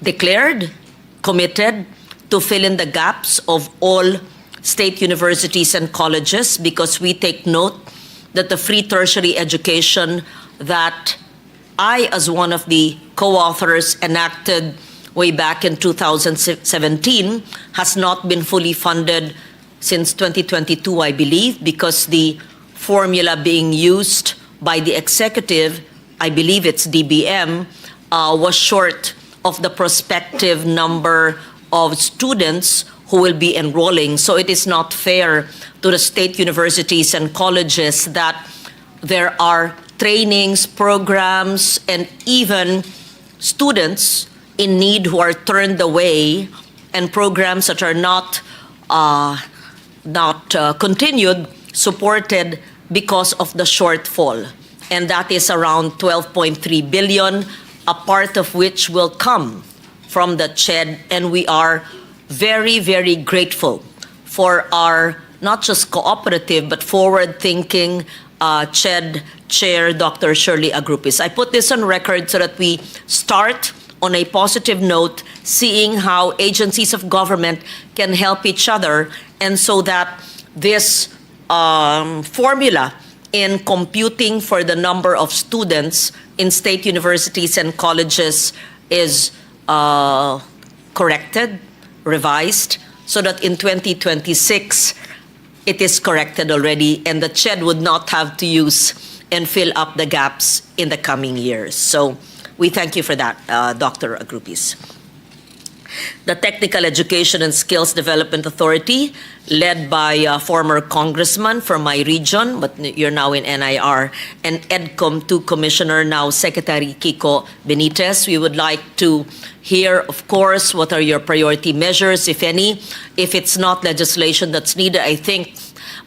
declared, committed to fill in the gaps of all state universities and colleges, because we take note that the free tertiary education that I, as one of the co-authors, enacted way back in 2017 has not been fully funded since 2022, I believe, because the formula being used by the executive, I believe it's DBM, was short of the prospective number of students who will be enrolling. So it is not fair to the state universities and colleges that there are trainings, programs, and even students in need who are turned away, and programs that are not continued, supported because of the shortfall. And that is around 12.3 billion, a part of which will come from the CHED, and we are very, very grateful for our not just cooperative but forward-thinking CHED Chair, Dr. Shirley Agrupis. I put this on record so that we start on a positive note, seeing how agencies of government can help each other, and so that this formula in computing for the number of students in state universities and colleges is corrected, revised, so that in 2026 it is corrected already, and the CHED would not have to use and fill up the gaps in the coming years. So we thank you for that, Dr. Agrupis. The Technical Education and Skills Development Authority, led by a former congressman from my region, but you're now in NIR, and EDCOM 2 Commissioner, now Secretary Kiko Benitez. We would like to hear, of course, what are your priority measures, if any. If it's not legislation that's needed, I think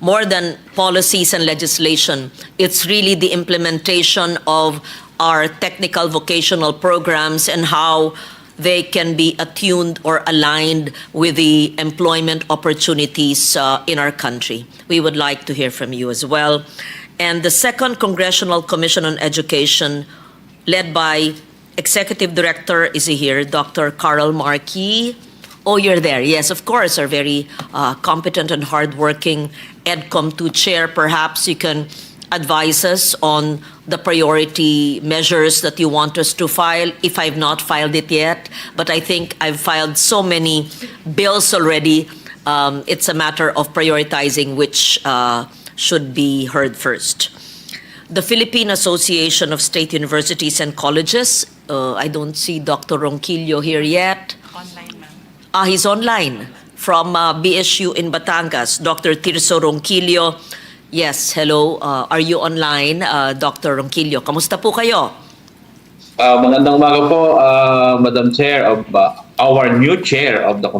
more than policies and legislation, it's really the implementation of our technical vocational programs and how they can be attuned or aligned with the employment opportunities in our country. We would like to hear from you as well. And the second Congressional Commission on Education, led by Executive Director, is he here, Dr. Carl Markey. Oh, you're there. Yes, of course, our very competent and hardworking EDCOM 2 Chair. Perhaps you can advise us on the priority measures that you want us to file, if I've not filed it yet. But I think I've filed so many bills already. It's a matter of prioritizing which should be heard first. The Philippine Association of State Universities and Colleges, I don't see Dr. Ronquillo here yet. Online, ma'am. He's online from BSU in Batangas, Dr. Tirso Ronquillo. Yes, hello. Are you online, Dr. Ronquillo? Kamusta po kayo? Magandang umaga po, Madam Chair of our new chair of the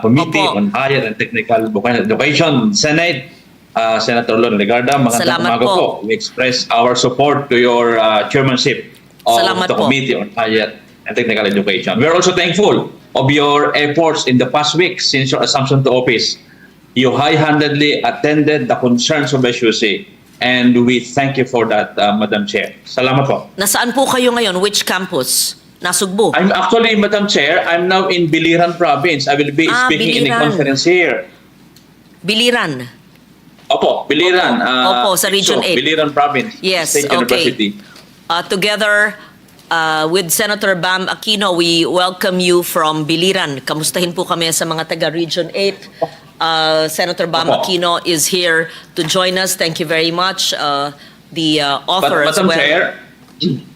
Committee Opo. on Higher and Technical Vocational Education, Senate, Senator Legarda. Magandang Salamat umaga po. po. We express our support to your chairmanship of Salamat the po. Committee on Higher and Technical Education. We are also thankful of your efforts in the past week since your assumption to office. You high-handedly attended the concerns of SUC, and we thank you for that, Madam Chair. Salamat po. Nasaan po kayo ngayon? Which campus? Nasugbo? I'm actually, Madam Chair, I'm now in Biliran Province. I will be speaking in a Biliran. conference here. Biliran. Opo, Biliran. Opo, sa Region 8. Biliran Province. Yes, State okay. University. Together with Senator Bam Aquino, we welcome you from Biliran. Kamustahin po kami sa mga taga Region 8. Senator Bam Opo. Aquino is here to join us. Thank you very much. The author But, as Madam well. Chair,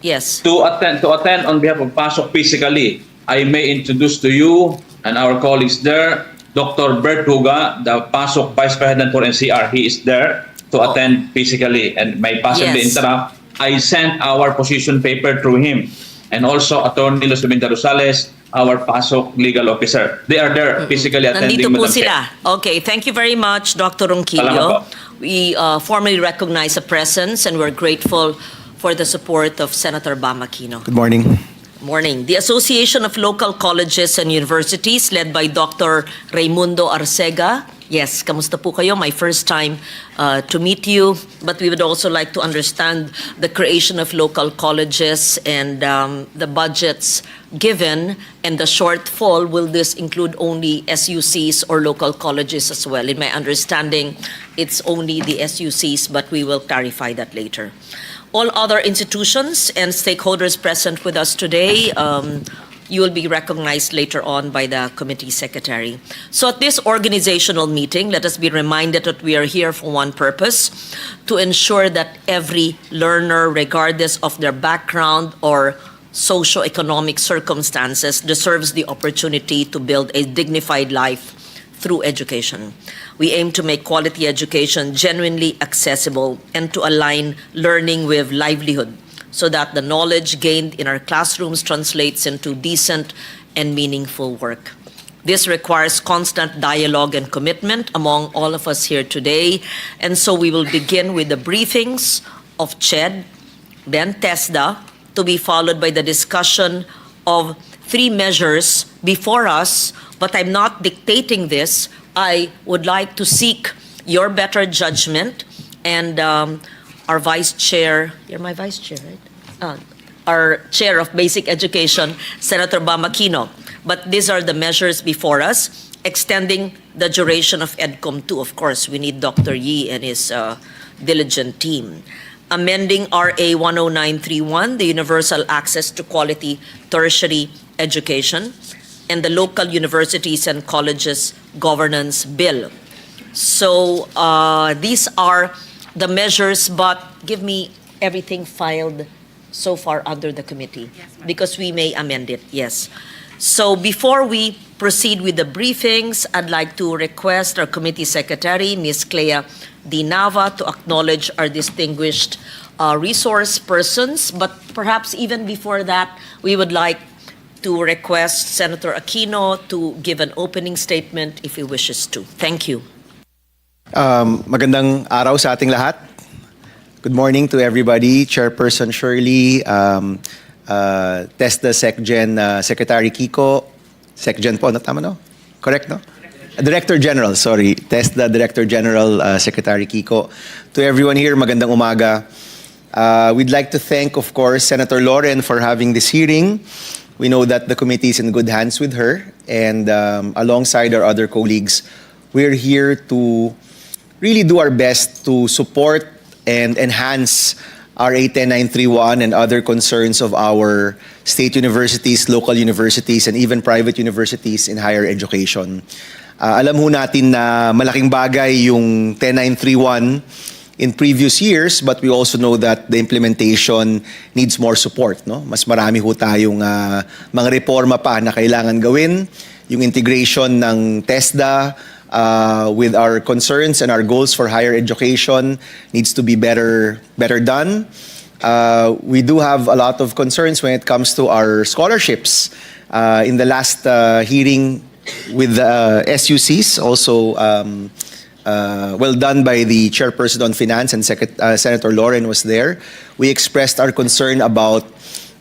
Yes. to attend on behalf of PASOK physically, I may introduce to you and our colleagues there, Dr. Bert Huga, the PASOK Vice President for NCR. He is there to attend physically, and may possibly Yes. interrupt. I sent our position paper through him, and also Attorney Los Domingo Rosales, our PASOK legal officer. They are there physically attending. Nandito po Madam Chair. sila. Okay, thank you very much, Dr. Salamat Ronquillo. po. We formally recognize the presence, and we're grateful for the support of Senator Bam Aquino. Good morning. Morning. The Association of Local Colleges and Universities, led by Dr. Raimundo Arcega, Yes, kamusta po kayo? My first time to meet you, but we would also like to understand the creation of local colleges and the budgets given and the shortfall. Will this include only SUCs or local colleges as well? In my understanding, it's only the SUCs, but we will clarify that later. All other institutions and stakeholders present with us today, you will be recognized later on by the committee secretary. So at this organizational meeting, let us be reminded that we are here for one purpose, to ensure that every learner, regardless of their background or socio-economic circumstances, deserves the opportunity to build a dignified life through education. We aim to make quality education genuinely accessible and to align learning with livelihood, so that the knowledge gained in our classrooms translates into decent and meaningful work. This requires constant dialogue and commitment among all of us here today, and so we will begin with the briefings of CHED, then TESDA, to be followed by the discussion of 3 measures before us, but I'm not dictating this. I would like to seek your better judgment, and our Vice Chair, you're my Vice Chair, right? Our Chair of Basic Education, Senator Aquino. But these are the measures before us, extending the duration of EDCOM 2. Of course, we need Dr. Yee and his diligent team. Amending RA 10931, the Universal Access to Quality Tertiary Education, and the Local Universities and Colleges Governance Bill. So these are the measures, but give me everything filed so far under the committee, yes, because we may amend it, yes. So before we proceed with the briefings, I'd like to request our committee secretary, Ms. Clea Di Nava, to acknowledge our distinguished resource persons. But perhaps even before that, we would like to request Senator Aquino to give an opening statement if he wishes to. Thank you. Magandang araw sa ating lahat. Good morning to everybody. Chairperson Shirley, TESDA SecGen Secretary Kiko, SecGen po, tama no? Correct, no? Director General, sorry. TESDA Director General Secretary Kiko. To everyone here, magandang umaga. We'd like to thank, of course, Senator Lauren for having this hearing. We know that the committee is in good hands with her, and alongside our other colleagues, we're here to really do our best to support and enhance RA 10931 and other concerns of our state universities, local universities, and even private universities in higher education. Alam ho natin na malaking bagay yung 10931 in previous years, but we also know that the implementation needs more support. No? Mas marami ho tayong mga reforma pa na kailangan gawin. Yung integration ng TESDA with our concerns and our goals for higher education needs to be better done. We do have a lot of concerns when it comes to our scholarships. In the last hearing with the SUCs, also well done by the Chairperson on Finance, and Senator Lauren was there. We expressed our concern about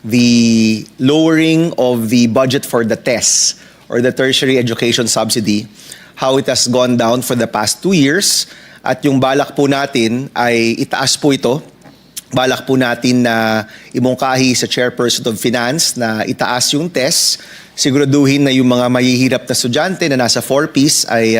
the lowering of the budget for the TES, or the Tertiary Education Subsidy, how it has gone down for the past 2 years. At yung balak po natin ay itaas po ito. Balak po natin na imungkahi sa Chairperson of Finance na itaas yung TES. Siguraduhin na yung mga mahihirap na estudyante na nasa 4Ps ay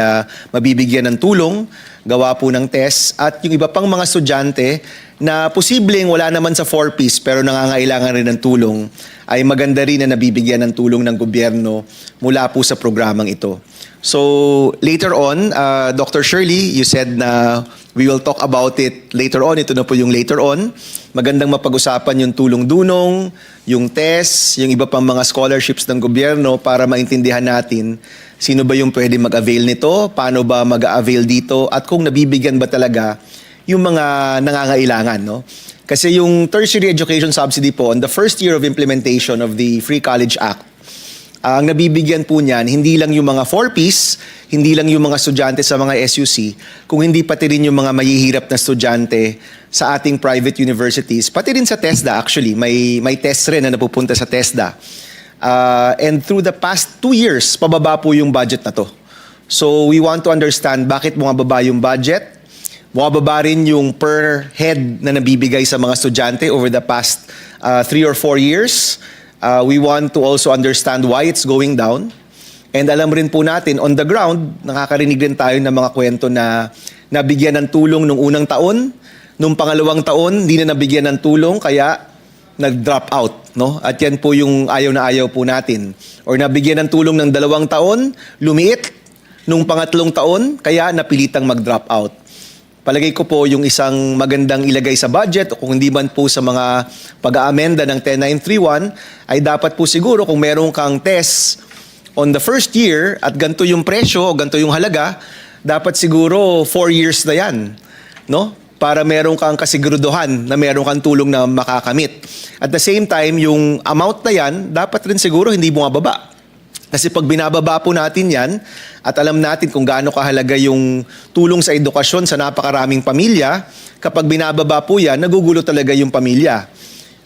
mabibigyan ng tulong, gawa po ng TES. At yung iba pang mga estudyante na posibleng wala naman sa 4Ps pero nangangailangan rin ng tulong, ay maganda rin na nabibigyan ng tulong ng gobyerno mula po sa programang ito. So later on, Dr. Shirley, you said na we will talk about it later on. Ito na po yung later on. Magandang mapag-usapan yung tulong-dunong, yung TES, yung iba pang mga scholarships ng gobyerno para maintindihan natin sino ba yung pwede mag-avail nito, paano ba mag-avail dito, at kung nabibigyan ba talaga yung mga nangangailangan. No? Kasi yung Tertiary Education Subsidy po, on the first year of implementation of the Free College Act, ang nabibigyan po niyan, hindi lang yung mga 4Ps, hindi lang yung mga estudyante sa mga SUC, kung hindi pati rin yung mga mahihirap na estudyante sa ating private universities, pati rin sa TESDA actually, may TES rin na napupunta sa TESDA. And through the past 2 years, pababa po yung budget na to So we want to understand bakit bumababa yung budget, bumababa rin yung per head na nabibigay sa mga estudyante over the past 3 or 4 years. We want to also understand why it's going down. And alam rin po natin, on the ground, nakakarinig rin tayo ng mga kwento na nabigyan ng tulong nung unang taon, nung pangalawang taon, hindi na nabigyan ng tulong, kaya nag-drop out. No? At yan po yung ayaw na ayaw po natin. Or nabigyan ng tulong ng 2 taon, lumiit, nung pangatlong taon, kaya napilitang mag-drop out. Palagay ko po yung isang magandang ilagay sa budget o kung hindi man po sa mga pag-aamenda ng 10931 ay dapat po siguro kung meron kang test on the first year at ganito yung presyo o ganito yung halaga, dapat siguro 4 years na yan, no? Para meron kang kasiguruduhan na meron kang tulong na makakamit. At the same time, yung amount na yan, dapat rin siguro hindi bumababa. Kasi pag binababa po natin yan, at alam natin kung gaano kahalaga yung tulong sa edukasyon sa napakaraming pamilya, kapag binababa po yan, nagugulo talaga yung pamilya.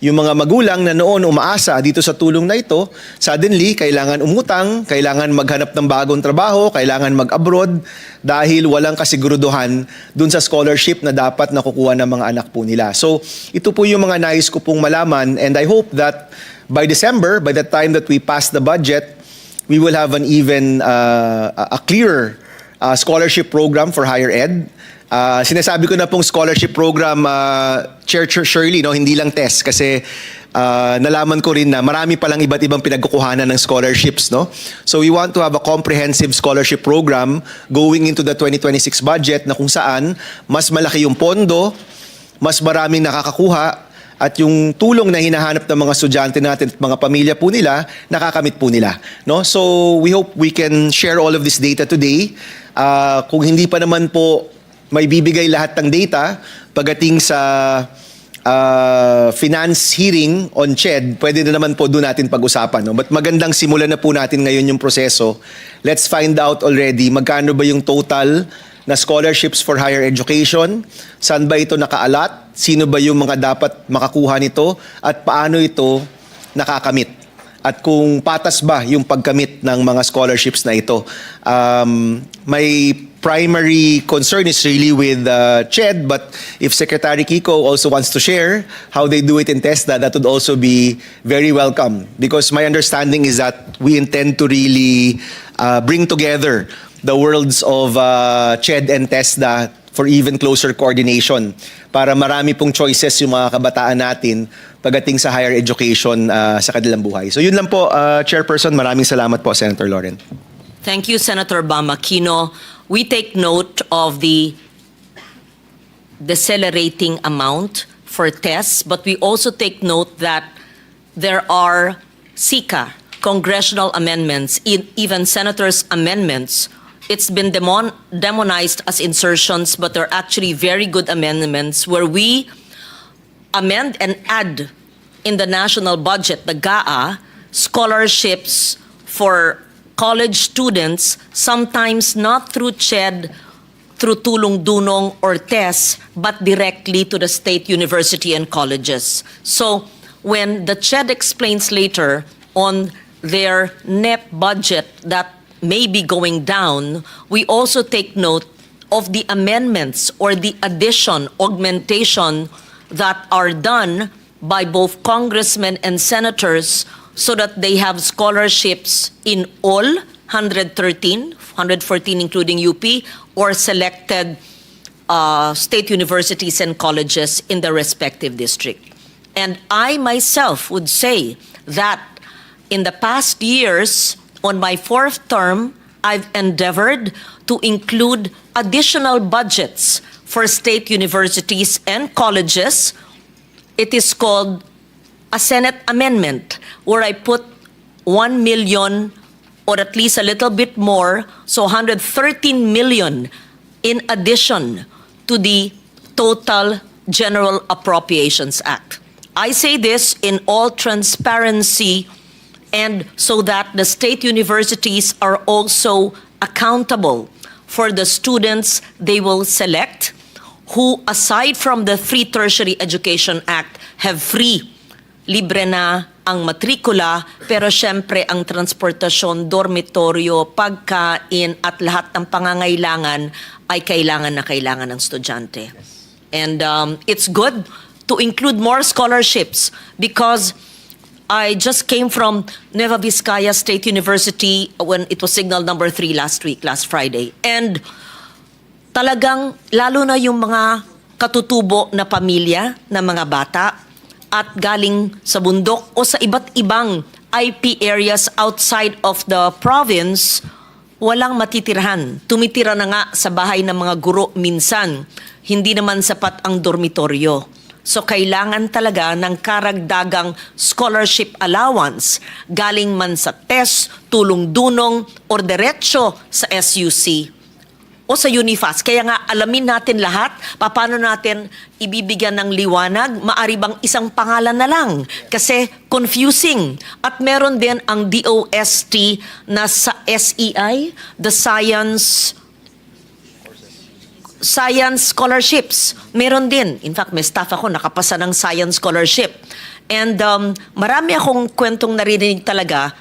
Yung mga magulang na noon umaasa dito sa tulong na ito, suddenly, kailangan umutang, kailangan maghanap ng bagong trabaho, kailangan mag-abroad, dahil walang kasiguruduhan dun sa scholarship na dapat nakukuha ng mga anak po nila. So, ito po yung mga nais ko pong malaman, and I hope that by December, by the time that we pass the budget, we will have an even a clearer scholarship program for higher ed. Sinasabi ko na pong scholarship program, Chair Shirley, no, hindi lang test kasi nalaman ko rin na marami palang iba't ibang pinagkukuhanan ng scholarships, no? So we want to have a comprehensive scholarship program going into the 2026 budget na kung saan mas malaki yung pondo, mas maraming nakakakuha, at yung tulong na hinahanap ng mga estudyante natin at mga pamilya po nila, nakakamit po nila. No? So we hope we can share all of this data today. Kung hindi pa naman po may bibigay lahat ng data pagdating sa finance hearing on CHED, pwede na naman po doon natin pag-usapan. No? But magandang simulan na po natin ngayon yung proseso. Let's find out already magkano ba yung total na scholarships for higher education, saan ba ito nakaalat, sino ba yung mga dapat makakuha nito, at paano ito nakakamit. At kung patas ba yung pagkamit ng mga scholarships na ito. My primary concern is really with CHED, but if Secretary Kiko also wants to share how they do it in TESDA, that would also be very welcome. Because my understanding is that we intend to really bring together the worlds of CHED and TESDA for even closer coordination para marami pong choices yung mga kabataan natin pagdating sa higher education sa kanilang buhay. So yun lang po, Chairperson. Maraming salamat po, Senator Lauren. Thank you, Senator Bam Aquino. We take note of the decelerating amount for tests, but we also take note that there are CICA, congressional amendments, even senators' amendments. It's been demonized as insertions, but they're actually very good amendments where we amend and add in the national budget, the GAA, scholarships for college students, sometimes not through CHED, through Tulong Dunong or TES, but directly to the state university and colleges. So when the CHED explains later on their NEP budget that may be going down, we also take note of the amendments or the addition, augmentation that are done by both congressmen and senators so that they have scholarships in all 114 including UP, or selected state universities and colleges in the respective district. And I myself would say that in the past years, on my 4th term, I've endeavored to include additional budgets for state universities and colleges. It is called a Senate amendment where I put 1 million or at least a little bit more, so 113 million in addition to the total General Appropriations Act. I say this in all transparency and so that the state universities are also accountable for the students they will select, who aside from the Free Tertiary Education Act have free libre na ang matrikula, pero syempre ang transportasyon, dormitoryo, pagkain at lahat ng pangangailangan ay kailangan na kailangan ng estudyante. And it's good to include more scholarships because I just came from Nueva Vizcaya State University when it was signal number 3 last Friday. And talagang lalo na yung mga katutubo na pamilya ng mga bata at galing sa bundok o sa iba't ibang IP areas outside of the province, walang matitirahan. Tumitira na nga sa bahay ng mga guro minsan. Hindi naman sapat ang dormitoryo. So kailangan talaga ng karagdagang scholarship allowance galing man sa TES, tulong-dunong, o diretso sa SUC o sa Unifas. Kaya nga alamin natin lahat, paano natin ibibigyan ng liwanag, maari bang isang pangalan na lang kasi confusing. At meron din ang DOST na sa SEI, the Science Scholarships. Meron din. In fact, may staff ako nakapasa ng Science Scholarship. And marami akong kwentong narinig talaga.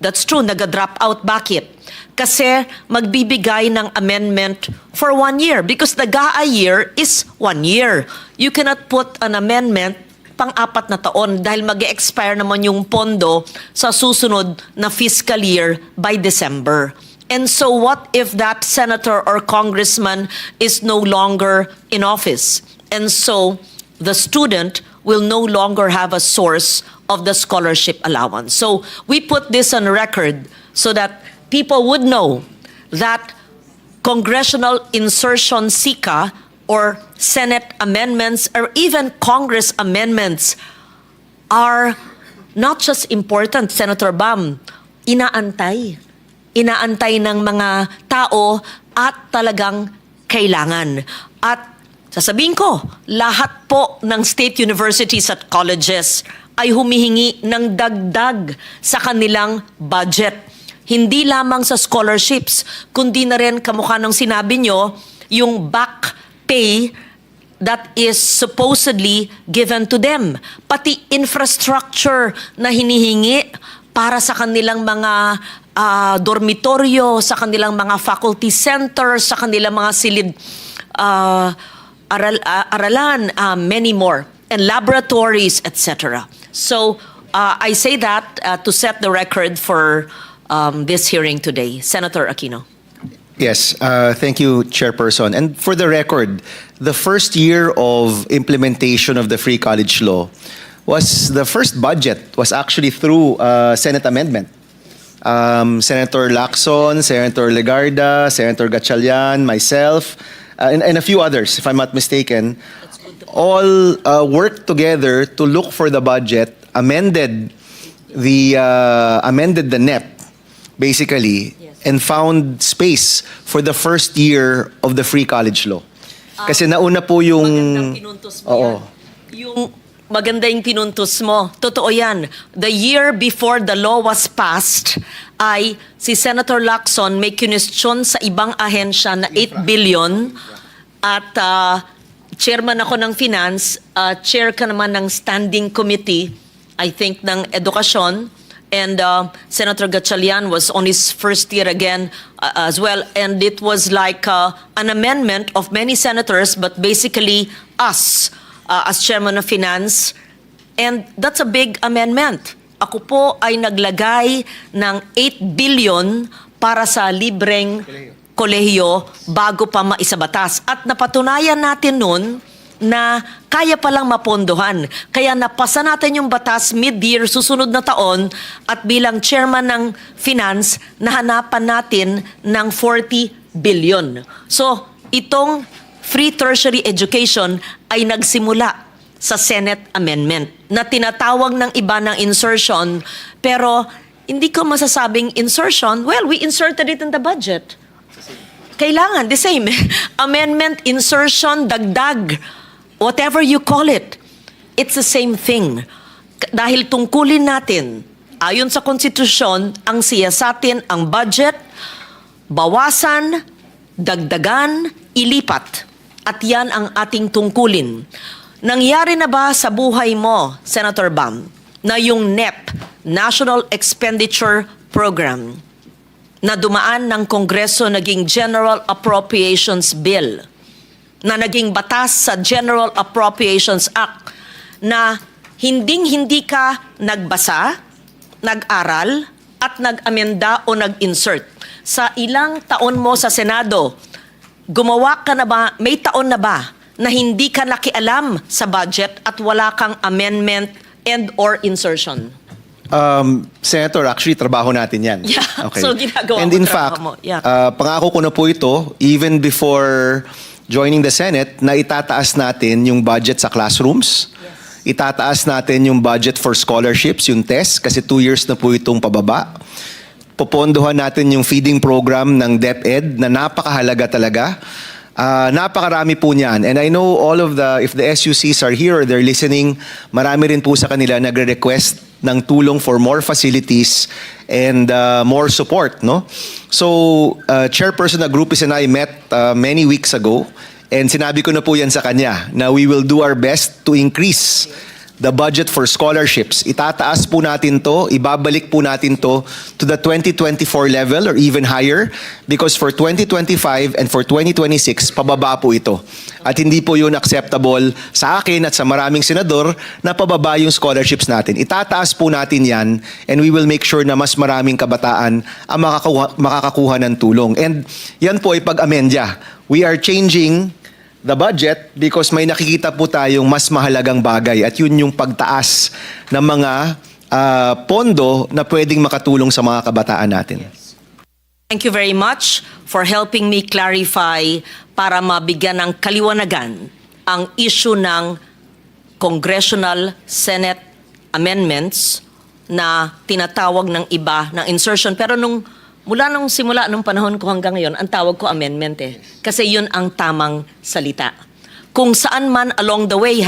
That's true, nag-drop out. Bakit? Kasi magbibigay ng amendment for 1 year because the GAA year is 1 year. You cannot put an amendment pang-4 na taon dahil mag-expire naman yung pondo sa susunod na fiscal year by December. And so what if that senator or congressman is no longer in office? And so the student will no longer have a source of the scholarship allowance. So we put this on record so that people would know that congressional insertion SICA or Senate amendments or even Congress amendments are not just important, Senator Bam, inaantay ng mga tao at talagang kailangan. At sasabihin ko, lahat po ng state universities at colleges ay humihingi ng dagdag sa kanilang budget. Hindi lamang sa scholarships, kundi na rin kamukha ng sinabi nyo, yung back pay that is supposedly given to them. Pati infrastructure na hinihingi para sa kanilang mga dormitoryo, sa kanilang mga faculty centers, sa kanilang mga silid aralan, many more, and laboratories, etc. So I say that to set the record for this hearing today. Senator Aquino. Yes, thank you, Chairperson. And for the record, the first year of implementation of the Free College Law was the first budget was actually through Senate amendment. Senator Lacson, Senator Legarda, Senator Gatchalian, myself, and a few others, if I'm not mistaken, all worked together to look for the budget, amended the NEP, basically, and found space for the first year of the Free College Law. Kasi nauna po yung... Magandang pinuntos mo yan. Yung maganda yung pinuntos mo. Totoo yan. The year before the law was passed, ay si Senator Lacson may kinwestiyon sa ibang ahensya na 8 billion at chairman ako ng finance, chair ka naman ng standing committee, I think, ng edukasyon. And Senator Gatchalian was on his first year again as well. And it was like an amendment of many senators, but basically us as chairman of finance. And that's a big amendment. Ako po ay naglagay ng 8 billion para sa libreng kolehiyo bago pa maisabatas. At napatunayan natin nun na kaya palang mapondohan. Kaya napasa natin yung batas mid-year, susunod na taon, at bilang chairman ng finance, nahanapan natin ng 40 billion. So, itong free tertiary education ay nagsimula sa Senate amendment na tinatawag ng iba ng insertion, pero hindi ko masasabing insertion. Well, we inserted it in the budget. Kailangan, the same. Amendment, insertion, dagdag, whatever you call it, it's the same thing. Dahil tungkulin natin, ayon sa konstitusyon, ang siyasatin, ang budget, bawasan, dagdagan, ilipat. At yan ang ating tungkulin. Nangyari na ba sa buhay mo, Senator Bam, na yung NEP, National Expenditure Program, na dumaan ng Kongreso naging General Appropriations Bill, na naging batas sa General Appropriations Act, na hindi ka nagbasa, nag-aral, at nag-amenda o nag-insert. Sa ilang taon mo sa Senado, gumawa ka na ba, may taon na ba, na hindi ka nakialam sa budget at wala kang amendment and or insertion? Senator, actually, trabaho natin yan. Yeah, Okay. so ginagawa And mo, in trabaho fact, mo. Yeah. pangako ko na po ito, even before joining the Senate, na itataas natin yung budget sa classrooms. Yes. Itataas natin yung budget for scholarships, yung TESD, kasi 2 years na po itong pababa. Popondohan natin yung feeding program ng DepEd na napakahalaga talaga. Napakarami po niyan. And I know all of if the SUCs are here or they're listening, marami rin po sa kanila nagre-request ng tulong for more facilities and more support, no? So, Chairperson Agrupis and I met many weeks ago, and sinabi ko na po yan sa kanya na we will do our best to increase the budget for scholarships. Itataas po natin to, ibabalik po natin to the 2024 level or even higher, because for 2025 and for 2026, pababa po ito. At hindi po yun acceptable sa akin at sa maraming senador na pababa yung scholarships natin. Itataas po natin yan, and we will make sure na mas maraming kabataan ang makakakuha ng tulong. And yan po ay pag-amendya. We are changing the budget because may nakikita po tayong mas mahalagang bagay, at yun yung pagtaas ng mga pondo na pwedeng makatulong sa mga kabataan natin. Thank you very much for helping me clarify para mabigyan ng kaliwanagan ang issue ng Congressional Senate amendments na tinatawag ng iba ng insertion. Pero mula nung simula nung panahon ko hanggang ngayon, ang tawag ko amendment eh. Kasi yun ang tamang salita. Kung saan man along the way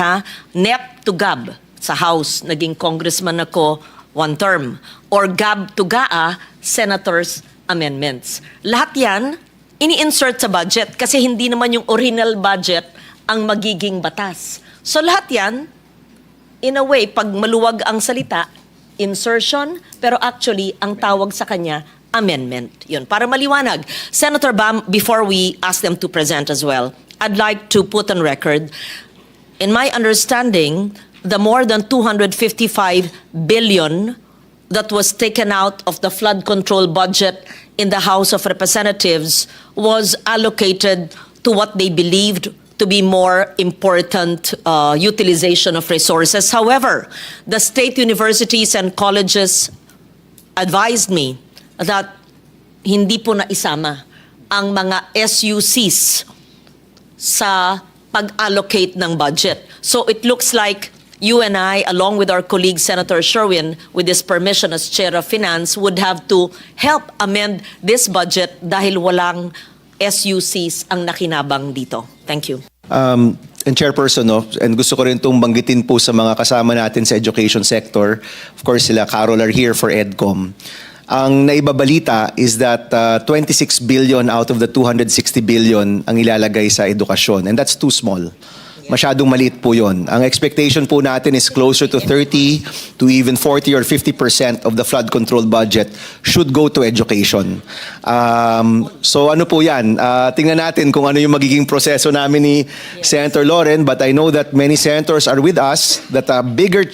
NEP to GAB sa House, naging congressman ako 1 term. Or GAB to GAA, Senators Amendments. Lahat yan, ini-insert sa budget kasi hindi naman yung original budget ang magiging batas. So lahat yan, in a way, pag maluwag ang salita, insertion, pero actually, ang tawag sa kanya, amendment. Yun, para maliwanag. Senator Bam, before we ask them to present as well, I'd like to put on record, in my understanding, the more than 255 billion that was taken out of the flood control budget in the House of Representatives was allocated to what they believed to be more important utilization of resources. However, the state universities and colleges advised me that hindi po naisama ang mga SUCs sa pag-allocate ng budget. So it looks like you and I, along with our colleague Senator Sherwin, with his permission as Chair of Finance, would have to help amend this budget dahil walang SUCs ang nakinabang dito. Thank you. And Chairperson, no, and gusto ko rin itong banggitin po sa mga kasama natin sa education sector. Of course, sila Carol are here for EDCOM. Ang naibabalita is that 26 billion out of the 260 billion ang ilalagay sa edukasyon. And that's too small. Masyadong maliit po yun. Ang expectation po natin is closer to 30 to even 40 or 50% of the flood control budget should go to education. So ano po yan? Tingnan natin kung ano yung magiging proseso namin ni Senator Loren, but I know that many senators are with us, that a bigger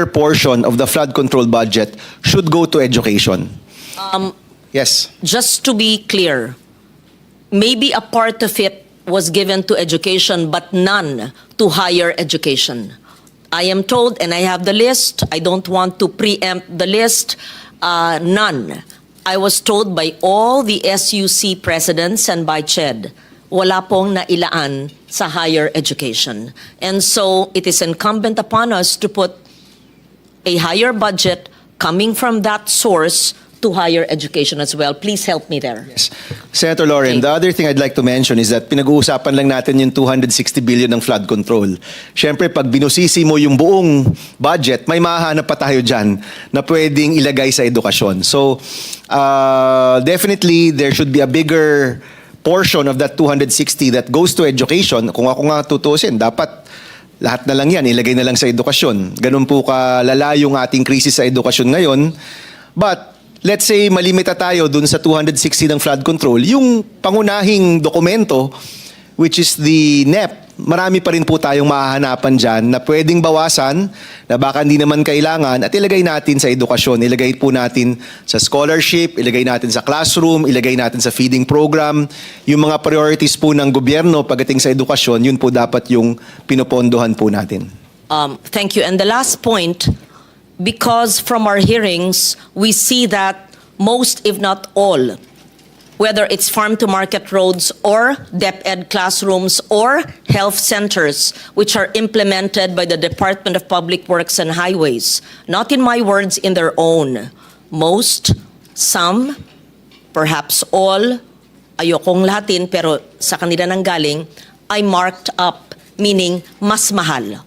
portion of the flood control budget should go to education. Yes. Just to be clear, maybe a part of it was given to education but none to higher education. I am told, and I have the list, I don't want to preempt the list, none. I was told by all the SUC presidents and by CHED, wala pong nailaan sa higher education. And so it is incumbent upon us to put a higher budget coming from that source to higher education as well. Please help me there. Yes. Senator Loren, Okay. the other thing I'd like to mention is that pinag-uusapan lang natin yung 260 billion ng flood control. Siyempre, pag binusisi mo yung buong budget, may mahahanap pa tayo dyan na pwedeng ilagay sa edukasyon. So, definitely, there should be a bigger portion of that 260 that goes to education. Kung ako nga tutusin, dapat lahat na lang yan, ilagay na lang sa edukasyon. Ganun po kalala yung ating krisis sa edukasyon ngayon. But, let's say, malimita tayo dun sa 260 ng flood control. Yung pangunahing dokumento, which is the NEP, marami pa rin po tayong mahahanapan dyan na pwedeng bawasan, na baka hindi naman kailangan, at ilagay natin sa edukasyon. Ilagay po natin sa scholarship, ilagay natin sa classroom, ilagay natin sa feeding program. Yung mga priorities po ng gobyerno pagdating sa edukasyon, yun po dapat yung pinopondohan po natin. Thank you. And the last point, because from our hearings, we see that most, if not all, whether it's farm-to-market roads or DepEd classrooms or health centers, which are implemented by the Department of Public Works and Highways, not in my words, in their own. Most, some, perhaps all, ayokong lahatin, pero sa kanila nanggaling, ay marked up, meaning mas mahal.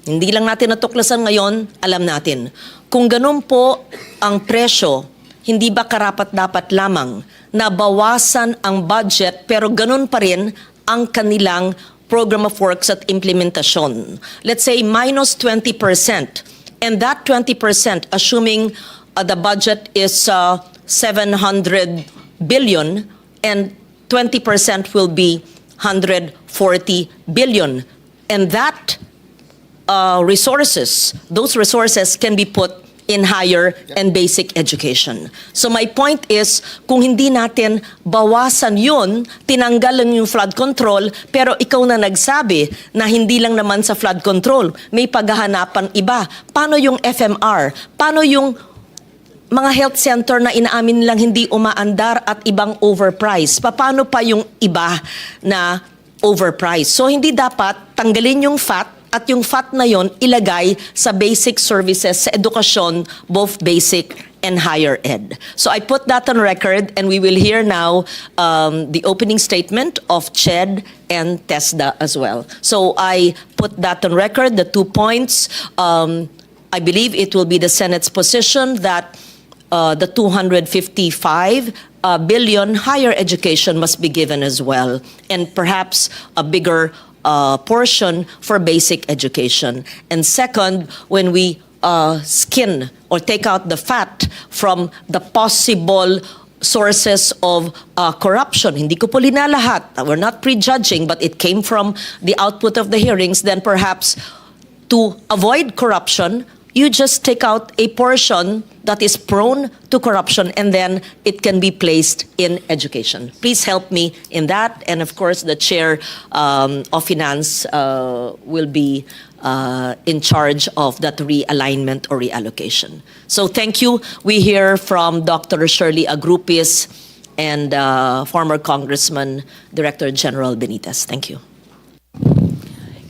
Hindi lang natin natuklasan ngayon, alam natin. Kung ganun po ang presyo, hindi ba karapat-dapat lamang na bawasan ang budget pero ganun pa rin ang kanilang program of works at implementasyon? Let's say minus 20%. And that 20%, assuming the budget is 700 billion and 20% will be 140 billion. And that those resources can be put in higher and basic education. So my point is, kung hindi natin bawasan yun, tinanggalan yung flood control, pero ikaw na nagsabi na hindi lang naman sa flood control, may paghahanapan iba. Paano yung FMR? Paano yung mga health center na inaamin nilang hindi umaandar at ibang overpriced? Paano pa yung iba na overpriced? So hindi dapat tanggalin yung FAT, at yung FAT na yon ilagay sa basic services sa edukasyon, both basic and higher ed. So I put that on record, and we will hear now the opening statement of CHED and TESDA as well. So I put that on record, the 2 points. I believe it will be the Senate's position that the 255 billion higher education must be given as well, and perhaps a bigger portion for basic education. And second, when we skin or take out the fat from the possible sources of corruption, hindi ko po linalahat, we're not prejudging, but it came from the output of the hearings, then perhaps to avoid corruption, you just take out a portion that is prone to corruption, and then it can be placed in education. Please help me in that. And of course, the chair of finance will be in charge of that realignment or reallocation. So thank you. We hear from Dr. Shirley Agrupis and former Congressman Director General Benitez. Thank you.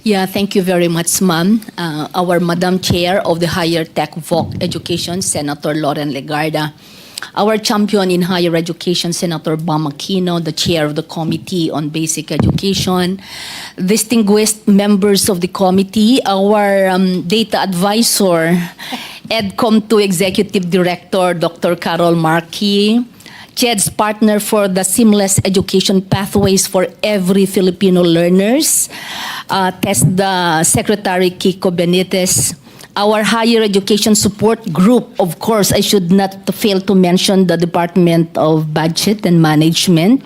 Yeah, thank you very much, ma'am. Our Madam Chair of the Higher Tech Voc Education, Senator Lauren Legarda. Our champion in higher education, Senator Aquino, the Chair of the Committee on Basic Education. Distinguished members of the committee, our data advisor, EDCOM 2 Executive Director, Dr. Carol Markey, CHED's partner for the seamless education pathways for every Filipino learners, TESDA Secretary Kiko Benitez, our higher education support group. Of course, I should not fail to mention the Department of Budget and Management,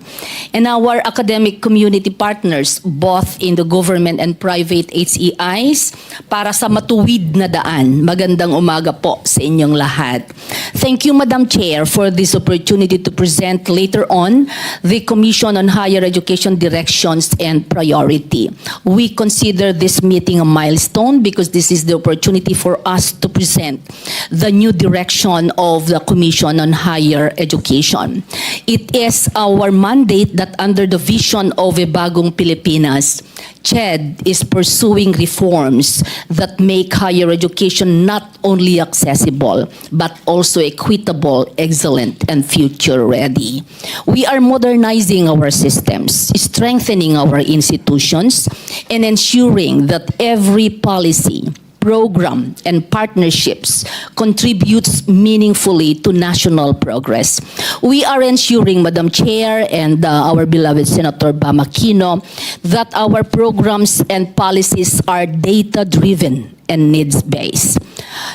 and our academic community partners, both in the government and private HEIs, para sa matuwid na daan. Magandang umaga po sa inyong lahat. Thank you, Madam Chair, for this opportunity to present later on the Commission on Higher Education Directions and Priority. We consider this meeting a milestone because this is the opportunity for us to present the new direction of the Commission on Higher Education. It is our mandate that under the vision of a bagong Pilipinas, CHED is pursuing reforms that make higher education not only accessible, but also equitable, excellent, and future-ready. We are modernizing our systems, strengthening our institutions, and ensuring that every policy, program and partnerships contributes meaningfully to national progress. We are ensuring, Madam Chair and our beloved Senator Aquino, that our programs and policies are data-driven and needs-based.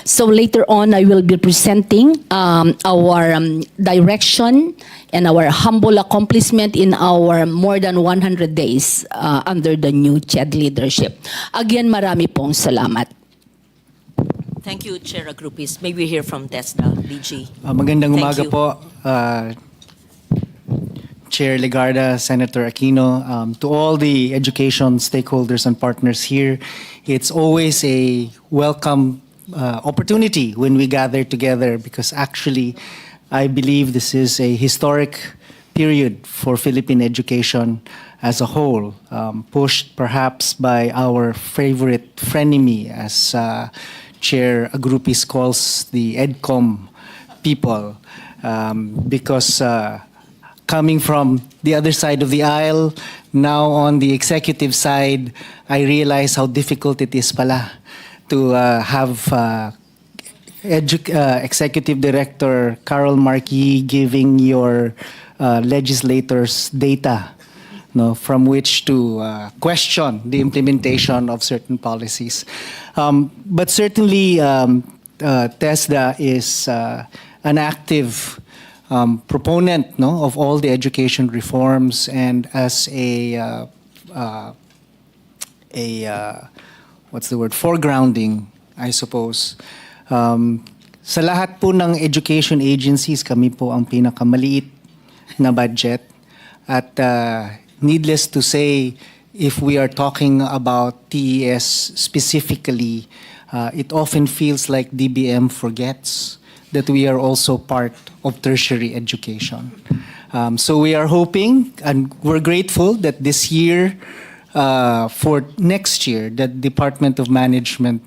So later on, I will be presenting our direction and our humble accomplishment in our more than 100 days under the new CHED leadership. Again, marami pong salamat. Thank you, Chair Agrupis. May we hear from TESDA, DG. Magandang Thank umaga you. po, Chair Legarda, Senator Aquino, to all the education stakeholders and partners here. It's always a welcome opportunity when we gather together, because actually I believe this is a historic period for Philippine education as a whole, pushed perhaps by our favorite frenemy, as Chair Agrupis calls the EDCOM people, because coming from the other side of the aisle, now on the executive side, I realize how difficult it is pala to have Executive Director Carol Marquis giving your legislators data, no, from which to question the implementation of certain policies. But certainly, TESDA is an active proponent, no, of all the education reforms, and as a what's the word, foregrounding, I suppose. Sa lahat po ng education agencies, kami po ang pinakamaliit na budget. At needless to say, if we are talking about TES specifically, it often feels like DBM forgets that we are also part of tertiary education. So we are hoping, and we're grateful that this year, for next year, that Department of Management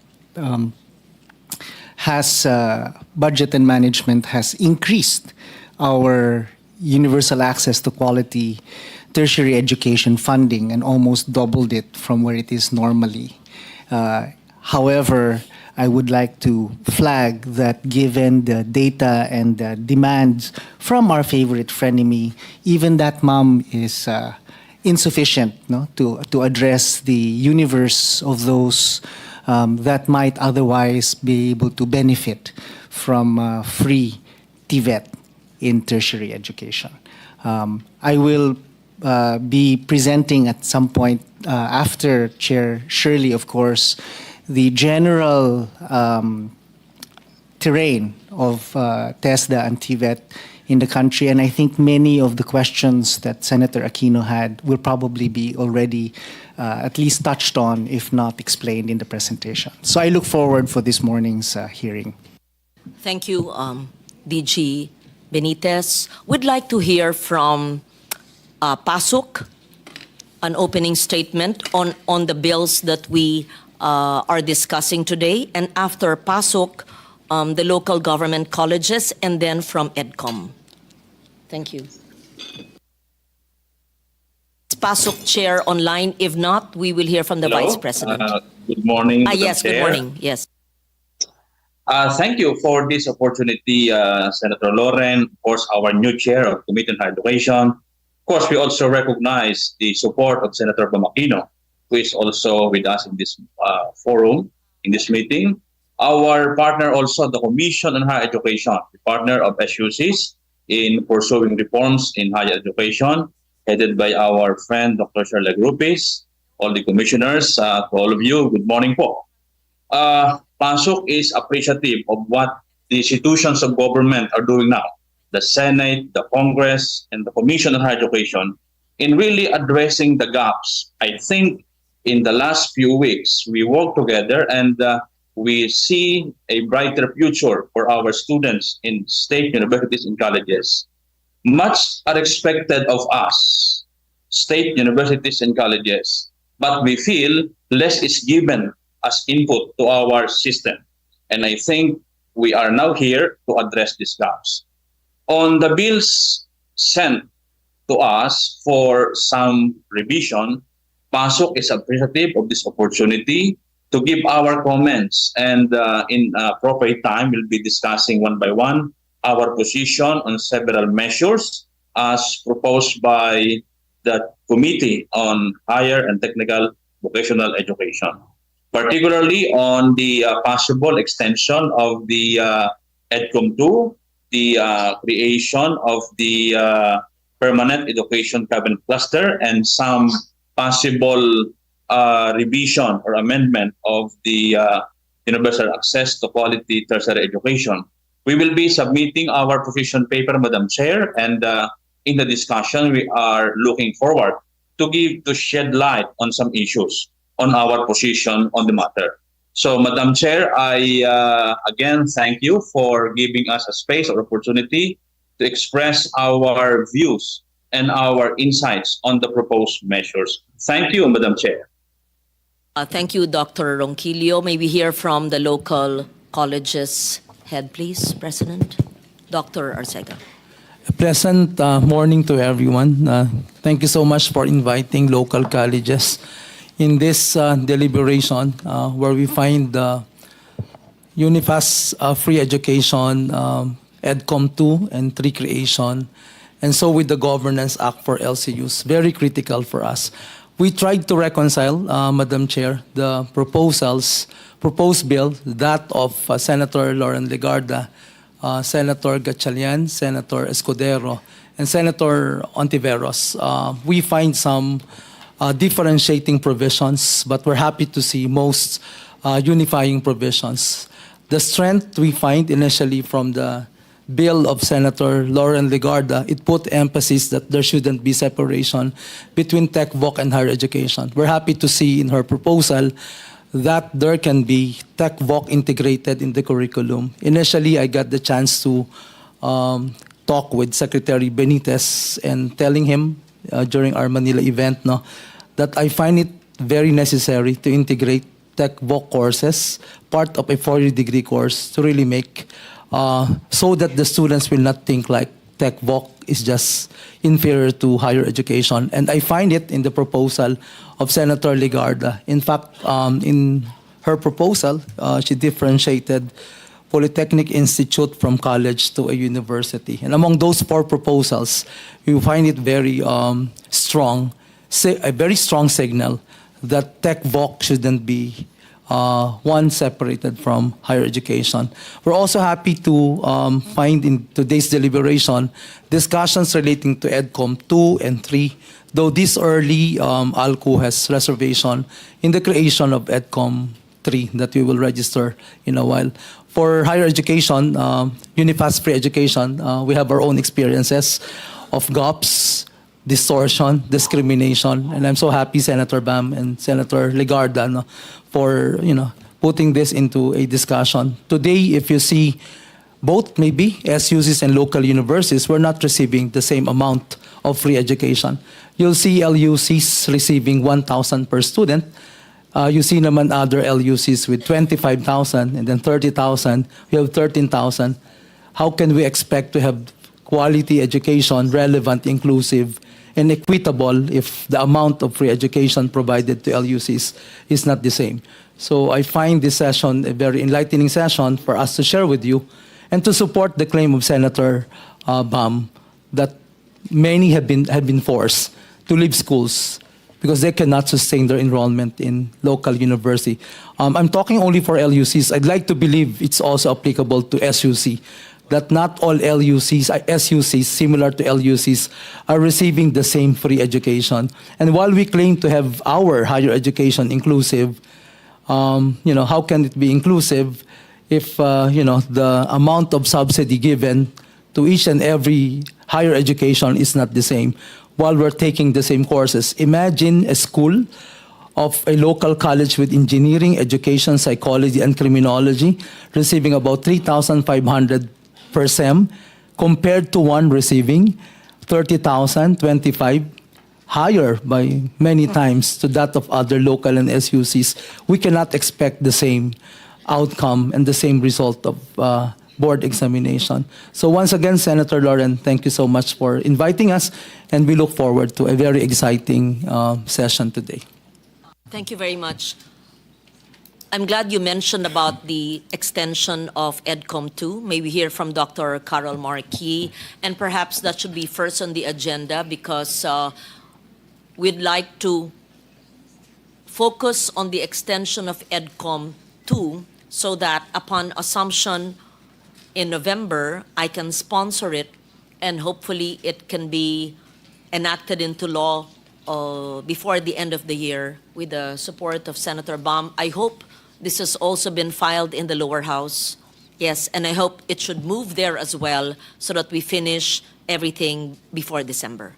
has, budget and management has increased our universal access to quality tertiary education funding and almost doubled it from where it is normally. However, I would like to flag that given the data and the demands from our favorite frenemy, even that mom is insufficient, no, to address the universe of those that might otherwise be able to benefit from free TVET in tertiary education. I will be presenting at some point after Chair Shirley, of course, the general terrain of TESDA and TVET in the country, and I think many of the questions that Senator Aquino had will probably be already at least touched on, if not explained in the presentation. So I look forward for this morning's hearing. Thank you, DG Benitez. We'd like to hear from Pasuk, an opening statement on the bills that we are discussing today, and after Pasuk, the local government colleges, and then from EDCOM. Thank you. Is Pasuk Chair online? If not, we will hear from the Hello. Vice President. Good morning, Madam Yes, good Chair. morning. Yes. Thank you for this opportunity, Senator Loren, of course, our new chair of Committee on Higher Education. Of course, we also recognize the support of Senator Aquino, who is also with us in this forum, in this meeting. Our partner also, the Commission on Higher Education, the partner of SUCs in pursuing reforms in higher education, headed by our friend, Dr. Shirley Agrupis, all the commissioners, to all of you, good morning po. PASUK is appreciative of what the institutions of government are doing now, the Senate, the Congress, and the Commission on Higher Education, in really addressing the gaps. I think in the last few weeks, we work together and we see a brighter future for our students in state universities and colleges. Much are expected of us, state universities and colleges, but we feel less is given as input to our system. And I think we are now here to address these gaps. On the bills sent to us for some revision, PASUK is appreciative of this opportunity to give our comments, and in appropriate time, we'll be discussing one by one our position on several measures as proposed by the Committee on Higher and Technical Vocational Education, particularly on the possible extension of the EDCOM 2, the creation of the Permanent Education Cabinet Cluster, and some possible revision or amendment of the universal access to quality tertiary education. We will be submitting our position paper, Madam Chair, and in the discussion, we are looking forward to shed light on some issues on our position on the matter. So, Madam Chair, I again thank you for giving us a space or opportunity to express our views and our insights on the proposed measures. Thank you, Madam Chair. Thank you, Dr. Ronquillo. May we hear from the local colleges head, please, President? Dr. Arcega. A pleasant morning to everyone. Thank you so much for inviting local colleges in this deliberation where we find UNIFAS free education, EDCOM 2 and 3 creation, and so with the Governance Act for LCUs, very critical for us. We tried to reconcile, Madam Chair, the proposed bill, that of Senator Lauren Legarda, Senator Gatchalian, Senator Escudero, and Senator Hontiveros. We find some differentiating provisions, but we're happy to see most unifying provisions. The strength we find initially from the bill of Senator Lauren Legarda, it put emphasis that there shouldn't be separation between tech, voc, and higher education. We're happy to see in her proposal that there can be tech voc integrated in the curriculum. Initially, I got the chance to talk with Secretary Benitez and telling him during our Manila event that I find it very necessary to integrate tech voc courses, part of a 4-year degree course, to really make so that the students will not think like tech voc is just inferior to higher education. And I find it in the proposal of Senator Legarda. In fact, in her proposal, she differentiated Polytechnic Institute from college to a university. And among those 4 proposals, you find it very strong, a very strong signal that tech voc shouldn't be one separated from higher education. We're also happy to find in today's deliberation discussions relating to EDCOM 2 and 3, though this early ALCO has reservation in the creation of EDCOM 3 that we will register in a while. For higher education, UNIFAS free education, we have our own experiences of gaps, distortion, discrimination, and I'm so happy Senator Bam and Senator Legarda for putting this into a discussion. Today, if you see both maybe SUCs and local universities, we're not receiving the same amount of free education. You'll see LUCs receiving 1,000 per student. You see naman other LUCs with 25,000 and then 30,000. We have 13,000. How can we expect to have quality education, relevant, inclusive, and equitable if the amount of free education provided to LUCs is not the same? So I find this session a very enlightening session for us to share with you and to support the claim of Senator Bam that many have been forced to leave schools because they cannot sustain their enrollment in local university. I'm talking only for LUCs. I'd like to believe it's also applicable to SUC, that not all SUCs similar to LUCs are receiving the same free education. And while we claim to have our higher education inclusive, how can it be inclusive if the amount of subsidy given to each and every higher education is not the same while we're taking the same courses? Imagine a school of a local college with engineering, education, psychology, and criminology receiving about 3,500 per sem compared to one receiving 30,000, 25, higher by many times to that of other local and SUCs. We cannot expect the same outcome and the same result of board examination. So once again, Senator Lauren, thank you so much for inviting us, and we look forward to a very exciting session today. Thank you very much. I'm glad you mentioned about the extension of EDCOM 2. May we hear from Dr. Carol Marquis, and perhaps that should be first on the agenda because we'd like to focus on the extension of EDCOM 2 so that upon assumption in November, I can sponsor it and hopefully it can be enacted into law before the end of the year with the support of Senator Baum. I hope this has also been filed in the lower house. Yes, and I hope it should move there as well so that we finish everything before December.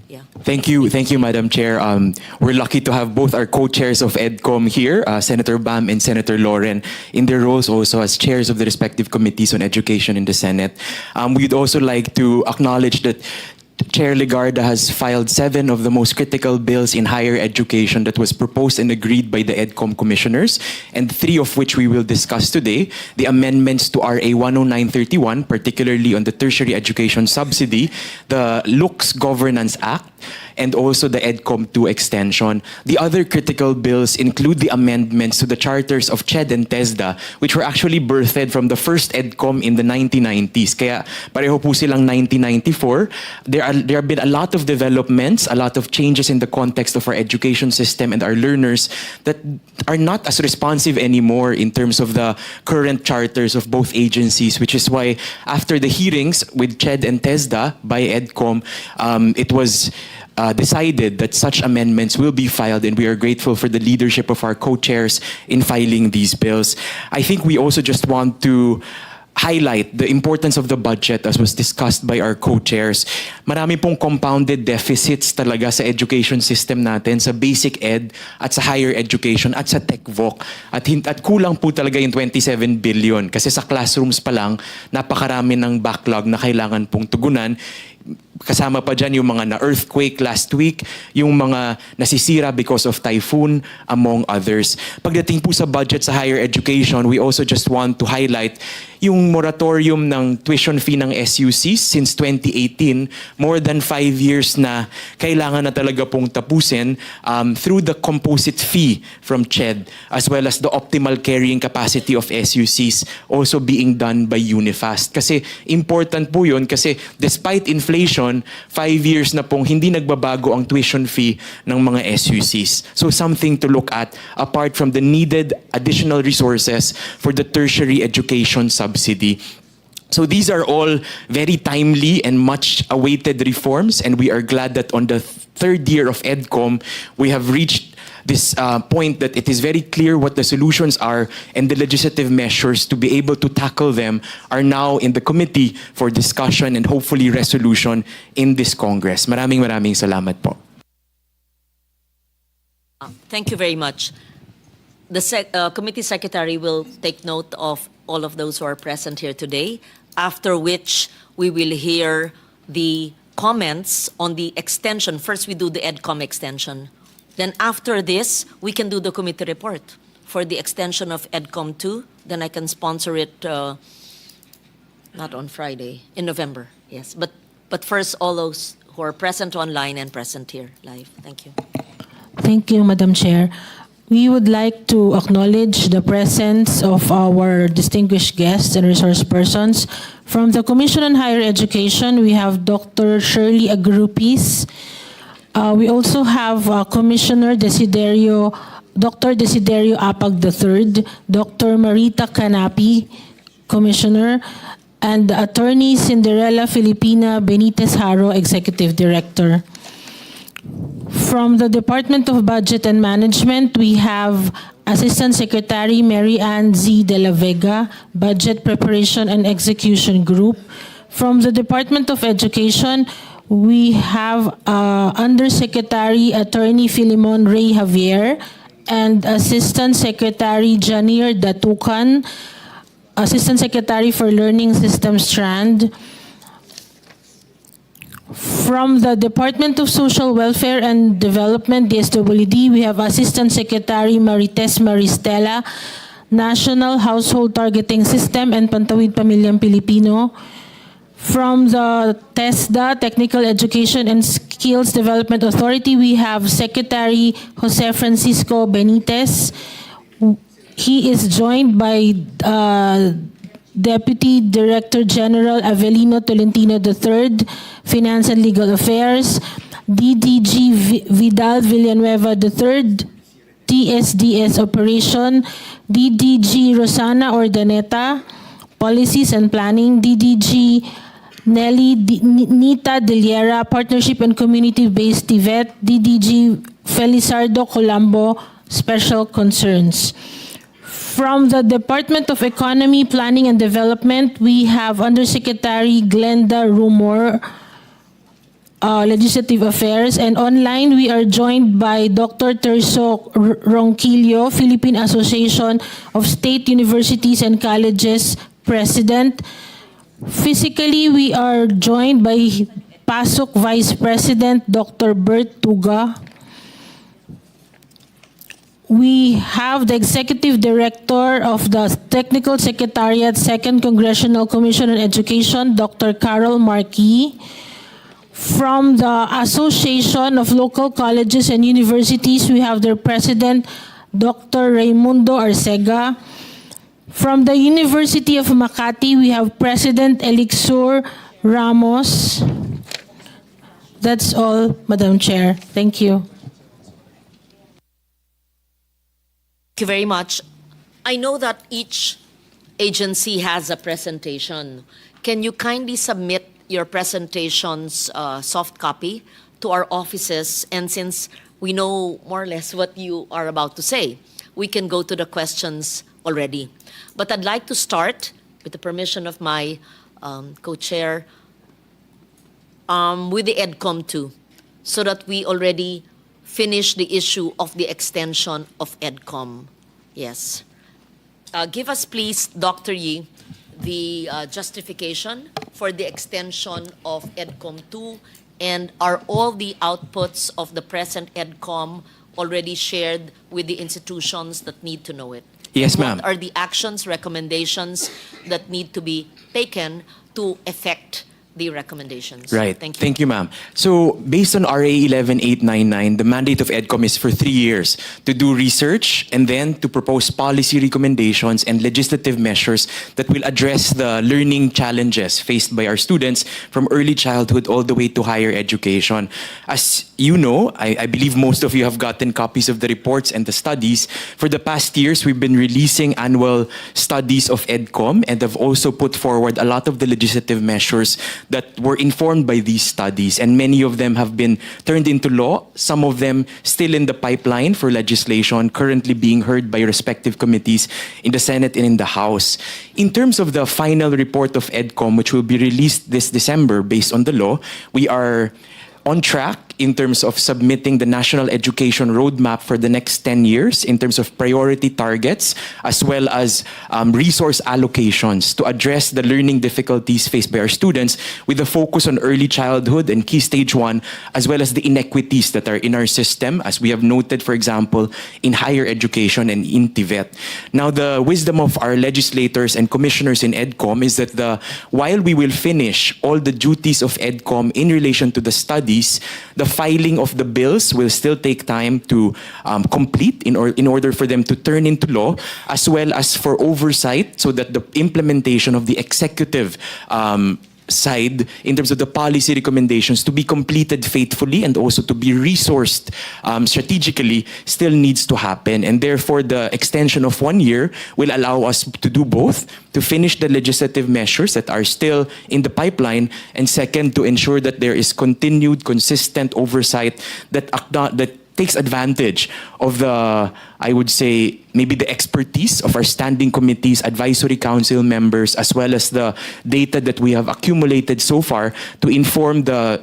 Yeah. Thank you, Madam Chair. We're lucky to have both our co-chairs of EDCOM here, Senator Bam and Senator Loren, in their roles also as chairs of the respective committees on education in the Senate. We'd also like to acknowledge that Chair Legarda has filed 7 of the most critical bills in higher education that was proposed and agreed by the EDCOM commissioners, and 3 of which we will discuss today. The amendments to RA 10931, particularly on the tertiary education subsidy, the Lux Governance Act, and also the EDCOM 2 extension. The other critical bills include the amendments to the charters of CHED and TESDA, which were actually birthed from the first EDCOM in the 1990s. Kaya pareho po silang 1994. There have been a lot of developments, a lot of changes in the context of our education system and our learners that are not as responsive anymore in terms of the current charters of both agencies, which is why after the hearings with CHED and TESDA by EDCOM, it was decided that such amendments will be filed, and we are grateful for the leadership of our co-chairs in filing these bills. I think we also just want to highlight the importance of the budget as was discussed by our co-chairs. Marami pong compounded deficits talaga sa education system natin, sa basic ed at sa higher education at sa tech-voc. At kulang po talaga yung 27 billion kasi sa classrooms pa lang, napakarami ng backlog na kailangan pong tugunan. Kasama pa dyan yung mga na-earthquake last week, yung mga nasisira because of typhoon, among others. Pagdating po sa budget sa higher education, we also just want to highlight yung moratorium ng tuition fee ng SUCs since 2018, more than 5 years na kailangan na talaga pong tapusin through the composite fee from CHED, as well as the optimal carrying capacity of SUCs also being done by Unifast. Kasi important po yun kasi despite inflation, 5 years na pong hindi nagbabago ang tuition fee ng mga SUCs. So something to look at apart from the needed additional resources for the tertiary education subsidy. So these are all very timely and much awaited reforms, and we are glad that on the 3rd year of EDCOM, we have reached this point that it is very clear what the solutions are, and the legislative measures to be able to tackle them are now in the committee for discussion and hopefully resolution in this Congress. Maraming salamat po. Thank you very much. The committee secretary will take note of all of those who are present here today, after which we will hear the comments on the extension. First, we do the EDCOM extension. Then after this, we can do the committee report for the extension of EDCOM 2. Then I can sponsor it, not on Friday, in November, yes. But first, all those who are present online and present here live. Thank you. Thank you, Madam Chair. We would like to acknowledge the presence of our distinguished guests and resource persons. From the Commission on Higher Education, we have Dr. Shirley Agrupis. We also have Commissioner Dr. Desiderio Apag III, Dr. Marita Canapi, Commissioner, and Attorney Cinderella Filipina Benitez Haro, Executive Director. From the Department of Budget and Management, we have Assistant Secretary Mary Ann Z. De La Vega, Budget Preparation and Execution Group. From the Department of Education, we have Undersecretary Attorney Filimon Ray Javier and Assistant Secretary Janir Datukan, Assistant Secretary for Learning System Strand. From the Department of Social Welfare and Development, DSWD, we have Assistant Secretary Marites Maristela, National Household Targeting System and Pantawid Pamilyang Pilipino. From the TESDA, Technical Education and Skills Development Authority, we have Secretary Jose Francisco Benitez. he is joined by Deputy Director General Avelino Tolentino III, Finance and Legal Affairs, DDG Vidal Villanueva III, TSDS Operation, DDG Rosana Ordaneta, Policies and Planning, DDG Nita Deliera, Partnership and Community-Based TVET, DDG Felizardo Colombo, Special Concerns. From the Department of Economy, Planning and Development, we have Undersecretary Glenda Rumor, Legislative Affairs, and online we are joined by Dr. Terso Ronquillo, Philippine Association of State Universities and Colleges President. Physically, we are joined by PASOK Vice President Dr. Bert Tuga. We have the Executive Director of the Technical Secretariat, 2nd Congressional Commission on Education, Dr. Carol Marquis. From the Association of Local Colleges and Universities, we have their President, Dr. Raimundo Arcega. From the University of Makati, we have President Elixir Ramos. That's all, Madam Chair. Thank you. Thank you very much. I know that each agency has a presentation. Can you kindly submit your presentation's soft copy to our offices? And since we know more or less what you are about to say, we can go to the questions already. But I'd like to start, with the permission of my co-chair, with the EDCOM 2, so that we already finish the issue of the extension of EDCOM. Yes. Give us, please, Dr. Yee, the justification for the extension of EDCOM 2, and are all the outputs of the present EDCOM already shared with the institutions that need to know it? Yes, ma'am. What are the actions, recommendations that need to be taken to effect the recommendations? Right. Thank you. Thank you, ma'am. So, based on RA 11899, the mandate of EDCOM is for 3 years to do research and then to propose policy recommendations and legislative measures that will address the learning challenges faced by our students from early childhood all the way to higher education. As you know, I believe most of you have gotten copies of the reports and the studies. For the past years, we've been releasing annual studies of EDCOM and have also put forward a lot of the legislative measures that were informed by these studies, and many of them have been turned into law, some of them still in the pipeline for legislation, currently being heard by respective committees in the Senate and in the House. In terms of the final report of EDCOM, which will be released this December based on the law, we are on track in terms of submitting the National Education Roadmap for the next 10 years in terms of priority targets as well as resource allocations to address the learning difficulties faced by our students with a focus on early childhood and key stage 1 as well as the inequities that are in our system, as we have noted, for example, in higher education and in TVET. Now, the wisdom of our legislators and commissioners in EDCOM is that while we will finish all the duties of EDCOM in relation to the studies, the filing of the bills will still take time to complete in order for them to turn into law, as well as for oversight so that the implementation of the executive side in terms of the policy recommendations to be completed faithfully and also to be resourced strategically still needs to happen. And therefore, the extension of 1 year will allow us to do both, to finish the legislative measures that are still in the pipeline, and second, to ensure that there is continued, consistent oversight that takes advantage of the, I would say, maybe the expertise of our standing committees, advisory council members, as well as the data that we have accumulated so far to inform the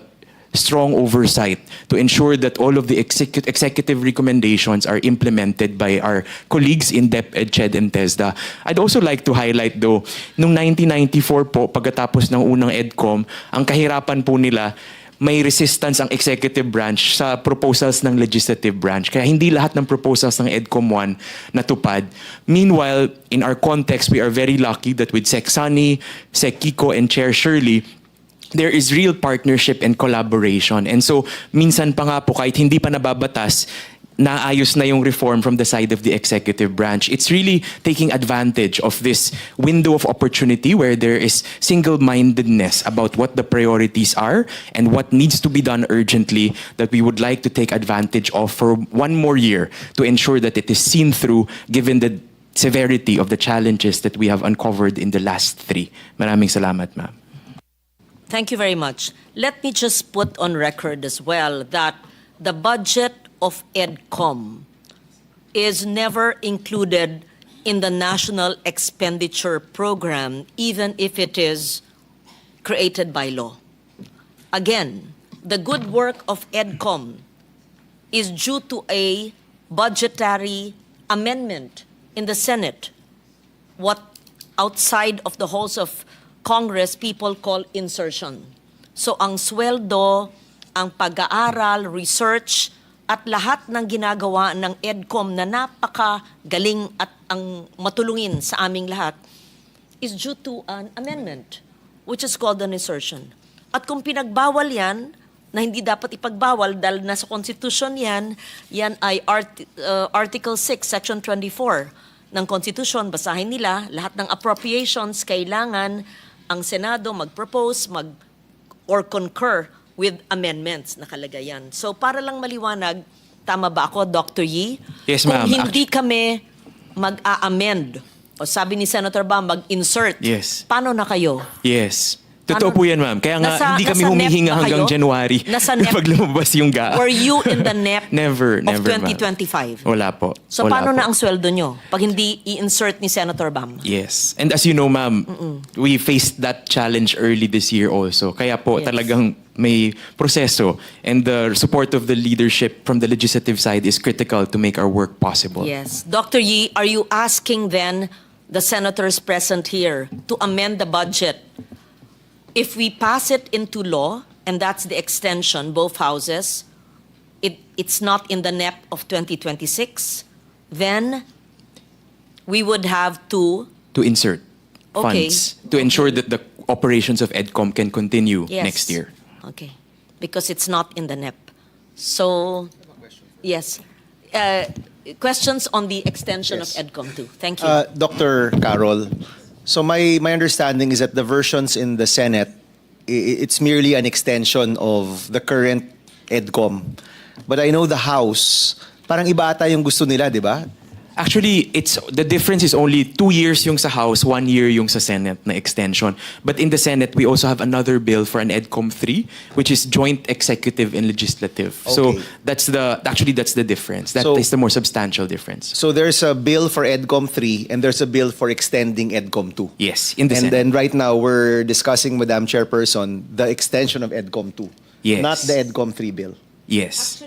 strong oversight to ensure that all of the executive recommendations are implemented by our colleagues in DepEd, CHED, and TESDA. I'd also like to highlight though, noong 1994 po, pagkatapos ng unang EDCOM, ang kahirapan po nila, may resistance ang executive branch sa proposals ng legislative branch. Kaya hindi lahat ng proposals ng EDCOM 1 natupad. Meanwhile, in our context, we are very lucky that with Sec Sunny, Sec Kiko, and Chair Shirley, there is real partnership and collaboration. And so, minsan pa nga po, kahit hindi pa nababatas, naayos na yung reform from the side of the executive branch. It's really taking advantage of this window of opportunity where there is single-mindedness about what the priorities are and what needs to be done urgently that we would like to take advantage of for one more year to ensure that it is seen through given the severity of the challenges that we have uncovered in the last 3. Maraming salamat, ma'am. Thank you very much. Let me just put on record as well that the budget of EDCOM is never included in the National Expenditure Program, even if it is created by law. Again, the good work of EDCOM is due to a budgetary amendment in the Senate, what outside of the halls of Congress people call insertion. So ang sweldo, ang pag-aaral, research, at lahat ng ginagawa ng EDCOM na napakagaling at ang matulungin sa aming lahat is due to an amendment which is called an insertion. At kung pinagbawal yan, na hindi dapat ipagbawal dahil nasa Constitution yan, yan ay Article 6, Section 24 ng Constitution, basahin nila, lahat ng appropriations, kailangan ang Senado mag-propose, or concur with amendments, nakalagay yan. So para lang maliwanag, tama ba ako, Dr. Yee? Yes, ma'am. Kung hindi kami mag-a-amend, o sabi ni Senator Bam, mag-insert, Yes. paano na kayo? Yes. Totoo po yan, ma'am. Kaya nga, hindi kami nasa humihinga NEP ba hanggang kayo? January Nasa NEP? pag lumabas yung GAA. Were you in the NEP Never, of never, ma'am. 2025? Wala po. So Wala paano po. na ang sweldo nyo pag hindi i-insert ni Senator Bam? Yes. And as you know, ma'am, we faced that challenge early this year also. Kaya po Yes. talagang may proseso. And the support of the leadership from the legislative side is critical to make our work possible. Yes. Dr. Yee, are you asking then the senators present here to amend the budget? If we pass it into law, and that's the extension, both houses, it's not in the NEP of 2026, then we would have to... To insert Okay. funds to ensure that the operations of EDCOM can continue Yes. next year. Okay. Because it's not in the NEP. So, yes. Questions on the extension Yes. of EDCOM too. Thank you. Dr. Carol, so my understanding is that the versions in the Senate, it's merely an extension of the current EDCOM. But I know the House, parang iba ata yung gusto nila, di ba? Actually, the difference is only 2 years yung sa House, 1 year yung sa Senate na extension. But in the Senate, we also have another bill for an EDCOM 3, which is joint executive and legislative. So Okay. that's the difference. That So- is the more substantial difference. So there's a bill for EDCOM 3 and there's a bill for extending EDCOM 2. Yes, in the And Senate. then right now, we're discussing, Madam Chairperson, the extension of EDCOM 2. Yes. Not the EDCOM 3 bill. Yes.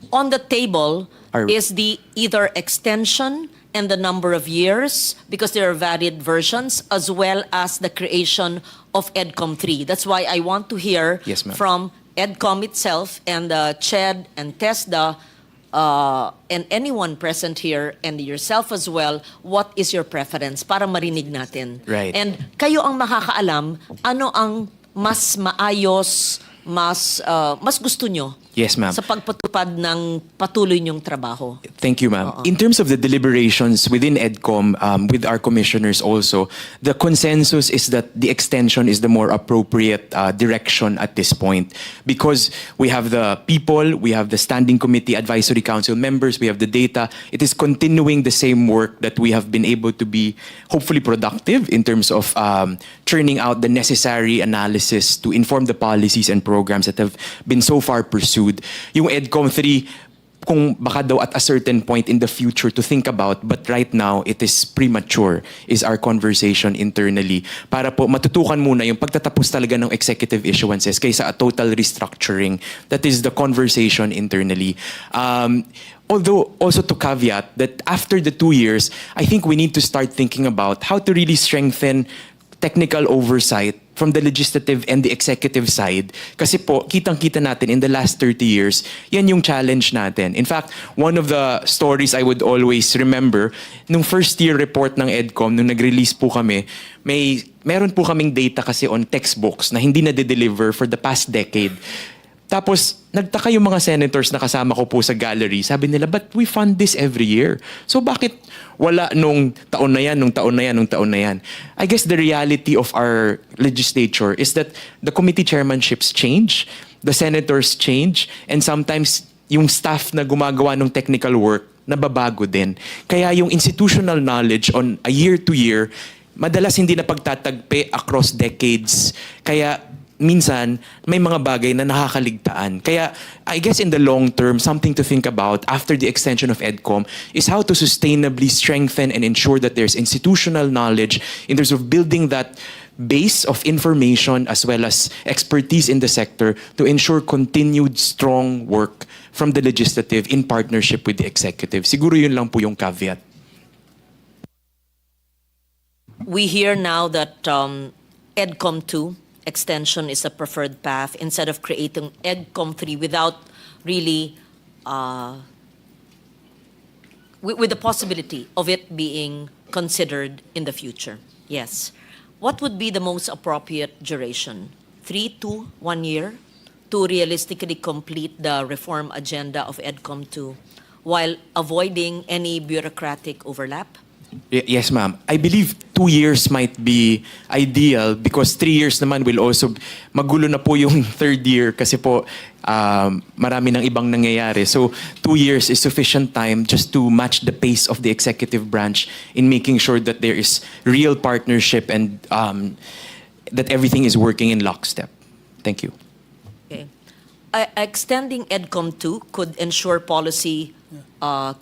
On the table Are- is the either extension and the number of years, because there are varied versions, as well as the creation of EDCOM 3. That's why I want to hear Yes, ma'am. from EDCOM itself and CHED and TESDA and anyone present here and yourself as well, what is your preference para marinig natin. Right. And kayo ang makakaalam ano ang mas maayos, mas gusto nyo Yes, ma'am. sa pagpatupad ng patuloy niyong trabaho. Thank you, ma'am. In terms of the deliberations within EDCOM, with our commissioners also, the consensus is that the extension is the more appropriate direction at this point because we have the people, we have the Standing Committee Advisory Council members, we have the data. It is continuing the same work that we have been able to be hopefully productive in terms of churning out the necessary analysis to inform the policies and programs that have been so far pursued. Yung EDCOM 3, kung baka daw at a certain point in the future to think about, but right now it is premature, is our conversation internally. Para po matutukan muna yung pagtatapos talaga ng executive issuances kaysa a total restructuring. That is the conversation internally. Although, also to caveat that after the 2 years, I think we need to start thinking about how to really strengthen technical oversight from the legislative and the executive side. Kasi po, kitang-kita natin in the last 30 years, yan yung challenge natin. In fact, one of the stories I would always remember, nung first year report ng EDCOM, nung nag-release po kami, meron po kaming data kasi on textbooks na hindi na-deliver for the past decade. Tapos, nagtaka yung mga senators na kasama ko po sa gallery. Sabi nila, but we fund this every year. So bakit wala nung taon na yan, nung taon na yan, nung taon na yan? I guess the reality of our legislature is that the committee chairmanships change, the senators change, and sometimes yung staff na gumagawa ng technical work, nababago din. Kaya yung institutional knowledge on a year-to-year, madalas hindi na pagtatagpi across decades. Kaya minsan, may mga bagay na nakakaligtaan. Kaya, I guess in the long term, something to think about after the extension of EDCOM is how to sustainably strengthen and ensure that there's institutional knowledge in terms of building that base of information as well as expertise in the sector to ensure continued strong work from the legislative in partnership with the executive. Siguro yun lang po yung caveat. We hear now that EDCOM 2 extension is a preferred path instead of creating EDCOM 3 without really, with the possibility of it being considered in the future. Yes. What would be the most appropriate duration? 3 to 1 year to realistically complete the reform agenda of EDCOM 2 while avoiding any bureaucratic overlap? Yes, ma'am. I believe 2 years might be ideal because 3 years naman will also, magulo na po yung third year kasi po marami ng ibang nangyayari. So 2 years is sufficient time just to match the pace of the executive branch in making sure that there is real partnership and that everything is working in lockstep. Thank you. Okay. Extending EDCOM 2 could ensure policy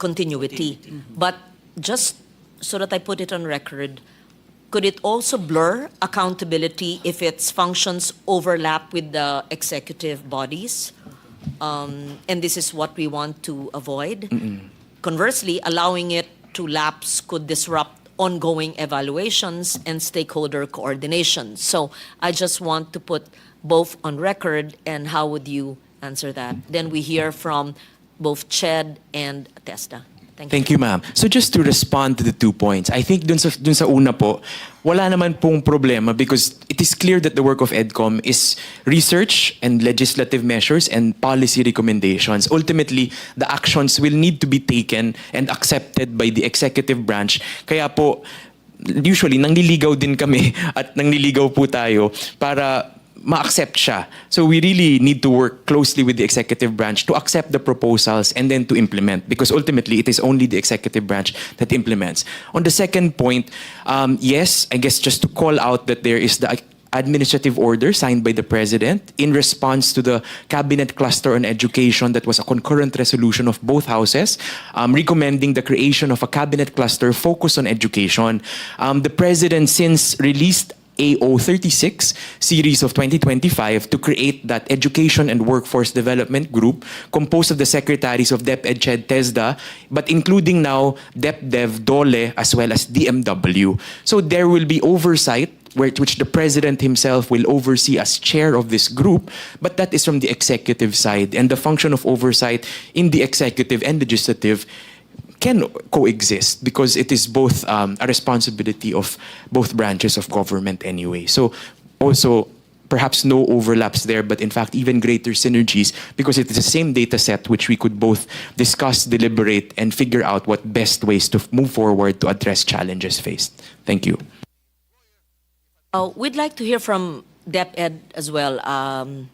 continuity, but just so that I put it on record, could it also blur accountability if its functions overlap with the executive bodies? And this is what we want to avoid. Conversely, allowing it to lapse could disrupt ongoing evaluations and stakeholder coordination. So I just want to put both on record, and how would you answer that? Then we hear from both CHED and TESDA. Thank you, ma'am. So just to respond to the 2 points, I think dun sa una po, wala naman pong problema because it is clear that the work of EDCOM is research and legislative measures and policy recommendations. Ultimately, the actions will need to be taken and accepted by the executive branch. Kaya po, usually, nangliligaw din kami at nangliligaw po tayo para ma-accept siya. So we really need to work closely with the executive branch to accept the proposals and then to implement because ultimately it is only the executive branch that implements. On the second point, yes, I guess just to call out that there is the administrative order signed by the President in response to the Cabinet Cluster on Education that was a concurrent resolution of both houses, recommending the creation of a Cabinet Cluster focused on education. The President since released AO 36 series of 2025 to create that Education and Workforce Development Group composed of the secretaries of DepEd, CHED, TESDA, but including now DepDev, DOLE, as well as DMW. So there will be oversight which the President himself will oversee as chair of this group, but that is from the executive side. And the function of oversight in the executive and legislative can coexist because it is both a responsibility of both branches of government anyway. So also perhaps no overlaps there, but in fact even greater synergies because it is the same data set which we could both discuss, deliberate, and figure out what best ways to move forward to address challenges faced. Thank you. We'd like to hear from DepEd as well.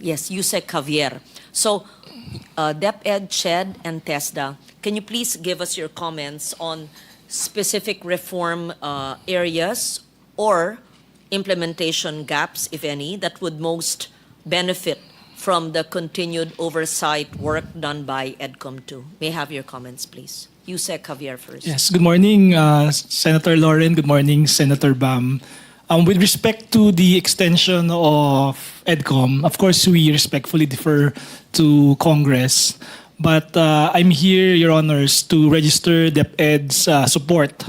Yes, Yusek Javier. So DepEd, CHED, and TESDA, can you please give us your comments on specific reform areas or implementation gaps, if any, that would most benefit from the continued oversight work done by EDCOM 2? May I have your comments, please? Yusek Javier first. Yes, good morning, Senator Lauren. Good morning, Senator Bam. With respect to the extension of EDCOM, of course, we respectfully defer to Congress. But I'm here, Your Honors, to register DepEd's support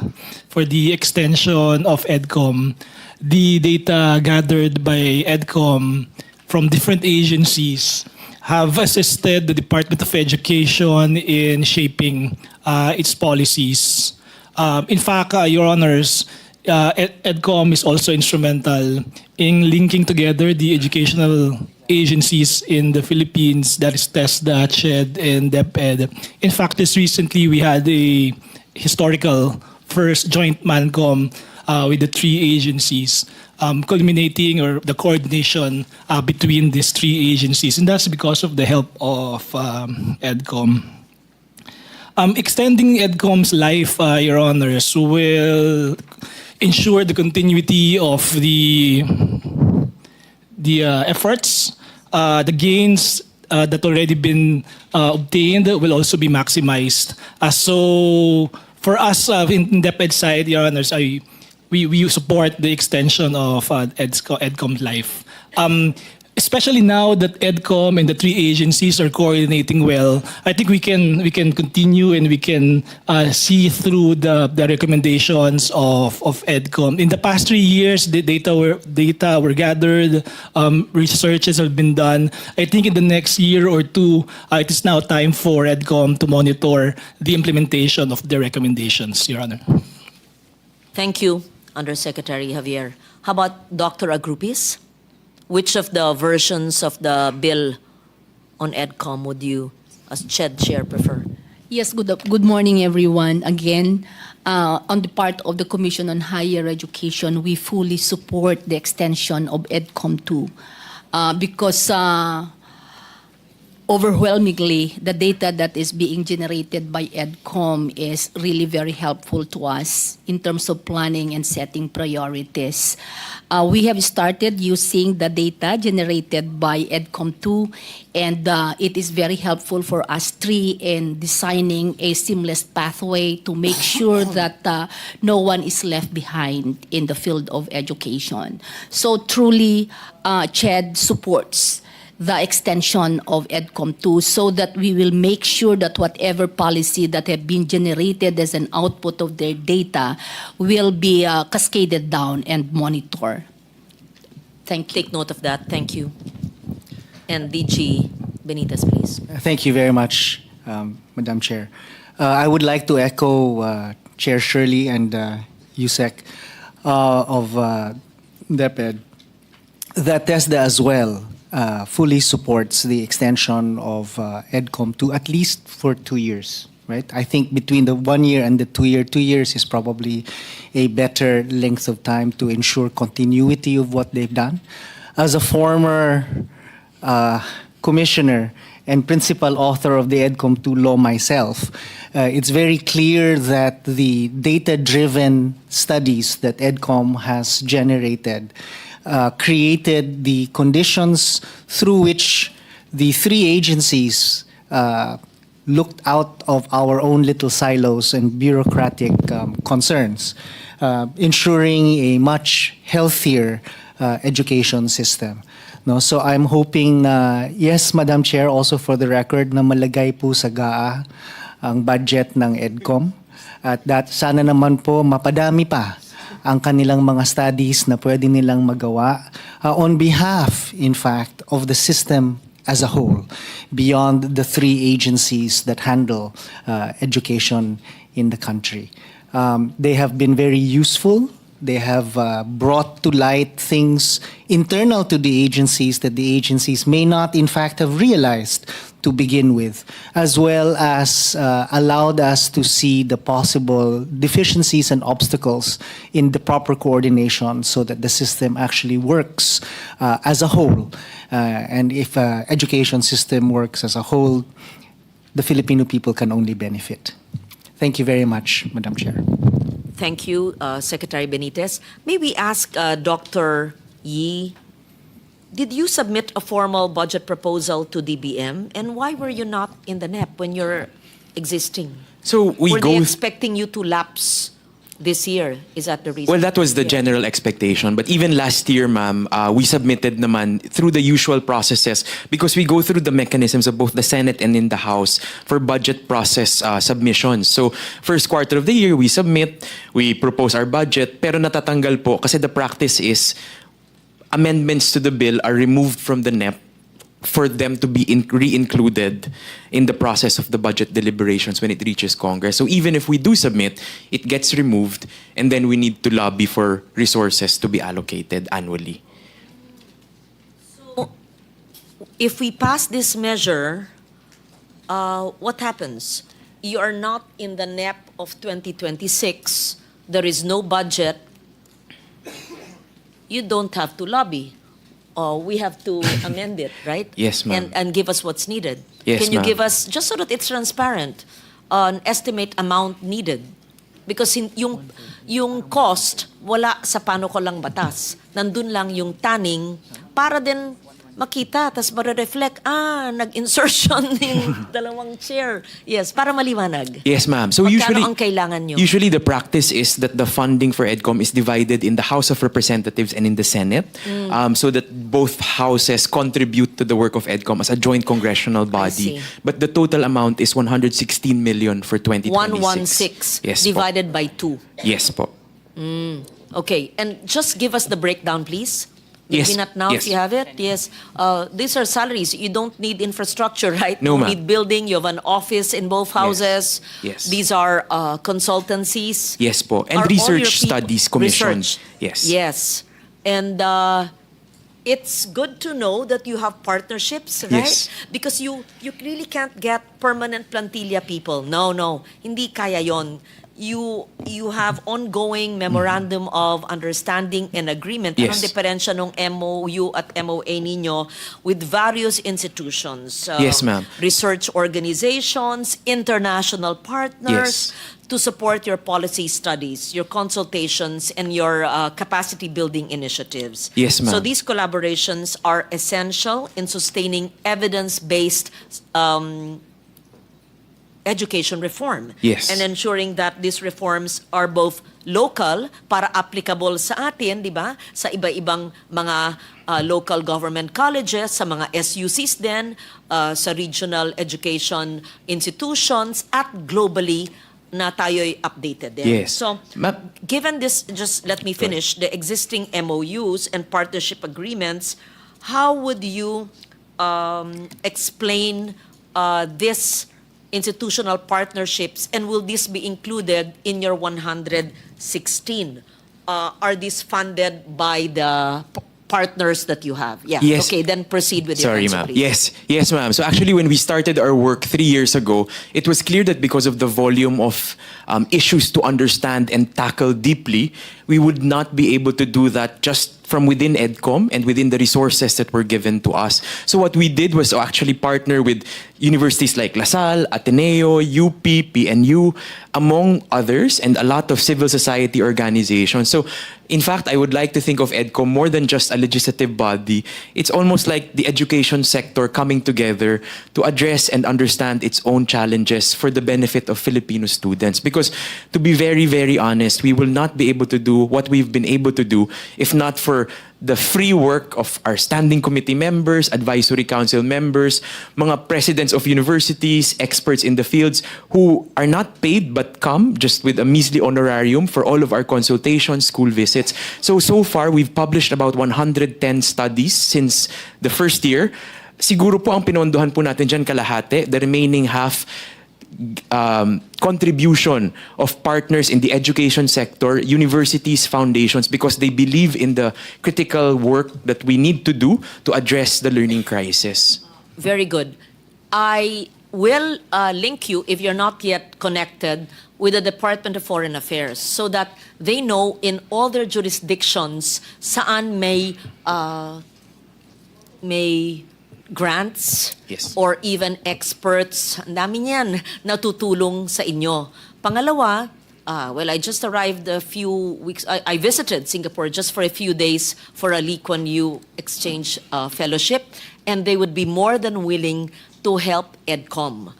for the extension of EDCOM. The data gathered by EDCOM from different agencies have assisted the Department of Education in shaping its policies. In fact, Your Honors, EDCOM is also instrumental in linking together the educational agencies in the Philippines, that is TESDA, CHED, and DepEd. In fact, just recently we had a historical first joint MANCOM with the three agencies, culminating or the coordination between these three agencies, and that's because of the help of EDCOM. Extending EDCOM's life, Your Honors, will ensure the continuity of the efforts, the gains that already been obtained will also be maximized. So for us in DepEd side, Your Honors, we support the extension of EDCOM's life. Especially now that EDCOM and the three agencies are coordinating well, I think we can continue and we can see through the recommendations of EDCOM. In the past 3 years, the data were gathered, researches have been done. I think in the next year or two, it is now time for EDCOM to monitor the implementation of the recommendations, Your Honor. Thank you, Undersecretary Javier. How about Dr. Agrupis? Which of the versions of the bill on EDCOM would you, as CHED Chair, prefer? Yes, good morning, everyone. Again, on the part of the Commission on Higher Education, we fully support the extension of EDCOM 2 because overwhelmingly, the data that is being generated by EDCOM is really very helpful to us in terms of planning and setting priorities. We have started using the data generated by EDCOM 2, and it is very helpful for us three in designing a seamless pathway to make sure that no one is left behind in the field of education. So truly, CHED supports the extension of EDCOM 2 so that we will make sure that whatever policy that have been generated as an output of their data will be cascaded down and monitored. Thank you. Take note of that. Thank you. And DG Benitez, please. Thank you very much, Madam Chair. I would like to echo Chair Shirley and USEC of DepEd that TESDA as well fully supports the extension of EDCOM to at least for 2 years, right? I think between the 1 year and the 2 year, 2 years is probably a better length of time to ensure continuity of what they've done. As a former commissioner and principal author of the EDCOM 2 law myself, it's very clear that the data-driven studies that EDCOM has generated created the conditions through which the three agencies looked out of our own little silos and bureaucratic concerns, ensuring a much healthier education system. No, so I'm hoping yes, Madam Chair, also for the record, na malagay po sa GAA ang budget ng EDCOM at that sana naman po mapadami pa ang kanilang mga studies na pwede nilang magawa on behalf, in fact, of the system as a whole, beyond the three agencies that handle education in the country. They have been very useful. They have brought to light things internal to the agencies that the agencies may not, in fact, have realized to begin with, as well as allowed us to see the possible deficiencies and obstacles in the proper coordination so that the system actually works as a whole. And if education system works as a whole, the Filipino people can only benefit. Thank you very much, Madam Chair. Thank you, Secretary Benitez. May we ask Dr. Yee, did you submit a formal budget proposal to DBM? And why were you not in the NEP when you're existing? So we were go. they expecting you to lapse this year? Is that the reason? Well, that was the general expectation. But even last year, ma'am, we submitted naman through the usual processes because we go through the mechanisms of both the Senate and in the House for budget process submissions. So first quarter of the year, we submit, we propose our budget, pero natatanggal po kasi the practice is amendments to the bill are removed from the NEP for them to be re-included in the process of the budget deliberations when it reaches Congress. So even if we do submit, it gets removed and then we need to lobby for resources to be allocated annually. So, if we pass this measure, what happens? You are not in the NEP of 2026. There is no budget. You don't have to lobby. We have to amend it, right? Yes, ma'am. And give us what's needed. Yes, Can you ma'am. give us, just so that it's transparent, an estimate amount needed? Because yung cost, wala sa panukalang batas. Nandun lang yung tanning para din makita, tas reflect nag-insertion yung dalawang chair. Yes, para maliwanag. Yes, ma'am. So Magkano ang kailangan nyo? usually the practice is that the funding for EDCOM is divided in the House of Representatives and in the Senate, so that both houses contribute to the work of EDCOM as a joint congressional body. see. But the total amount is 116 million for 2026. 116 Yes, divided by 2. po. Yes, po. Okay, and just give us the breakdown, please. Yes, Maybe not now yes. if you have it. Yes. These are salaries. You don't need infrastructure, right? No, you ma'am. need building. You have an office in both houses. Yes. These are consultancies. Yes, po. And Are all research your people- studies commission. Research. Yes. Yes. And it's good to know that you have partnerships, right? Yes. Because you really can't get permanent plantilla people. No. Hindi kaya yon. You have ongoing memorandum of understanding and agreement. Yes. Anong diferensya nung MOU at MOA ninyo with various institutions? Yes, ma'am. Research organizations, international partners, to support your policy studies, your consultations, and your capacity building initiatives. Yes, ma'am. So these collaborations are essential in sustaining evidence-based education reform. Yes. And ensuring that these reforms are both local, para applicable sa atin, di ba? Sa iba-ibang mga local government colleges, sa mga SUCs din, sa regional education institutions, at globally na tayo'y updated din. Yes. So, Ma'am- given this, just let me finish, the existing MOUs and partnership agreements, how would you explain this institutional partnerships, and will this be included in your 116? Are these funded by the partners that you have? Yeah. Yes. Okay, then proceed with your Sorry, answer, ma'am. please. Yes, ma'am. So actually, when we started our work 3 years ago, it was clear that because of the volume of issues to understand and tackle deeply, we would not be able to do that just from within EDCOM and within the resources that were given to us. So what we did was to actually partner with universities like La Salle, Ateneo, UP, PNU, among others, and a lot of civil society organizations. So in fact, I would like to think of EDCOM more than just a legislative body. It's almost like the education sector coming together to address and understand its own challenges for the benefit of Filipino students. Because to be very, very honest, we will not be able to do what we've been able to do if not for the free work of our standing committee members, advisory council members, mga presidents of universities, experts in the fields who are not paid but come just with a measly honorarium for all of our consultations, school visits. So far, we've published about 110 studies since the first year. Siguro po ang pinondohan po natin dyan kalahati, the remaining half, contribution of partners in the education sector, universities, foundations, because they believe in the critical work that we need to do to address the learning crisis. Very good. I will link you, if you're not yet connected, with the Department of Foreign Affairs so that they know in all their jurisdictions saan may grants, Yes. or even experts. Ang dami niyan natutulong sa inyo. Pangalawa, well, I just arrived a few weeks. I visited Singapore just for a few days for a Lee Kuan Yew exchange fellowship, and they would be more than willing to help EDCOM.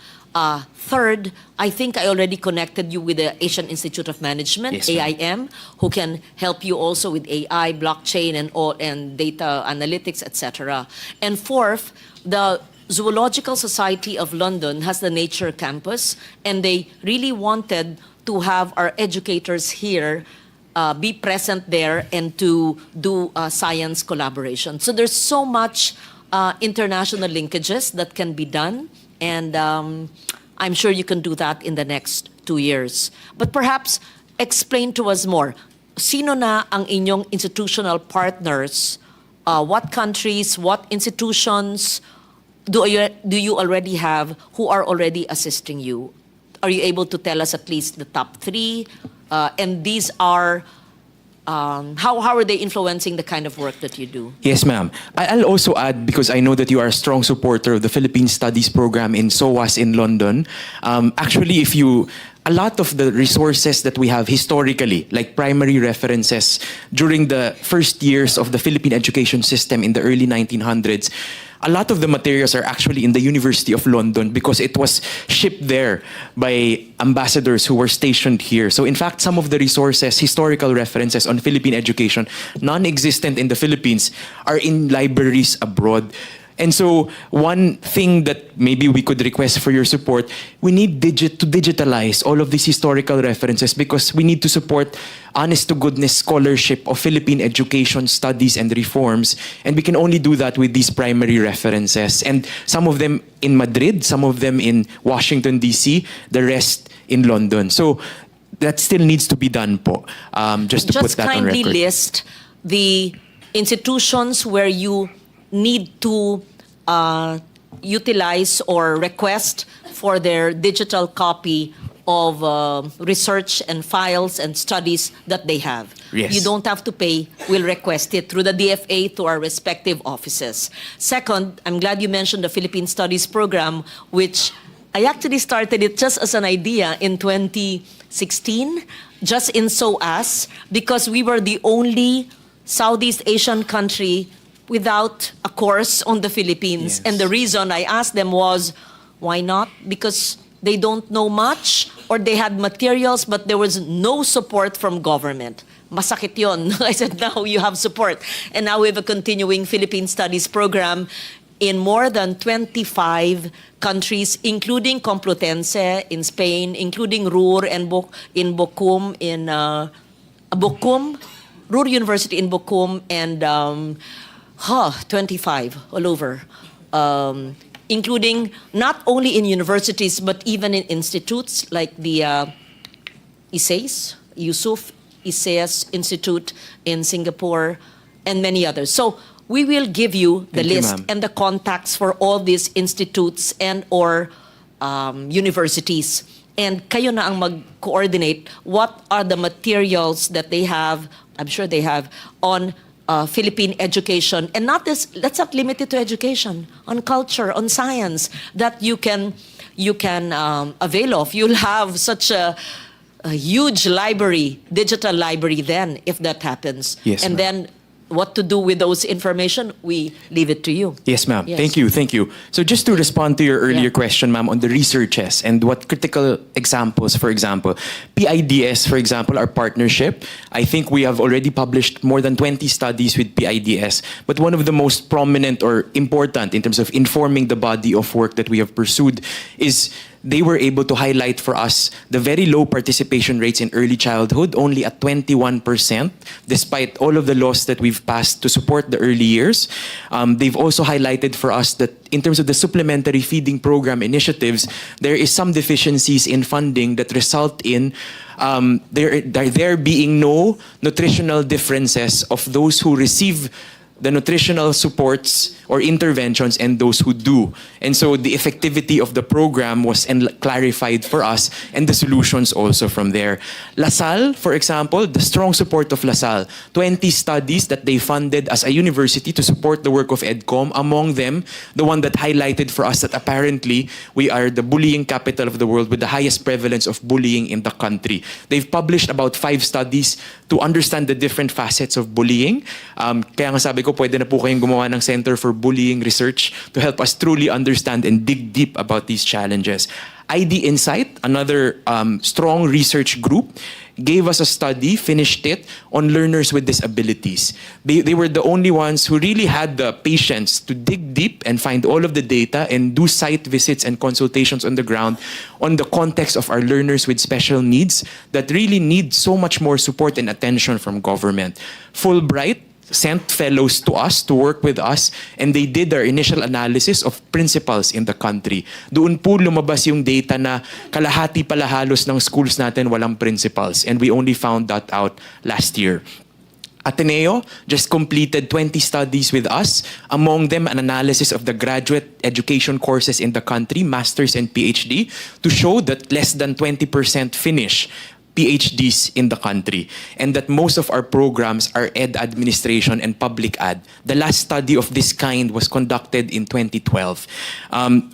Third, I think I already connected you with the Asian Institute of Management, Yes, ma'am. AIM, who can help you also with AI, blockchain, and data analytics, etc. And fourth, the Zoological Society of London has the Nature Campus, and they really wanted to have our educators here be present there and to do science collaboration. So there's so much international linkages that can be done, and I'm sure you can do that in the next 2 years. But perhaps explain to us more. Sino na ang inyong institutional partners? What countries, what institutions, do you already have who are already assisting you? Are you able to tell us at least the top 3? And these are, how are they influencing the kind of work that you do? Yes, ma'am. I'll also add, because I know that you are a strong supporter of the Philippine Studies program in SOAS in London. Actually, a lot of the resources that we have historically, like primary references during the first years of the Philippine education system in the early 1900s, a lot of the materials are actually in the University of London because it was shipped there by ambassadors who were stationed here. So in fact, some of the resources, historical references on Philippine education, non-existent in the Philippines, are in libraries abroad. And so one thing that maybe we could request for your support, we need to digitalize all of these historical references because we need to support honest-to-goodness scholarship of Philippine education studies and reforms. And we can only do that with these primary references. And some of them in Madrid, some of them in Washington, D.C., the rest in London. So that still needs to be done po, just to put that on record. Just kindly list the institutions where you need to utilize or request for their digital copy of research and files and studies that they have. Yes. You don't have to pay. We'll request it through the DFA to our respective offices. Second, I'm glad you mentioned the Philippine Studies program, which I actually started it just as an idea in 2016, just in SOAS, because we were the only Southeast Asian country without a course on the Philippines. Yes. And the reason I asked them was, why not? Because they don't know much, or they had materials, but there was no support from government. Masakit yun. I said, now you have support. And now we have a continuing Philippine Studies program in more than 25 countries, including Complutense in Spain, including RUR and in Bochum, in Bochum, RUR University in Bochum, and 25 all over, including not only in universities but even in institutes like the Yusuf Isaias Institute in Singapore, and many others. So we will give you the Thank you, list ma'am. and the contacts for all these institutes and or universities. And kayo na ang mag-coordinate what are the materials that they have, I'm sure they have, on Philippine education, and not this. Let's not limit it to education, on culture, on science, that you can avail of. You'll have such a huge library, digital library then, if that happens. Yes, and ma'am. then what to do with those information, we leave it to you. Yes, ma'am. Yes. Thank you. So just to respond to your earlier Yeah. question, ma'am, on the researches and what critical examples, for example, PIDS, for example, our partnership, I think we have already published more than 20 studies with PIDS, but one of the most prominent or important in terms of informing the body of work that we have pursued is they were able to highlight for us the very low participation rates in early childhood, only at 21%, despite all of the laws that we've passed to support the early years. They've also highlighted for us that in terms of the supplementary feeding program initiatives, there is some deficiencies in funding that result in there being no nutritional differences of those who receive the nutritional supports or interventions and those who do. And so the effectivity of the program was clarified for us, and the solutions also from there. LaSalle, for example, the strong support of LaSalle, 20 studies that they funded as a university to support the work of EDCOM, among them, the one that highlighted for us that apparently we are the bullying capital of the world with the highest prevalence of bullying in the country. They've published about 5 studies to understand the different facets of bullying. Kaya nga sabi ko, pwede na po kayong gumawa ng Center for Bullying Research to help us truly understand and dig deep about these challenges. ID Insight, another strong research group, gave us a study, finished it, on learners with disabilities. They were the only ones who really had the patience to dig deep and find all of the data and do site visits and consultations on the ground on the context of our learners with special needs that really need so much more support and attention from government. Fulbright sent fellows to us to work with us, and they did our initial analysis of principals in the country. Doon po lumabas yung data na kalahati pala halos ng schools natin walang principals, and we only found that out last year. Ateneo just completed 20 studies with us, among them an analysis of the graduate education courses in the country, master's and PhD, to show that less than 20% finish PhDs in the country, and that most of our programs are ed administration and public ad. The last study of this kind was conducted in 2012.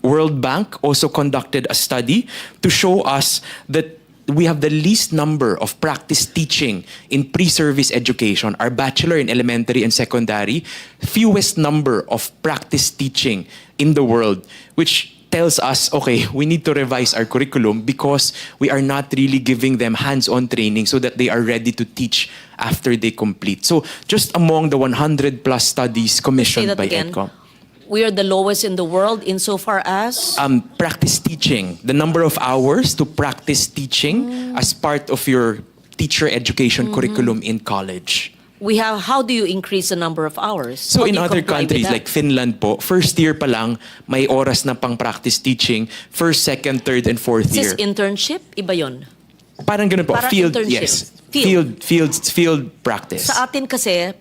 World Bank also conducted a study to show us that we have the least number of practice teaching in pre-service education, our bachelor in elementary and secondary, fewest number of practice teaching in the world, which tells us, okay, we need to revise our curriculum because we are not really giving them hands-on training so that they are ready to teach after they complete. So just among the 100 plus studies commissioned by EDCOM. We are the lowest in the world insofar as? Practice teaching, the number of hours to practice teaching as part of your teacher education curriculum in college. We have, how do you increase the number of hours? So How do in you other comply with countries that? like Finland po, first year pa lang may oras na pang practice teaching, first, second, third, and fourth Is this year. internship? Iba yun. Parang ganun po, Parang field, internship. yes. Field. Field practice. Sa atin kasi,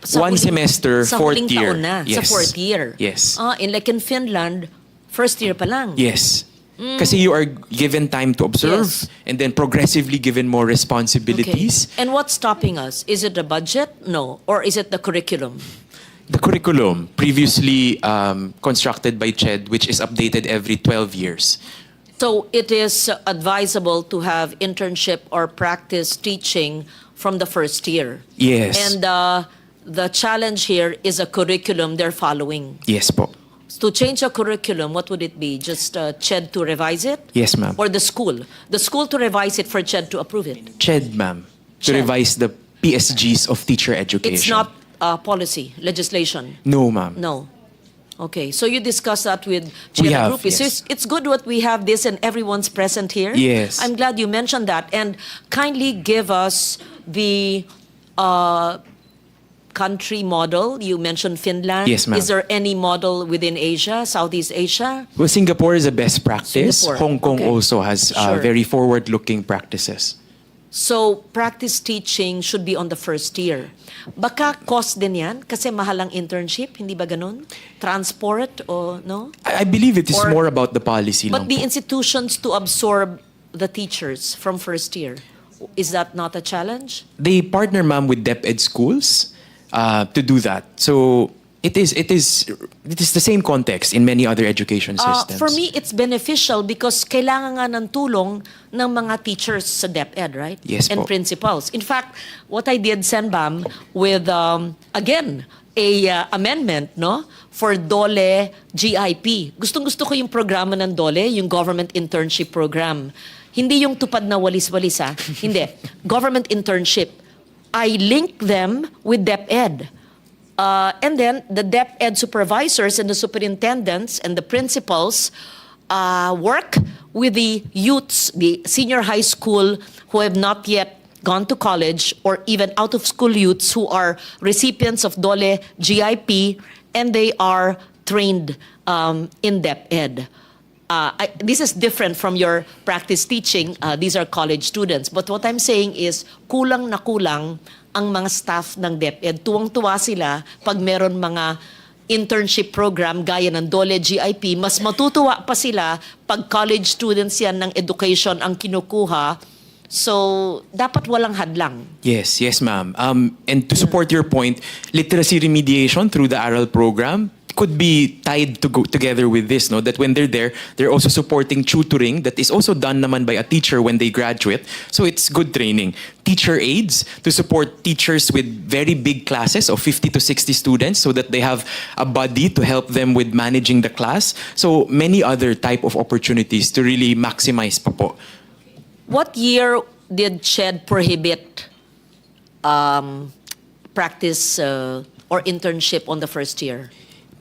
sa One semester, sa fourth huling year. taon na, sa Yes. fourth year. Yes. Like in Finland, first year pa lang. Yes. Kasi you are given time to observe Yes. and then progressively given more responsibilities. And what's stopping us? Is it the budget? No. Or is it the curriculum? The curriculum, previously constructed by CHED, which is updated every 12 years. So it is advisable to have internship or practice teaching from the first year. Yes. And the challenge here is a curriculum they're following. Yes po. To change a curriculum, what would it be? Just CHED to revise it? Yes, ma'am. Or the school? The school to revise it for CHED to approve it? CHED, ma'am, to CHED. revise the PSGs of teacher education. It's not policy, legislation? No, ma'am. No. Okay, so you discuss that with We Chair have, Grupi. So yes. it's good what we have this and everyone's present here. Yes. I'm glad you mentioned that. And kindly give us the country model. You mentioned Finland. Yes, ma'am. Is there any model within Asia, Southeast Asia? Well, Singapore is a best practice. Singapore, Hong Kong okay. also has Sure. very forward-looking practices. So practice teaching should be on the first year. Baka cost din yan kasi mahal ang internship, hindi ba ganun? Transport o no? I believe it is Or- more about the policy lang But the po. institutions to absorb the teachers from first year, is that not a challenge? They partner, ma'am, with DepEd schools to do that. So it is the same context in many other education systems. For me, it's beneficial because kailangan nga ng tulong ng mga teachers sa DepEd, right? Yes And po. principals. In fact, what I did, Senbam, with, again, a amendment, no? For DOLE GIP. Gustong-gusto ko yung programa ng DOLE, yung Government Internship Program. Hindi yung tupad na walis-walis, ha? Hindi. Government Internship. I link them with DepEd. And then the DepEd supervisors and the superintendents and the principals work with the youths, the senior high school who have not yet gone to college, or even out-of-school youths who are recipients of DOLE GIP, and they are trained in DepEd. This is different from your practice teaching. These are college students. But what I'm saying is, kulang na kulang ang mga staff ng DepEd. Tuwang-tuwa sila pag meron mga internship program gaya ng DOLE GIP. Mas matutuwa pa sila pag college students yan ng education ang kinukuha. So, dapat walang hadlang. Yes, ma'am. And to support your point, literacy remediation through the ARAL program could be tied to go together with this, no? That when they're there, they're also supporting tutoring that is also done naman by a teacher when they graduate. So it's good training. Teacher aides to support teachers with very big classes of 50 to 60 students so that they have a buddy to help them with managing the class. So many other type of opportunities to really maximize pa po. What year did CHED prohibit practice or internship on the first year?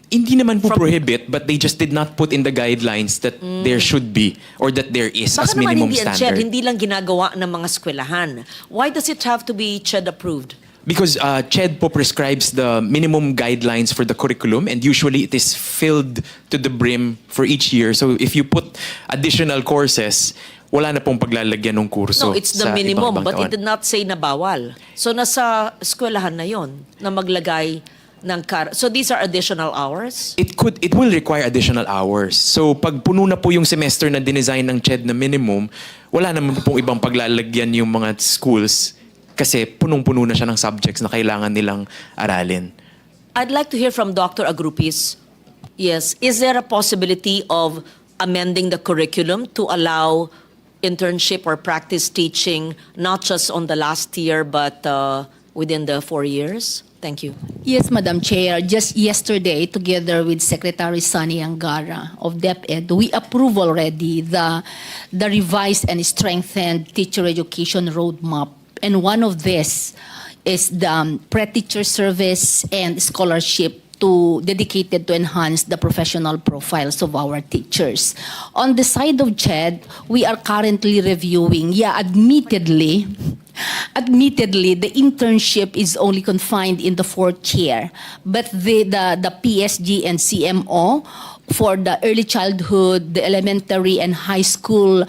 Hindi naman po prohibit, but they just did not put in the guidelines that there should be or that there is Baka as naman minimum hindi ang CHED, standard. hindi lang ginagawa ng mga eskwelahan. Why does it have to be CHED approved? Because CHED po prescribes the minimum guidelines for the curriculum, and usually it is filled to the brim for each year. So if you put additional courses, wala na pong paglalagyan ng kurso. No, it's the sa minimum, ibang-ibang but taon. it did not say na bawal. So nasa eskwelahan na yon na maglagay ng so these are additional hours? It will require additional hours. So pag puno na po yung semester na dinesign ng CHED na minimum, wala naman pong ibang paglalagyan yung mga schools kasi punong-puno na siya ng subjects na kailangan nilang aralin. I'd like to hear from Dr. Agrupis. Yes, is there a possibility of amending the curriculum to allow internship or practice teaching not just on the last year but within the 4 years? Thank you. Yes, Madam Chair. Just yesterday, together with Secretary Sunny Angara of DepEd, we approved already the revised and strengthened teacher education roadmap. And one of this is the pre-teacher service and scholarship dedicated to enhance the professional profiles of our teachers. On the side of CHED, we are currently reviewing, admittedly, the internship is only confined in the 4th year, but the PSG and CMO for the early childhood, the elementary and high school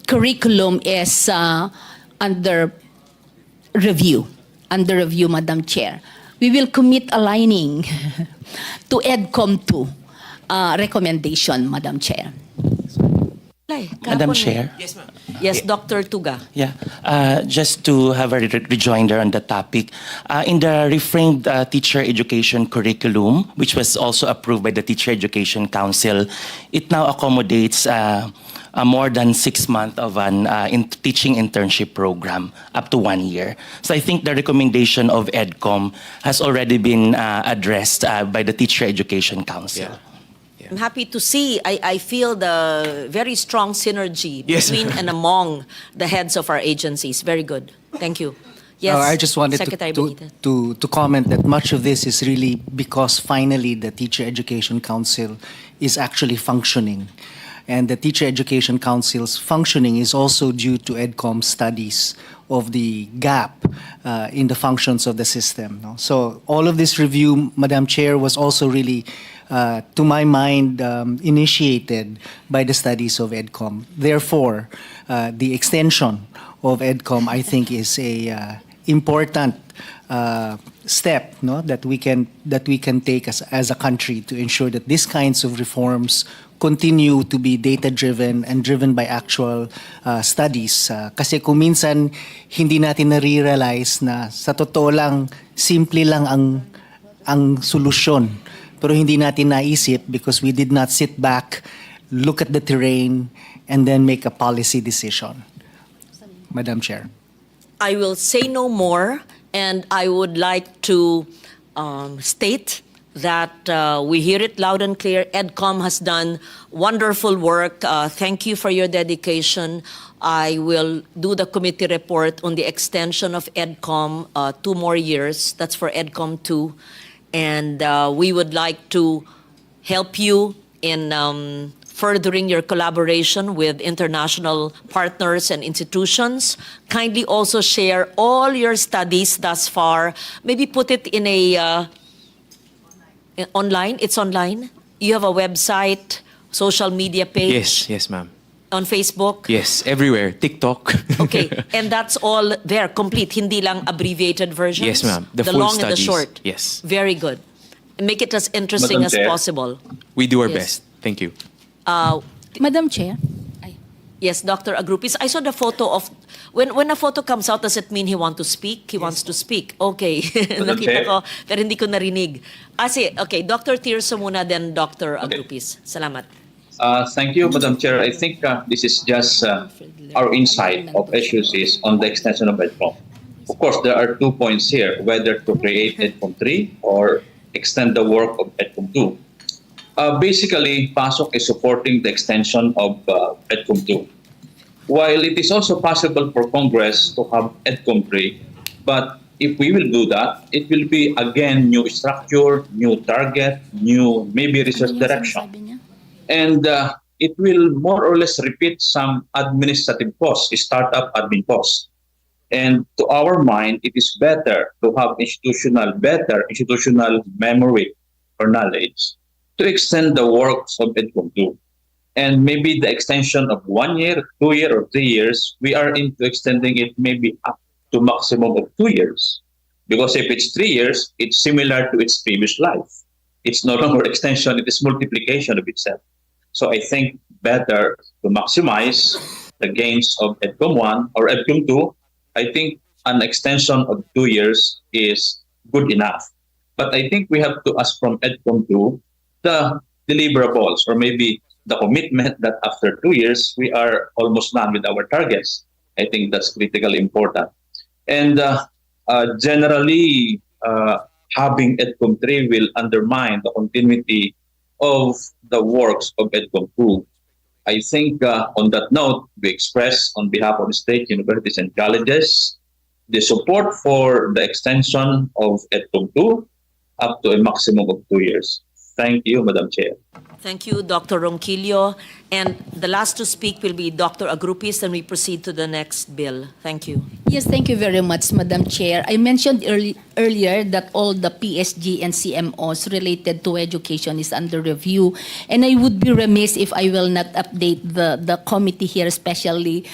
curriculum is under review, Madam Chair. We will commit aligning to EDCOM 2 recommendation, Madam Chair. Madam Chair. Yes, ma'am. Yes, Dr. Tuga. Yeah, just to have a rejoinder on the topic, in the reframed teacher education curriculum, which was also approved by the Teacher Education Council, it now accommodates more than 6 months of an teaching internship program, up to 1 year. So I think the recommendation of EDCOM has already been addressed by the Teacher Education Council. Yeah. I'm happy to see. I feel the very strong synergy Yes. between and among the heads of our agencies. Very good. Thank you. Yes, I just wanted Secretary to, Benitez. to comment that much of this is really because finally the Teacher Education Council is actually functioning. And the Teacher Education Council's functioning is also due to EDCOM studies of the gap in the functions of the system. No? So all of this review, Madam Chair, was also really, to my mind, initiated by the studies of EDCOM. Therefore, the extension of EDCOM, I think, is a important step, no, that we can take as a country to ensure that these kinds of reforms continue to be data-driven and driven by actual studies. Kasi kung minsan hindi natin nare-realize na sa totoo lang, simple lang ang solusyon. Pero hindi natin naisip because we did not sit back, look at the terrain, and then make a policy decision. Madam Chair. I will say no more, and I would like to state that we hear it loud and clear. EDCOM has done wonderful work. Thank you for your dedication. I will do the committee report on the extension of EDCOM 2 more years. That's for EDCOM 2. And we would like to help you in furthering your collaboration with international partners and institutions. Kindly also share all your studies thus far. Maybe put it in a online. It's online. You have a website, social media page. Yes, ma'am. On Facebook. Yes, everywhere. TikTok. Okay, and that's all there, complete. Hindi lang abbreviated versions. Yes, ma'am. The full long and the studies. short. Yes. Very good. Make it as interesting Madam as Chair. possible. We do our Yes. best. Thank you. Madam Chair. Yes, Dr. Agrupis. I saw the photo of when a photo comes out, does it mean he wants to speak? He wants to speak. Okay. Madam Nakita Chair. ko, pero hindi ko narinig. Okay, Dr. Tirso muna, then Dr. Agrupis. Salamat. Thank you, Madam Chair. I think this is just our insight of issues on the extension of EDCOM. Of course, there are 2 points here, whether to create EDCOM 3 or extend the work of EDCOM 2. Basically, PASOK is supporting the extension of EDCOM 2. While it is also possible for Congress to have EDCOM 3, but if we will do that, it will be again new structure, new target, new maybe research direction. And it will more or less repeat some administrative costs, startup admin costs. And to our mind, it is better to have better institutional memory or knowledge to extend the works of EDCOM 2. And maybe the extension of 1 year, 2 year, or 3 years, we are into extending it maybe up to maximum of 2 years. Because if it's 3 years, it's similar to its previous life. It's no longer extension, it is multiplication of itself. So I think better to maximize the gains of EDCOM 1 or EDCOM 2. I think an extension of 2 years is good enough. But I think we have to ask from EDCOM 2 the deliverables, or maybe the commitment that after 2 years, we are almost done with our targets. I think that's critically important. And generally, having EDCOM 3 will undermine the continuity of the works of EDCOM 2. I think on that note, we express on behalf of the state universities and colleges the support for the extension of EDCOM 2 up to a maximum of 2 years. Thank you, Madam Chair. Thank you, Dr. Ronquillo. And the last to speak will be Dr. Agrupis, and we proceed to the next bill. Thank you. Yes, thank you very much, Madam Chair. I mentioned earlier that all the PSG and CMOs related to education is under review, and I would be remiss if I will not update the committee here, especially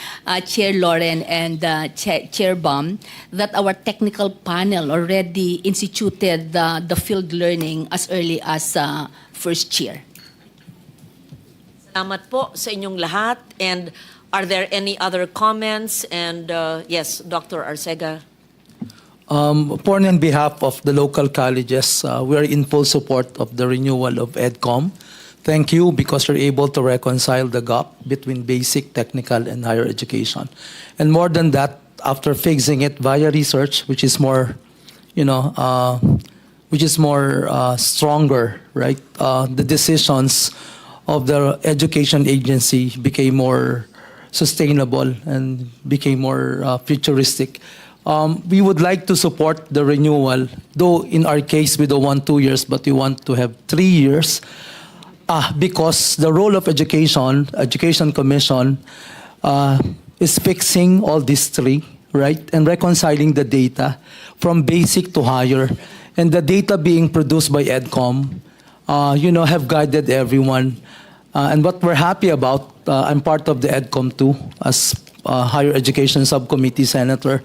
Chair Lauren and Chair Baum, that our technical panel already instituted the field learning as early as first year. Salamat po sa inyong lahat. And are there any other comments? And yes, Dr. Arcega. Upon on behalf of the local colleges, we are in full support of the renewal of EDCOM. Thank you, because you're able to reconcile the gap between basic, technical, and higher education. And more than that, after fixing it via research, which is more, stronger, right? The decisions of the education agency became more sustainable and became more futuristic. We would like to support the renewal, though in our case we don't want 2 years, but we want to have 3 years, because the role of Education Commission is fixing all these three, right, and reconciling the data from basic to higher, and the data being produced by EDCOM, have guided everyone. And what we're happy about, I'm part of the EDCOM 2 as Higher Education Subcommittee Senator,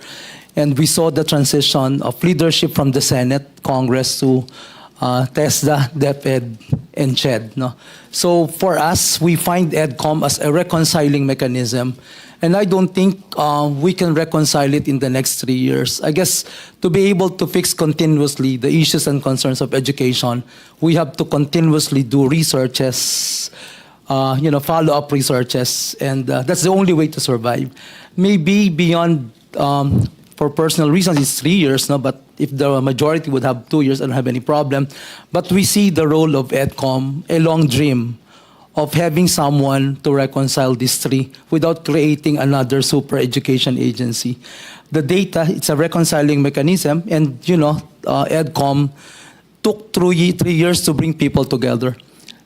and we saw the transition of leadership from the Senate, Congress to TESDA, DepEd, and CHED. No? So for us, we find EDCOM as a reconciling mechanism, and I don't think we can reconcile it in the next 3 years. I guess to be able to fix continuously the issues and concerns of education, we have to continuously do researches, follow-up researches, and that's the only way to survive. Maybe beyond, for personal reasons, it's 3 years, no? But if the majority would have 2 years, I don't have any problem. But we see the role of EDCOM, a long dream of having someone to reconcile these three without creating another super education agency. The data, it's a reconciling mechanism, and EDCOM took 3 years to bring people together.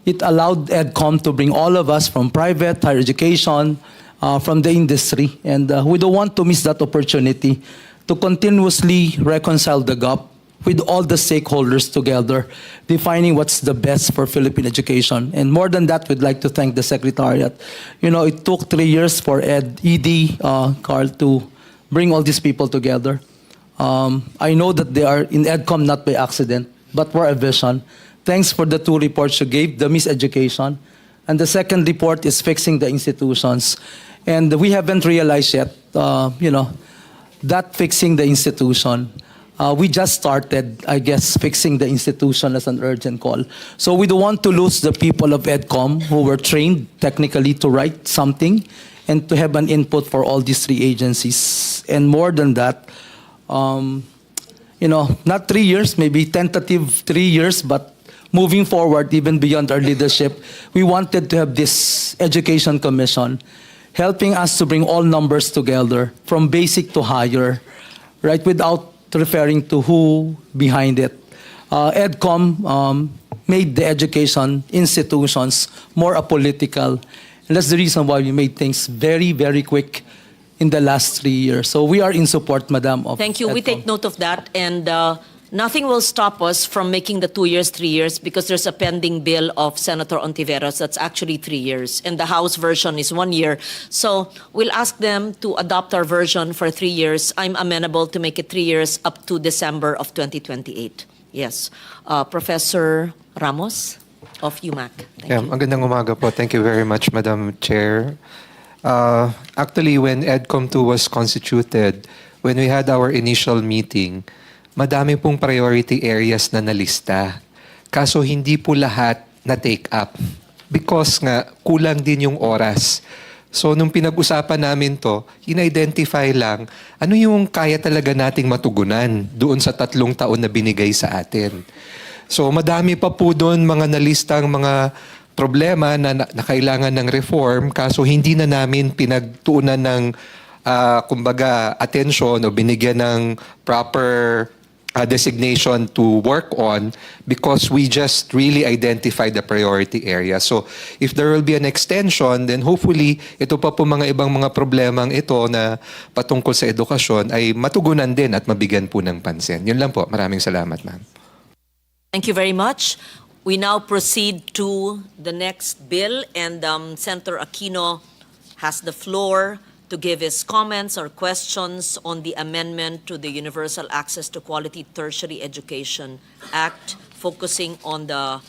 It allowed EDCOM to bring all of us from private, higher education, from the industry, and we don't want to miss that opportunity to continuously reconcile the gap with all the stakeholders together, defining what's the best for Philippine education. And more than that, we'd like to thank the Secretariat. It took 3 years for Carl, to bring all these people together. I know that they are in EDCOM not by accident, but for a vision. Thanks for the 2 reports you gave, the miseducation. And the second report is fixing the institutions. And we haven't realized yet, that fixing the institution. We just started, I guess, fixing the institution as an urgent call. So we don't want to lose the people of EDCOM who were trained technically to write something and to have an input for all these 3 agencies. And more than that, not 3 years, maybe tentative 3 years, but moving forward, even beyond our leadership, we wanted to have this Education Commission helping us to bring all numbers together from basic to higher, right, without referring to who behind it. EDCOM made the education institutions more apolitical, and that's the reason why we made things very, very quick in the last 3 years. So we are in support, Madam. Thank you. EDCOM. We take note of that, and nothing will stop us from making the 2 years 3 years because there's a pending bill of Senator Hontiveros that's actually 3 years, and the House version is 1 year. So we'll ask them to adopt our version for 3 years. I'm amenable to make it 3 years up to December of 2028. Yes. Professor Ramos of UMAC. Thank you. Magandang umaga po. Thank you very much, Madam Chair. Actually, when EDCOM 2 was constituted, when we had our initial meeting, madami pong priority areas na nalista. Kaso hindi po lahat na take up. Because nga, kulang din yung oras. So, nung pinag-usapan namin to, in-identify lang, ano yung kaya talaga nating matugunan doon sa 3 taon na binigay sa atin. So, madami pa po doon mga nalistang mga problema na kailangan ng reform, kaso hindi na namin pinagtuunan ng, kumbaga, attention o binigyan ng proper designation to work on because we just really identify the priority area. So if there will be an extension, then hopefully ito pa po mga ibang mga problemang ito na patungkol sa edukasyon ay matugunan din at mabigyan po ng pansin. Yun lang po. Maraming salamat, ma'am. Thank you very much. We now proceed to the next bill, and Senator Aquino has the floor to give his comments or questions on the amendment to the Universal Access to Quality Tertiary Education Act, focusing on the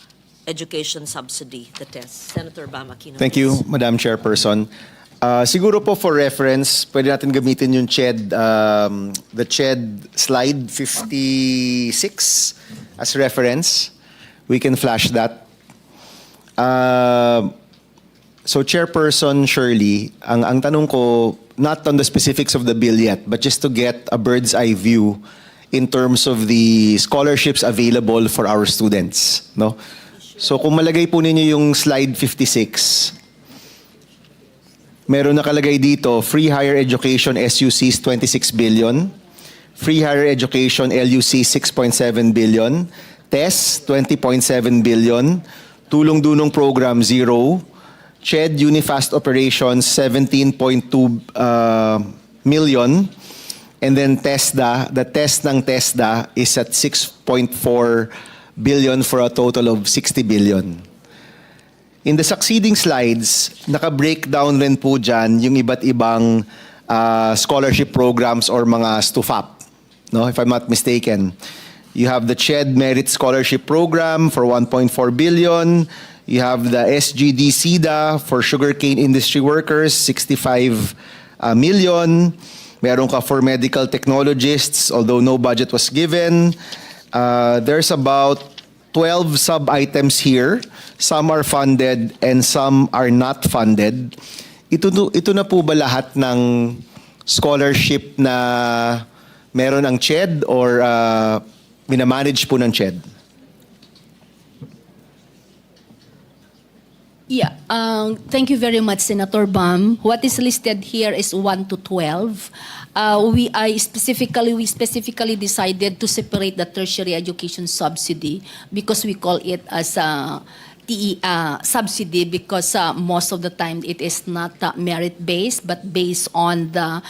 education subsidy, the TEST. Senator Bam Aquino. Thank you, Madam Chairperson. Siguro po for reference, pwede natin gamitin yung CHED, the CHED slide 56 as reference. We can flash that. So Chairperson Shirley, ang tanong ko, not on the specifics of the bill yet, but just to get a bird's eye view in terms of the scholarships available for our students. No? So kung malagay po ninyo yung slide 56, meron nakalagay dito, free higher education SUCs 26 billion, free higher education LUC 6.7 billion, TES 20.7 billion, tulong-dunong program 0, CHED Unifast Operations 17.2 million, and then TESDA, the test ng TESDA is at 6.4 billion for a total of 60 billion. In the succeeding slides, naka-breakdown rin po dyan yung iba't ibang scholarship programs or mga STUFAP, no, if I'm not mistaken. You have the CHED Merit Scholarship Program for 1.4 billion. You have the SGD SIDA for sugarcane industry workers, 65 million. Meron ka for medical technologists, although no budget was given. There's about 12 sub-items here. Some are funded and some are not funded. Ito na po ba lahat ng scholarship na meron ang CHED or minamanage po ng CHED? Yeah, thank you very much, Senator Bam. What is listed here is 1 to 12. We specifically decided to separate the tertiary education subsidy because we call it as a subsidy because most of the time it is not merit-based but based on the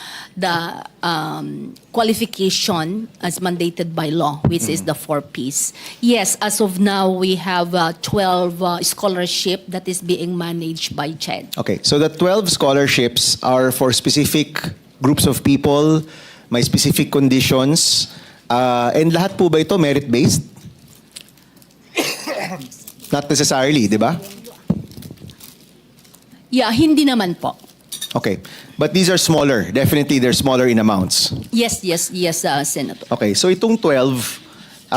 qualification as mandated by law, which is the 4 Ps. Yes, as of now, we have 12 scholarship that is being managed by CHED. Okay, so the 12 scholarships are for specific groups of people, may specific conditions, and lahat po ba ito merit-based? Not necessarily, di ba? Yeah, hindi naman po. Okay, but these are smaller. Definitely, they're smaller in amounts. Yes, Senator. Okay, so itong 12,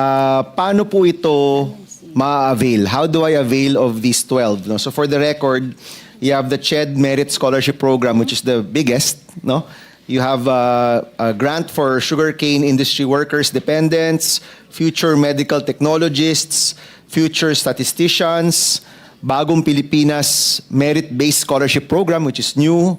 paano po ito ma-avail? How do I avail of these 12? No? So for the record, you have the CHED Merit Scholarship Program, which is the biggest. No? You have a grant for sugarcane industry workers, dependents, future medical technologists, future statisticians, Bagong Pilipinas Merit-Based Scholarship Program, which is new,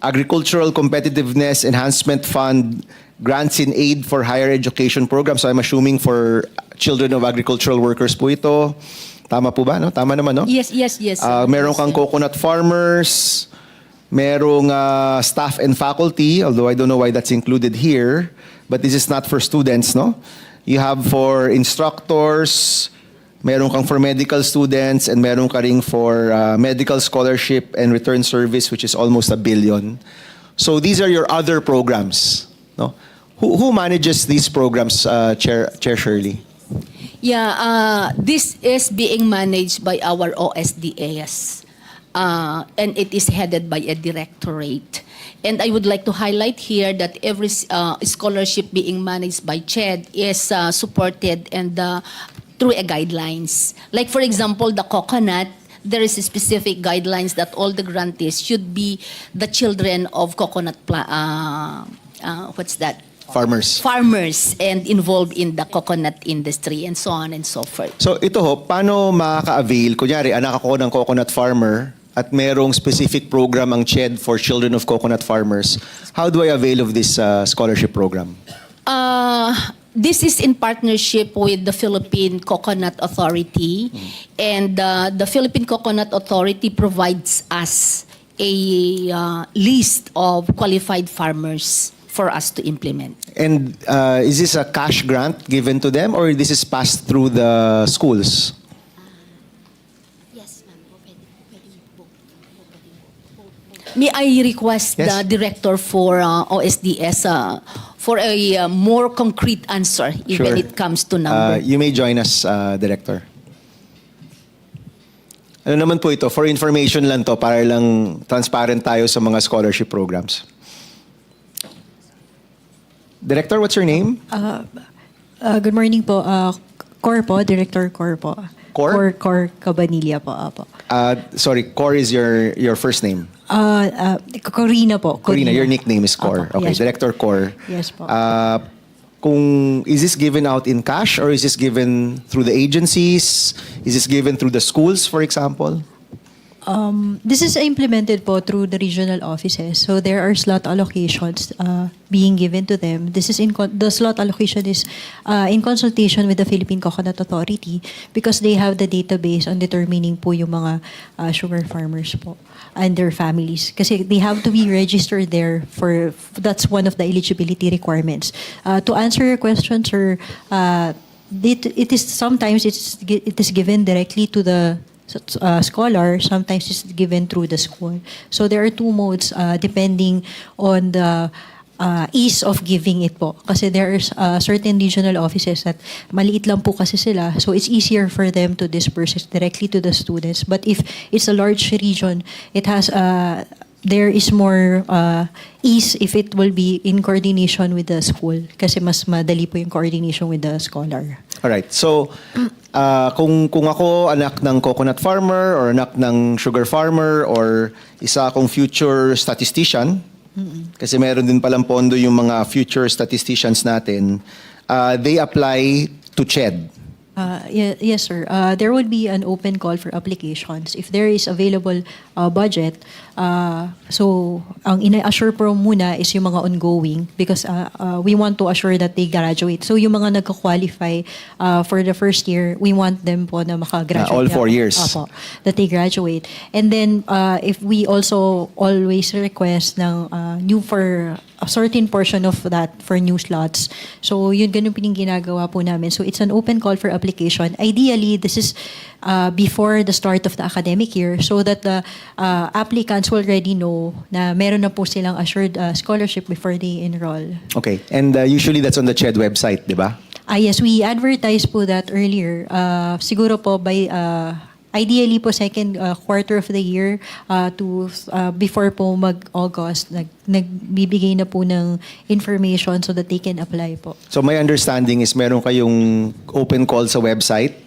Agricultural Competitiveness Enhancement Fund, Grants in Aid for Higher Education Program. So I'm assuming for children of agricultural workers po ito. Tama po ba? No? Tama naman, no? Yes. Meron kang coconut farmers, merong staff and faculty, although I don't know why that's included here, but this is not for students, no? You have for instructors, meron kang for medical students, and meron ka ring for medical scholarship and return service, which is almost 1 billion. So these are your other programs. No? Who manages these programs, Chair Shirley? Yeah, this is being managed by our OSDAS, and it is headed by a directorate. And I would like to highlight here that every scholarship being managed by CHED is supported and through a guidelines. Like for example, the coconut, there is a specific guidelines that all the grantees should be the children of coconut what's that? Farmers and involved in the coconut industry and so on and so forth. So ito ho, paano makaka-avail? Kunyari, anak ako ng coconut farmer at merong specific program ang CHED for children of coconut farmers. How do I avail of this scholarship program? This is in partnership with the Philippine Coconut Authority, and the Philippine Coconut Authority provides us a list of qualified farmers for us to implement. And is this a cash grant given to them or this is passed through the schools? Yes, ma'am. May I request Yes. the director for OSDS for a more concrete answer even Sure. it comes to number. You may join us, Director. Ano naman po ito? For information lang to, para lang transparent tayo sa mga scholarship programs. Director, what's your name? Good morning po. Cor po, Director Cor po. Cor? Cor Cabanilla po. Apo. Sorry, Cor is your first name. Corina po. Corina, your nickname is Cor. Apo, Okay, yes. Director Cor. Yes po. Is this given out in cash or is this given through the agencies? Is this given through the schools, for example? This is implemented po through the regional offices. So there are slot allocations being given to them. This is the slot allocation is in consultation with the Philippine Coconut Authority because they have the database on determining po yung mga sugar farmers po and their families. Kasi they have to be registered there for that's one of the eligibility requirements. To answer your question, sir, it is sometimes it is given directly to the scholar, sometimes it's given through the school. So there are two modes depending on the ease of giving it po. Kasi there are certain regional offices that maliit lang po kasi sila. So it's easier for them to disperse it directly to the students. But if it's a large region, it has there is more ease if it will be in coordination with the school. Kasi mas madali po yung coordination with the scholar. Alright, so kung ako anak ng coconut farmer or anak ng sugar farmer or isa akong future statistician, kasi meron din palang pondo yung mga future statisticians natin, they apply to CHED. Yes, sir. There would be an open call for applications if there is available budget. So, ang ina-assure po muna is yung mga ongoing because we want to assure that they graduate. So, yung mga nagka-qualify for the first year, we want them po na makagraduate. All 4 years. Apo, that they graduate. And then, if we also always request ng new for a certain portion of that for new slots. So, yun ganun po yung ginagawa po namin. So, it's an open call for application. Ideally, this is before the start of the academic year so that the applicants will already know na meron na po silang assured scholarship before they enroll. Okay, and usually that's on the CHED website, di ba? Yes, we advertised po that earlier. Siguro po by ideally po second quarter of the year to before po mag-August, nagbibigay na po ng information so that they can apply po. So my understanding is meron kayong open call sa website.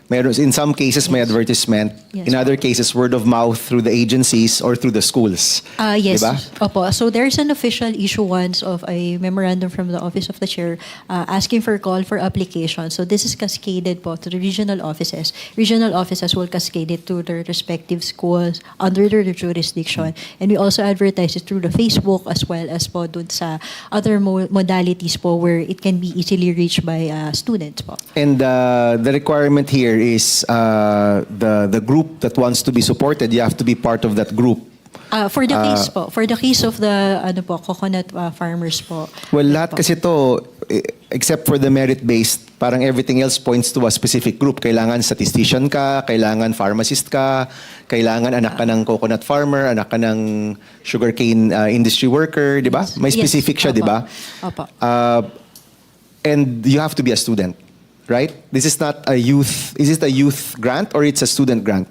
Meron, in some cases, may advertisement. Yes. In other cases, word of mouth through the agencies or through the schools. Yes. Diba? Opo. So there's an official issuance of a memorandum from the Office of the Chair asking for call for application. So this is cascaded po to the regional offices. Regional offices will cascade it to their respective schools under their jurisdiction. And we also advertise it through the Facebook as well as po dun sa other modalities po where it can be easily reached by students po. And the requirement here is the group that wants to be supported, you have to be part of that group. For the case po, for the case of the coconut farmers po. Well, lahat kasi to, except for the merit-based, parang everything else points to a specific group. Kailangan statistician ka, kailangan pharmacist ka, kailangan anak ka ng coconut farmer, anak ka ng sugarcane industry worker, di ba? May specific siya, di ba? Opo. And you have to be a student, right? This is not a youth, is it a youth grant or it's a student grant?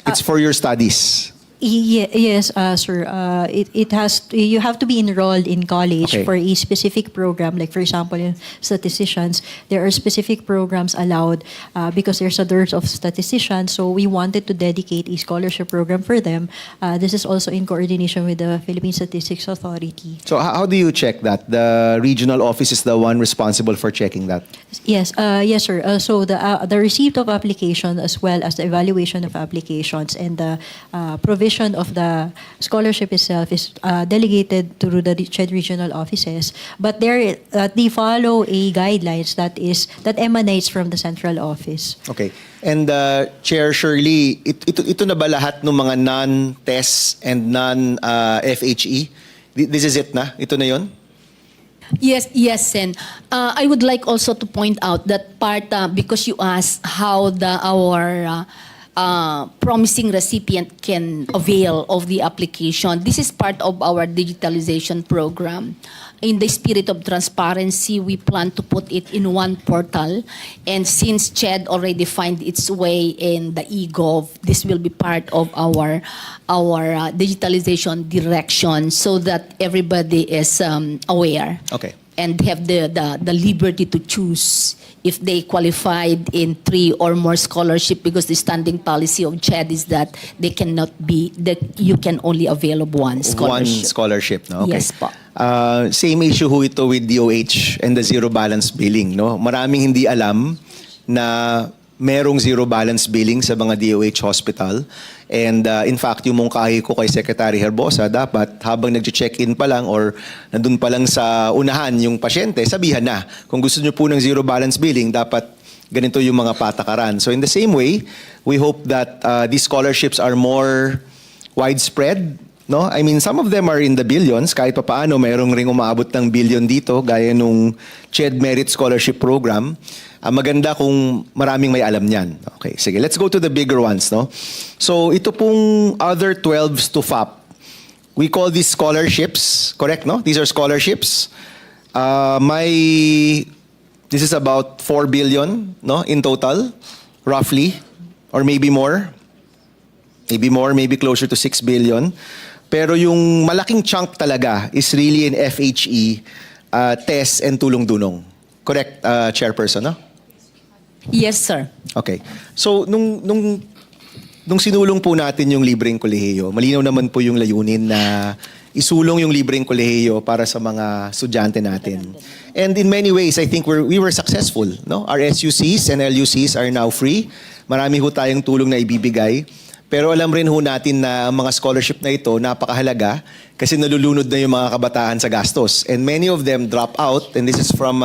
It's for your studies. Yes, sir. It has. You have to be enrolled in college Okay. for a specific program. Like for example, in statisticians, there are specific programs allowed because there's a dearth of statisticians. So we wanted to dedicate a scholarship program for them. This is also in coordination with the Philippine Statistics Authority. So how do you check that? The regional office is the one responsible for checking that. Yes, yes, sir. So the receipt of application as well as the evaluation of applications and the provision of the scholarship itself is delegated to the CHED regional offices, but they follow a guidelines that emanates from the central office. Okay. And Chair Shirley, ito na ba lahat ng mga non-TES and non-FHE? This is it na? Ito na yon? Yes, Sen. I would like also to point out that part, because you asked how our promising recipient can avail of the application. This is part of our digitalization program. In the spirit of transparency, we plan to put it in one portal. And since CHED already find its way in the eGov, this will be part of our digitalization direction so that everybody is aware. Okay. And have the liberty to choose if they qualified in 3 or more scholarship, because the standing policy of CHED is that they cannot be, that you can only avail of one scholarship. One scholarship, no? Okay. Yes po. Same issue ho ito with DOH and the zero balance billing, no? Maraming hindi alam na merong zero balance billing sa mga DOH hospital. And in fact, yung mungkahi ko kay Secretary Herbosa, dapat habang nag-check-in pa lang or nandun pa lang sa unahan yung pasyente, sabihan na. Kung gusto nyo po ng zero balance billing, dapat ganito yung mga patakaran. So in the same way, we hope that these scholarships are more widespread. No? I mean, some of them are in the billions. Kahit pa paano, mayroong ring umaabot ng billion dito, gaya nung CHED Merit Scholarship Program. Maganda kung maraming may alam niyan. Okay, sige. Let's go to the bigger ones, no? So, ito pong other 12s to FAP. We call these scholarships, correct, no? These are scholarships. This is about 4 billion, no, in total, roughly, or maybe more. Maybe more, maybe closer to 6 billion. Pero yung malaking chunk talaga is really in FHE, TES, and tulong-dunong. Correct, Chairperson, no? Yes, sir. Okay. So, nung sinulong po natin yung libreng kolehiyo, malinaw naman po yung layunin na isulong yung libreng kolehiyo para sa mga estudyante natin. And in many ways, I think we were successful. No? Our SUCs and LUCs are now free. Marami ho tayong tulong na ibibigay. Pero alam rin ho natin na ang mga scholarship na ito napakahalaga kasi nalulunod na yung mga kabataan sa gastos. And many of them drop out, and this is from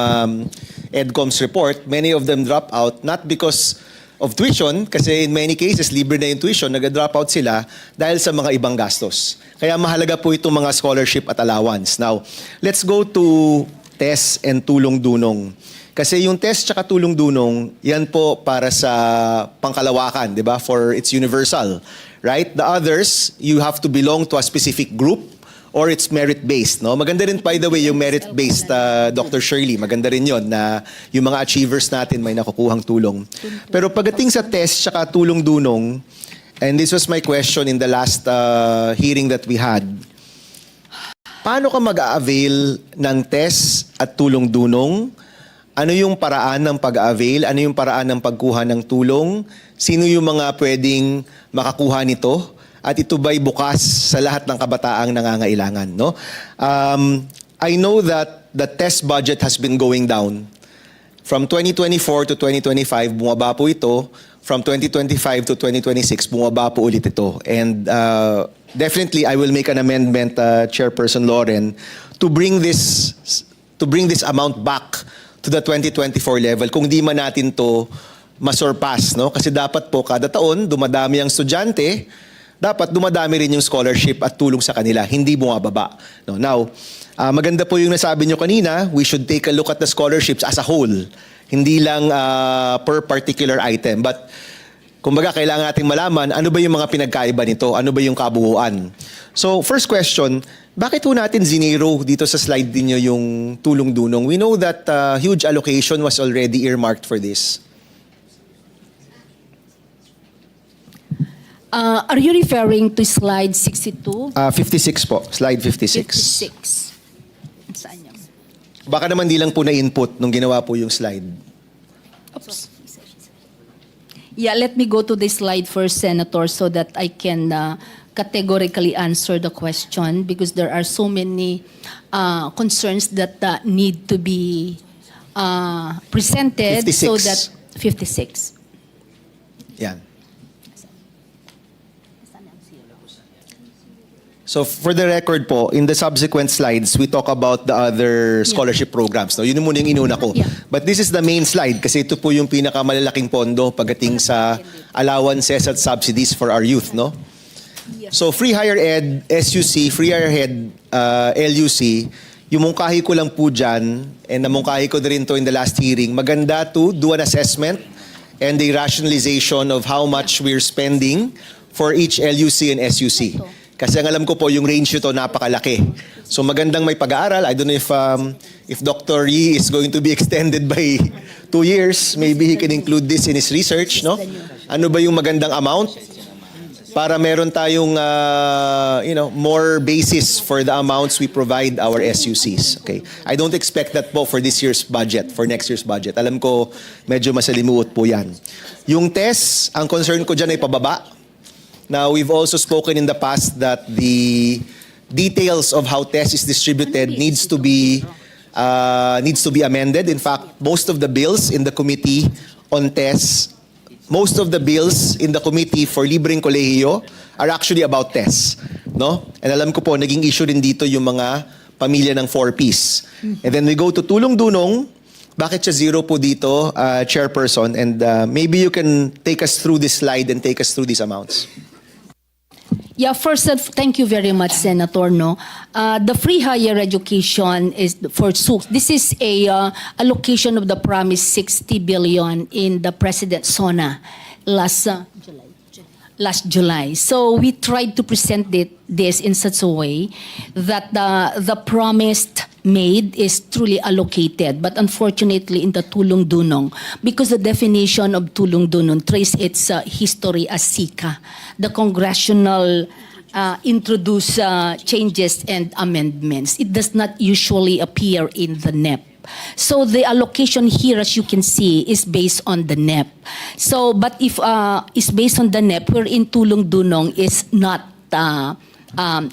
EDCOM's report, many of them drop out not because of tuition, kasi in many cases, libre na yung tuition, nag-drop out sila dahil sa mga ibang gastos. Kaya mahalaga po itong mga scholarship at allowance. Now, let's go to TES and tulong-dunong. Kasi yung TES tsaka tulong-dunong, yan po para sa pangkalawakan, di ba? For it's universal, right? The others, you have to belong to a specific group or it's merit-based, no? Maganda rin, by the way, yung merit-based, Dr. Shirley. Maganda rin yon na yung mga achievers natin may nakukuhang tulong. Pero pagdating sa TES tsaka tulong-dunong, and this was my question in the last hearing that we had, paano ka mag-a-avail ng TES at tulong-dunong? Ano yung paraan ng pag-avail? Ano yung paraan ng pagkuha ng tulong? Sino yung mga pwedeng makakuha nito? At ito ba'y bukas sa lahat ng kabataang nangangailangan? No? I know that the test budget has been going down. From 2024 to 2025, bumaba po ito. From 2025 to 2026, bumaba po ulit ito. And definitely, I will make an amendment, Chairperson Loren, to bring this amount back to the 2024 level kung di man natin to masurpass, no? Kasi dapat po kada taon dumadami ang estudyante, dapat dumadami rin yung scholarship at tulong sa kanila, hindi bumababa. No, now, maganda po yung nasabi nyo kanina, we should take a look at the scholarships as a whole, hindi lang per particular item. But, kumbaga, kailangan nating malaman, ano ba yung mga pinagkaiba nito? Ano ba yung kabuuan? So, first question, bakit po natin zinero dito sa slide ninyo yung tulong-dunong? We know that huge allocation was already earmarked for this. Are you referring to slide 62? 56 po, slide 56. 56. Saan yun? Baka naman di lang po na-input nung ginawa po yung slide. Oops. Yeah, let me go to the slide first, Senator, so that I can categorically answer the question, because there are so many concerns that need to be presented. 56. So that 56. Yan. So for the record po, in the subsequent slides, we talk about the other scholarship programs. No? Yun muna yung inuna ko. Yeah. But this is the main slide kasi ito po yung pinakamalalaking pondo pagdating sa allowances at subsidies for our youth. No? So free higher ed, SUC, free higher ed, LUC, yung mungkahi ko lang po dyan, and namungkahi ko din to in the last hearing, maganda to do an assessment and a rationalization of how much we're spending for each LUC and SUC. Kasi ang alam ko po, yung range nito napakalaki. So magandang may pag-aaral. I don't know if Dr. Yee is going to be extended by 2 years. Maybe he can include this in his research, no? Ano ba yung magandang amount? Para meron tayong more basis for the amounts we provide our SUCs. Okay? I don't expect that po for this year's budget, for next year's budget. Alam ko, medyo masalimuot po yan. Yung TES, ang concern ko dyan ay pababa. Now, we've also spoken in the past that the details of how TES is distributed needs to be amended. In fact, most of the bills in the committee on TES, most of the bills in the committee for libreng kolehiyo are actually about TES. No? And alam ko po, naging issue rin dito yung mga pamilya ng 4-piece. And then we go to tulong-dunong. Bakit siya zero po dito, Chairperson? And maybe you can take us through this slide and take us through these amounts. Yeah, first, thank you very much, Senator. No, the free higher education is for SUC. This is a allocation of the promised 60 billion in the President SONA last July. So we tried to present this in such a way that the promised made is truly allocated. But unfortunately, in the tulong-dunong, because the definition of tulong-dunong trace its history as SICA, the Congressional introduce changes and amendments. It does not usually appear in the NEP. So the allocation here, as you can see, is based on the NEP. So, but if it's based on the NEP, wherein tulong-dunong is not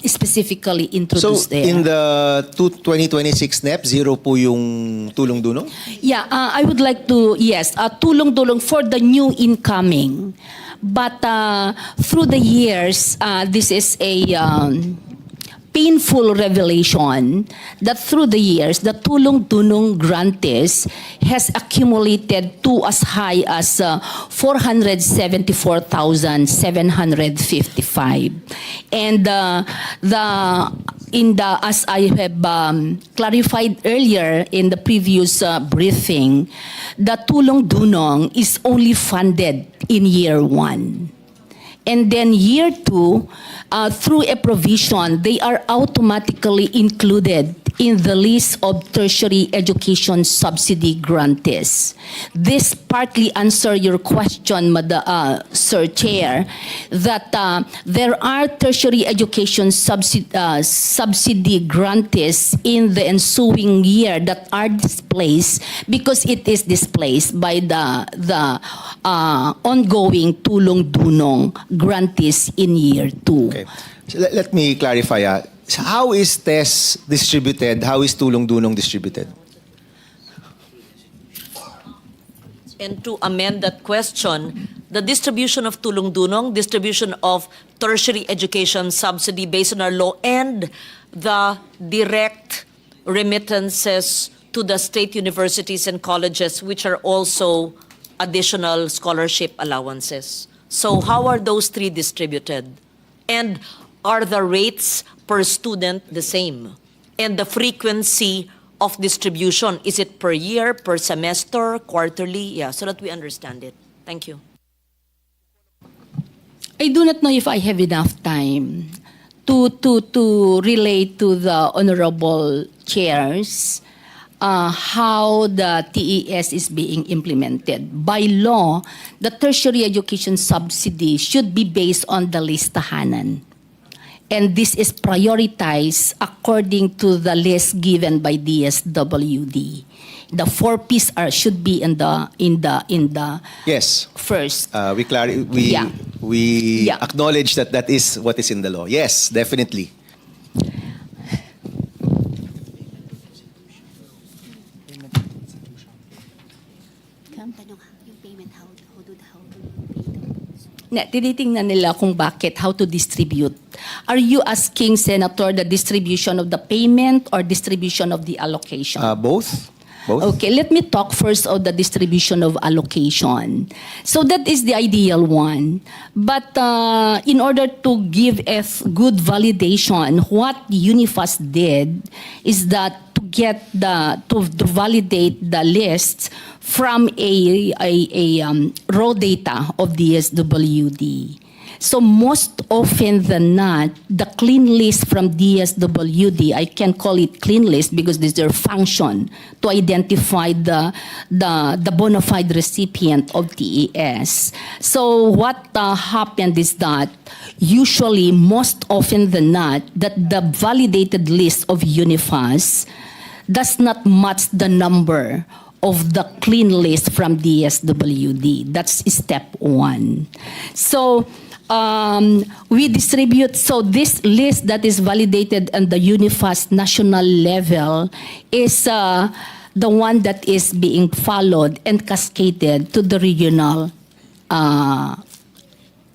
specifically introduced there. So, in the 2026 NEP, zero po yung tulong-dunong? Yeah, I would like to, yes, tulong-dunong for the new incoming. But through the years, this is a painful revelation that through the years, the tulong-dunong grantees has accumulated to as high as 474,755. And as I have clarified earlier in the previous briefing, the tulong-dunong is only funded in year 1. And then year 2, through a provision, they are automatically included in the list of tertiary education subsidy grantees. This partly answers your question, Sir Chair, that there are tertiary education subsidy grantees in the ensuing year that are displaced because it is displaced by the ongoing tulong-dunong grantees in year 2. Okay. So let me clarify. So how is TES distributed? How is tulong-dunong distributed? And to amend that question, the distribution of tulong-dunong, distribution of tertiary education subsidy based on our law, and the direct remittances to the state universities and colleges, which are also additional scholarship allowances. So how are those three distributed? And are the rates per student the same? And the frequency of distribution, is it per year, per semester, quarterly? Yeah, so that we understand it. Thank you. I do not know if I have enough time to relate to the honorable chairs how the TES is being implemented. By law, the tertiary education subsidy should be based on the listahanan. And this is prioritized according to the list given by DSWD. The 4 P's should be in the Yes. first. We Yeah. acknowledge that that is what is in the law. Yes, definitely. Tinitingnan nila kung bakit, how to distribute. Are you asking, Senator, the distribution of the payment or distribution of the allocation? Both. Both. Okay, let me talk first of the distribution of allocation. So that is the ideal one. But in order to give a good validation, what UNIFAS did is that to validate the lists from a raw data of the DSWD. So most often than not, the clean list from DSWD, I can call it clean list because this is their function to identify the bona fide recipient of TES. So what happened is that usually, most often than not, that the validated list of UNIFAS does not match the number of the clean list from DSWD. That's step 1. So we distribute, so this list that is validated on the UNIFAS national level is the one that is being followed and cascaded to the regional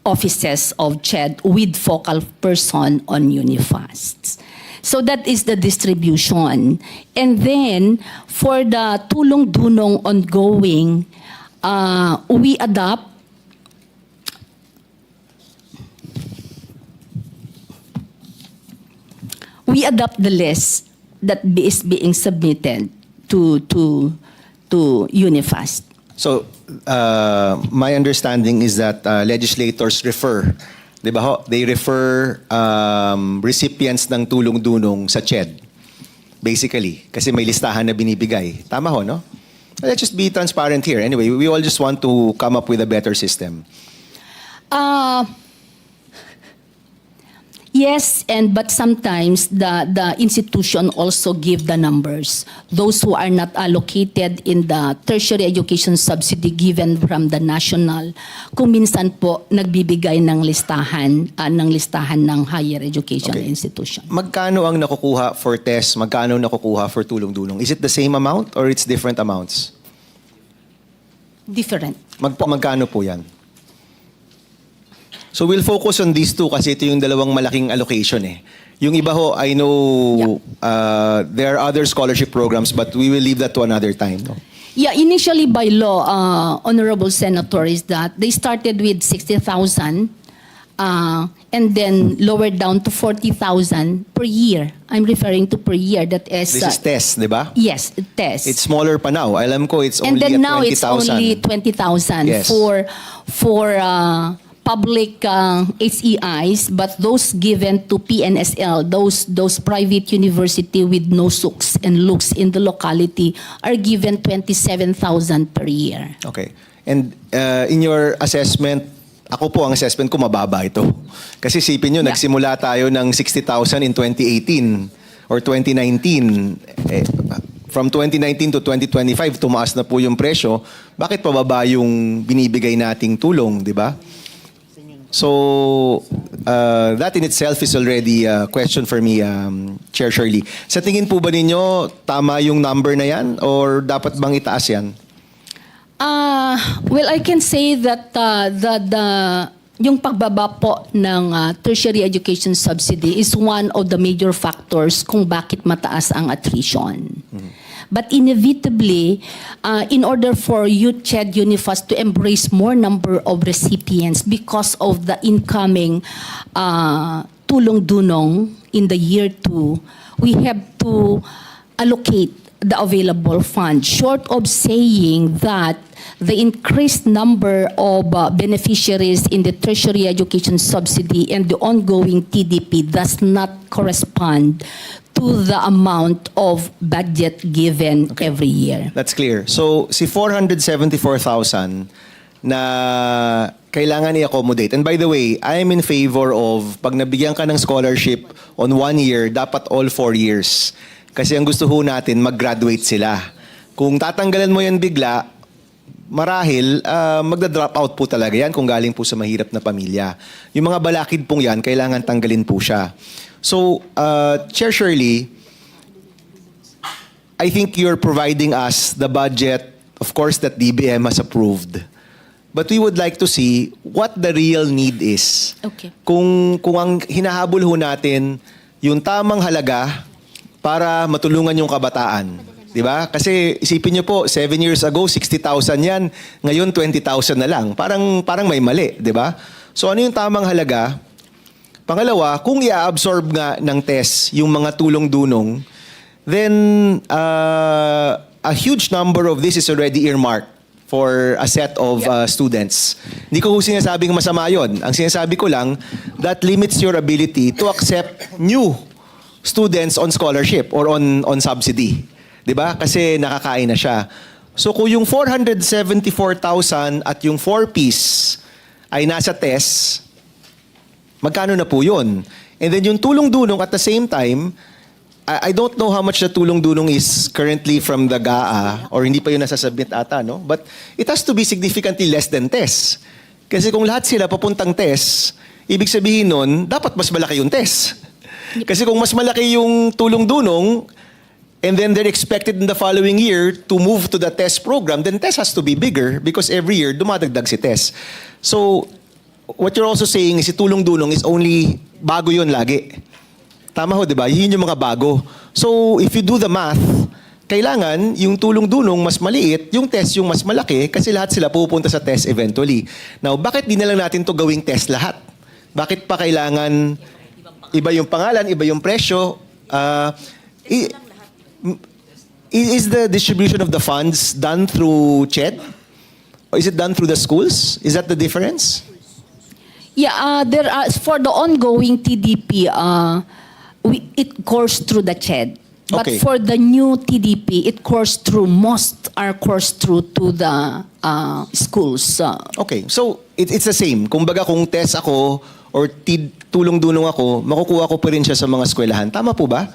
offices of CHED with focal person on UNIFAS. So that is the distribution. And then for the tulong-dunong ongoing, we adopt the list that is being submitted to UNIFAS. So, my understanding is that legislators refer, di ba ho? They refer recipients ng tulong-dunong sa CHED. Basically, kasi may listahan na binibigay. Tama ho, no? Let's just be transparent here. Anyway, we all just want to come up with a better system. Yes, but sometimes the institution also give the numbers. Those who are not allocated in the tertiary education subsidy given from the national, kung minsan po nagbibigay ng listahan ng higher education institution. Magkano ang nakukuha for TES? Magkano nakukuha for tulong-dunong? Is it the same amount or it's different amounts? Different. Magkano po yan? So we'll focus on these two kasi ito yung dalawang malaking allocation eh. Yung iba ho, I know there are other scholarship programs but we will leave that to another time. No? Yeah, initially by law, Honorable Senator, is that they started with 60,000 and then lowered down to 40,000 per year. I'm referring to per year. That is... This is TES, di ba? Yes, TES. It's smaller pa now. Alam ko it's and only then at now 20,000. it's only 20,000 Yes. for public HEIs, but those given to PNSL, those private university with no SUKs and looks in the locality are given 27,000 per year. Okay. And in your assessment, ako po ang assessment ko mababa ito. Kasi sipin nyo, nagsimula tayo ng 60,000 in 2018 or 2019. From 2019 to 2025, tumaas na po yung presyo. Bakit pababa yung binibigay nating tulong, di ba? So, that in itself is already a question for me, Chair Shirley. Sa tingin po ba ninyo, tama yung number na yan? Or dapat bang itaas yan? Well, I can say that yung pagbaba po ng tertiary education subsidy is one of the major factors kung bakit mataas ang attrition. But inevitably, in order for Youth CHED Unifast to embrace more number of recipients because of the incoming tulong dunong in the year 2, we have to allocate the available funds, short of saying that the increased number of beneficiaries in the tertiary education subsidy and the ongoing TDP does not correspond to the amount of budget given every year. That's clear. So, si 474,000 na kailangan i-accommodate. And by the way, I am in favor of pag nabigyan ka ng scholarship on 1 year, dapat all 4 years. Kasi ang gusto ho natin, mag-graduate sila. Kung tatanggalan mo yan bigla, marahil magda-drop out po talaga yan kung galing po sa mahirap na pamilya. Yung mga balakid pong yan, kailangan tanggalin po siya. So, Chair Shirley, I think you're providing us the budget, of course, that DBM has approved. But we would like to see what the real need is. Okay. Kung ang hinahabol ho natin, yung tamang halaga para matulungan yung kabataan. Di ba? Kasi isipin nyo po, 7 years ago, 60,000 yan. Ngayon, 20,000 na lang. Parang may mali. Di ba? So ano yung tamang halaga? Pangalawa, kung i-absorb nga ng TES yung mga tulong-dunong, then a huge number of this is already earmarked for a set of students. Hindi ko sinasabing masama yun. Ang sinasabi ko lang, that limits your ability to accept new students on scholarship or on subsidy. 'Di ba? Kasi nakakain na siya. So kung yung 474,000 at yung 4-piece ay nasa TES, magkano na po 'yun? And then yung tulong-dunong at the same time, I don't know how much the tulong-dunong is currently from the GAA or hindi pa yun nasasubmit ata, no? But it has to be significantly less than TES. Kasi kung lahat sila papuntang TES, ibig sabihin nun, dapat mas malaki yung TES. Kasi kung mas malaki yung tulong-dunong, and then they're expected in the following year to move to the TES program, then TES has to be bigger because every year dumadagdag si TES. So, what you're also saying is si tulong-dunong is only bago yun lagi. Tama ho, di ba? Yun yung mga bago. So, if you do the math, kailangan yung tulong-dunong mas maliit, yung TES yung mas malaki, kasi lahat sila pupunta sa TES eventually. Now, bakit di na lang natin to gawing TES lahat? Bakit pa kailangan iba yung pangalan, iba yung presyo? Is the distribution of the funds done through CHED? Or is it done through the schools? Is that the difference? Yeah, there are, for the ongoing TDP, it courses through the CHED. But Okay. for the new TDP, it courses through, most are coursed through to the schools. Okay, so it's the same. Kung baga kung TES ako or tulong-dunong ako, makukuha ko pa rin siya sa mga eskwelahan. Tama po ba?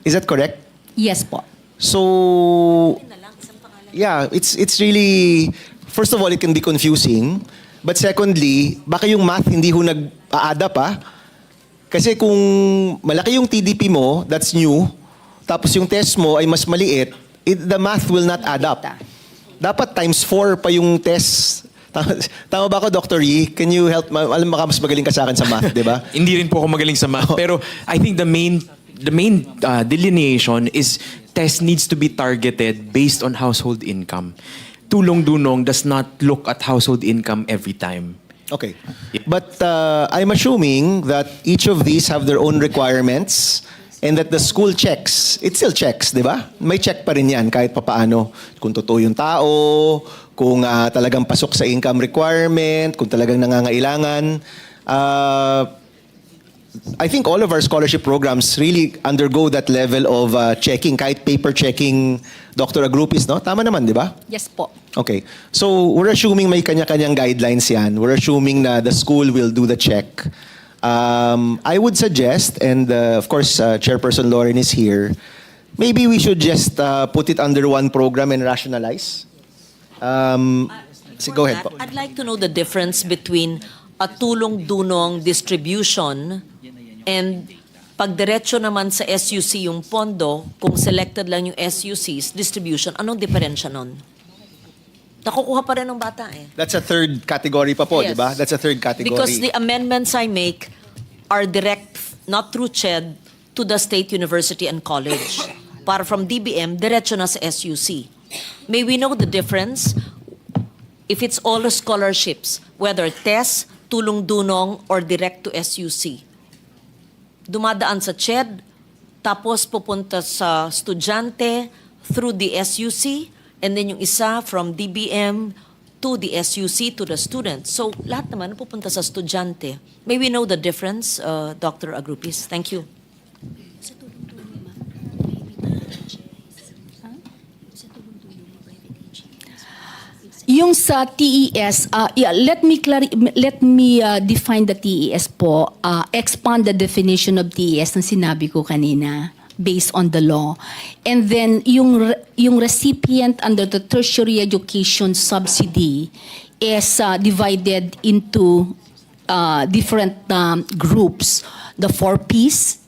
Is that correct? Yes po. So, yeah, it's really, first of all, it can be confusing. But secondly, baka yung math hindi ho nag-a-add up, ah. Kasi kung malaki yung TDP mo, that's new, tapos yung test mo ay mas maliit, the math will not add up. Dapat times 4 pa yung test. Tama ba ako, Dr. Yee? Can you help? Alam mo, mas magaling ka sa akin sa math, di ba? Hindi rin po ako magaling sa math. Pero I think the main delineation is test needs to be targeted based on household income. Tulong-dunong does not look at household income every time. Okay. But I'm assuming that each of these have their own requirements and that the school checks. It still checks, di ba? May check pa rin yan kahit papaano. Kung totoo yung tao, kung talagang pasok sa income requirement, kung talagang nangangailangan. I think all of our scholarship programs really undergo that level of checking, kahit paper checking, Dr. Agrupis, no? Tama naman, di ba? Yes po. Okay. So, we're assuming may kanya-kanyang guidelines yan. We're assuming na the school will do the check. I would suggest, and of course, Chairperson Lauren is here, maybe we should just put it under one program and rationalize. Go ahead po. I'd like to know the difference between a tulong-dunong distribution and pagdiretso naman sa SUC yung pondo, kung selected lang yung SUC's distribution, anong diferensya nun? Nakukuha pa rin ng bata eh. That's a third category pa po, Yes. di ba? That's a third category. Because the amendments I make are direct, not through CHED, to the state university and college. para from DBM, diretso na sa SUC. May we know the difference if it's all scholarships, whether TES, tulong-dunong, or direct to SUC? Dumadaan sa CHED, tapos pupunta sa estudyante through the SUC, and then yung isa from DBM to the SUC to the student. So lahat naman pupunta sa estudyante. May we know the difference, Dr. Agrupis? Thank you. Yung sa TES, let me define the TES po. Expand the definition of TES na sinabi ko kanina based on the law. And then yung recipient under the tertiary education subsidy is divided into different groups. The 4Ps,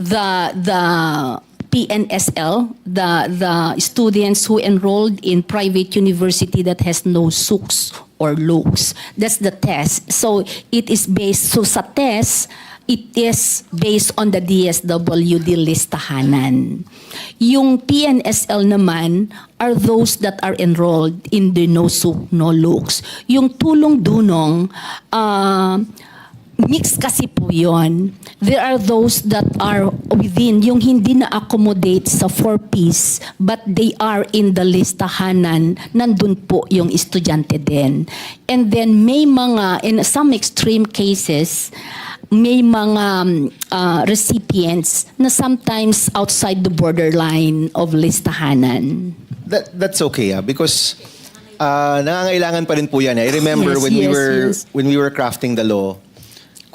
the PNSL, the students who enrolled in private university that has no SUKS or LOKS. That's the test. So it is based, so sa test, it is based on the DSWD listahanan. Yung PNSL naman are those that are enrolled in the no SUK, no LOKS. Yung tulong-dunong, mix kasi po yun. There are those that are within, yung hindi na-accommodate sa 4Ps, but they are in the listahanan, nandun po yung estudyante din. And then may mga, in some extreme cases, may mga recipients na sometimes outside the borderline of listahanan. That's okay, because nangangailangan pa rin po yan. I remember when we were crafting the law,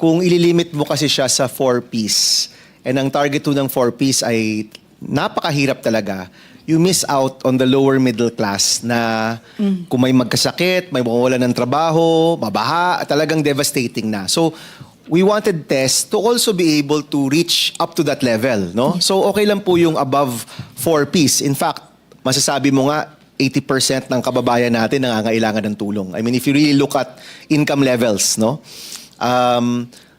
kung ililimit mo kasi siya sa 4Ps, and ang target po ng 4Ps ay napakahirap talaga, you miss out on the lower middle class na kung may magkasakit, may mawawala ng trabaho, mabaha, talagang devastating na. So, we wanted TES to also be able to reach up to that level, no? So, okay lang po yung above 4Ps. In fact, masasabi mo nga, 80% ng kababayan natin nangangailangan ng tulong. I mean, if you really look at income levels, no?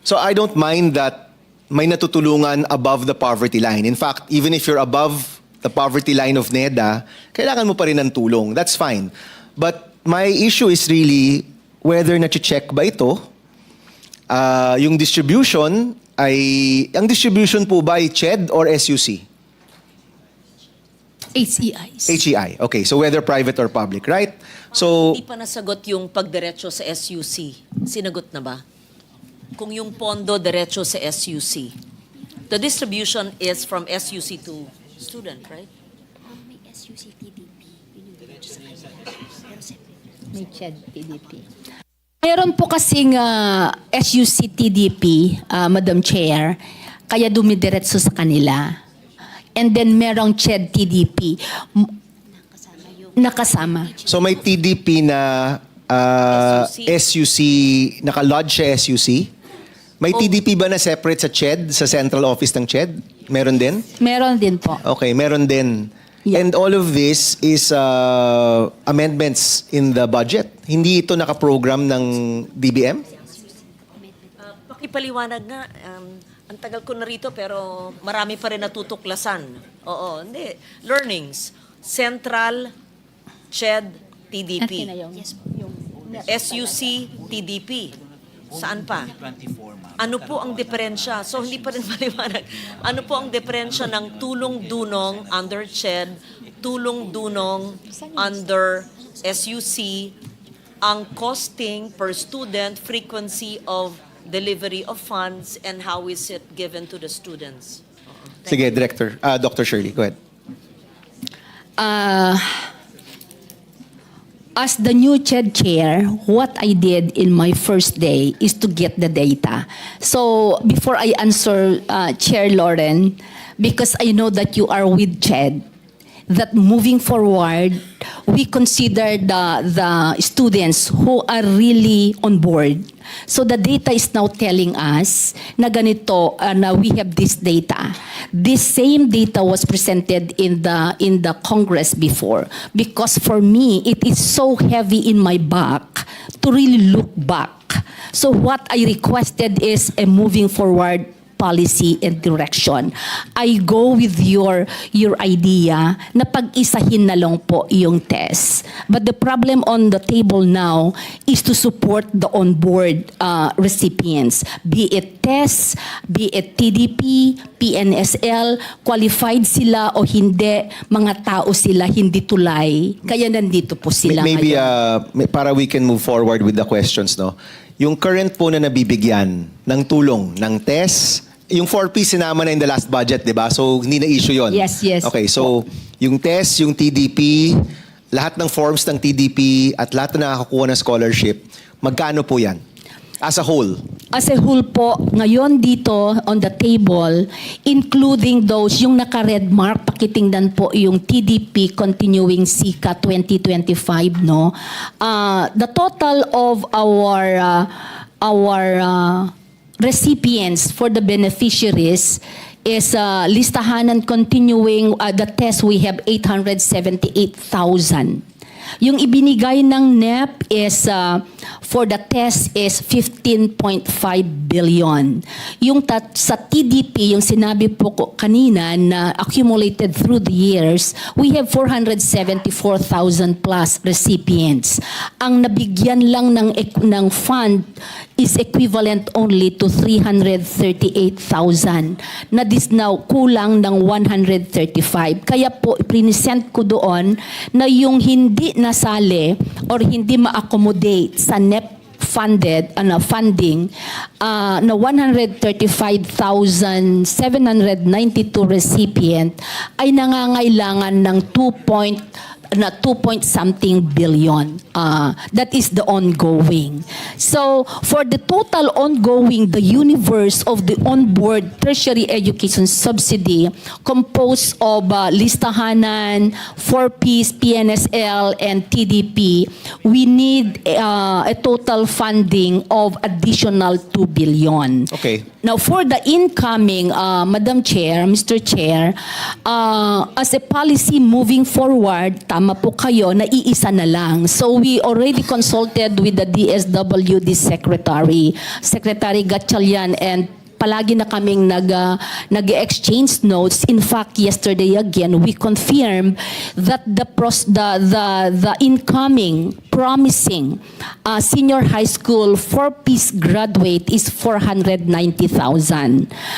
So I don't mind that may natutulungan above the poverty line. In fact, even if you're above the poverty line of NEDA, kailangan mo pa rin ng tulong. That's fine. But my issue is really whether na-check ba ito. Yung distribution ang distribution po ba ay CHED or SUC? HEIs. HEI. Okay, so whether private or public, right? So Hindi pa nasagot yung pagdiretso sa SUC. Sinagot na ba? Kung yung pondo diretso sa SUC. The distribution is from SUC to student, right? May SUC TDP. May CHED TDP. Mayroon po kasing SUC TDP, Madam Chair, kaya dumidiretso sa kanila. And then merong CHED TDP. Nakasama. So may TDP na SUC, naka-lodge sa SUC? May TDP ba na separate sa CHED, sa central office ng CHED? Meron din? Meron din po. Okay, meron din. Yeah. And all of this is amendments in the budget. Hindi ito nakaprogram ng DBM? Pakipaliwanag nga. Ang tagal ko na rito pero marami pa rin natutuklasan. Oo, hindi. Learnings. Central, CHED, TDP. SUC, TDP. Saan pa? Ano po ang diferensya? So hindi pa rin maliwanag. Ano po ang diferensya ng tulong-dunong under CHED, tulong-dunong under SUC, ang costing per student, frequency of delivery of funds, and how is it given to the students? Sige, Director. Dr. Shirley, go ahead. As the new CHED chair, what I did in my first day is to get the data. So before I answer Chair Lauren, because I know that you are with CHED, that moving forward, we consider the students who are really on board. So the data is now telling us na ganito, na we have this data. This same data was presented in the Congress before. Because for me, it is so heavy in my back to really look back. So what I requested is a moving forward policy and direction. I go with your idea na pag-isahin na lang po yung TES. But the problem on the table now is to support the on-board recipients, be it TES, be it TDP, PNSL, qualified sila o hindi, mga tao sila, hindi tulay. Kaya nandito po sila Maybe ngayon. para we can move forward with the questions, no? Yung current po na nabibigyan ng tulong ng TES, yung 4P sinama na in the last budget, di ba? So, hindi na issue yon. Yes, yes. Okay, so yung TES, yung TDP, lahat ng forms ng TDP at lahat na nakakakuha ng scholarship, magkano po yan? As a whole? As a whole po, ngayon dito on the table, including those, yung naka-red mark, pakitingnan po yung TDP Continuing SICA 2025, no? The total of our recipients for the beneficiaries is listahan and continuing the test, we have 878,000. Yung ibinigay ng NEP is for the test is 15.5 billion. Yung sa TDP, yung sinabi po ko kanina na accumulated through the years, we have 474,000 plus recipients. Ang nabigyan lang ng fund is equivalent only to 338,000 na this now kulang ng 135. Kaya po present ko doon na yung hindi nasali or hindi ma-accommodate sa NEP funded funding na 135,792 recipient ay nangangailangan ng 2.something billion. That is the ongoing. So, for the total ongoing, the universe of the onboard tertiary education subsidy composed of listahanan, 4Ps, PNSL, and TDP, we need a total funding of additional 2 billion. Okay. Now, for the incoming, Madam Chair, Mr. Chair, as a policy moving forward, tama po kayo, naiisa na lang. So we already consulted with the DSWD Secretary, Secretary Gatchalian, and palagi na kaming nag-exchange notes. In fact, yesterday again, we confirmed that the incoming promising senior high school 4-piece graduate is 490,000.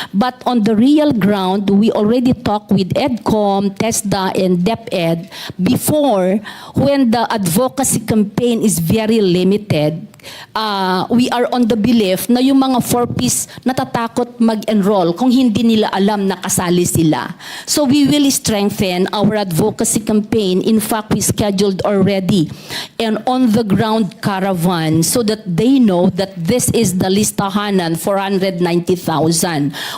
But on the real ground, we already talked with EDCOM, TESDA, and DepEd before, when the advocacy campaign is very limited. We are on the belief na yung mga 4-piece natatakot mag-enroll kung hindi nila alam na kasali sila. So we will strengthen our advocacy campaign. In fact, we scheduled already an on-the-ground caravan so that they know that this is the listahanan, 490,000.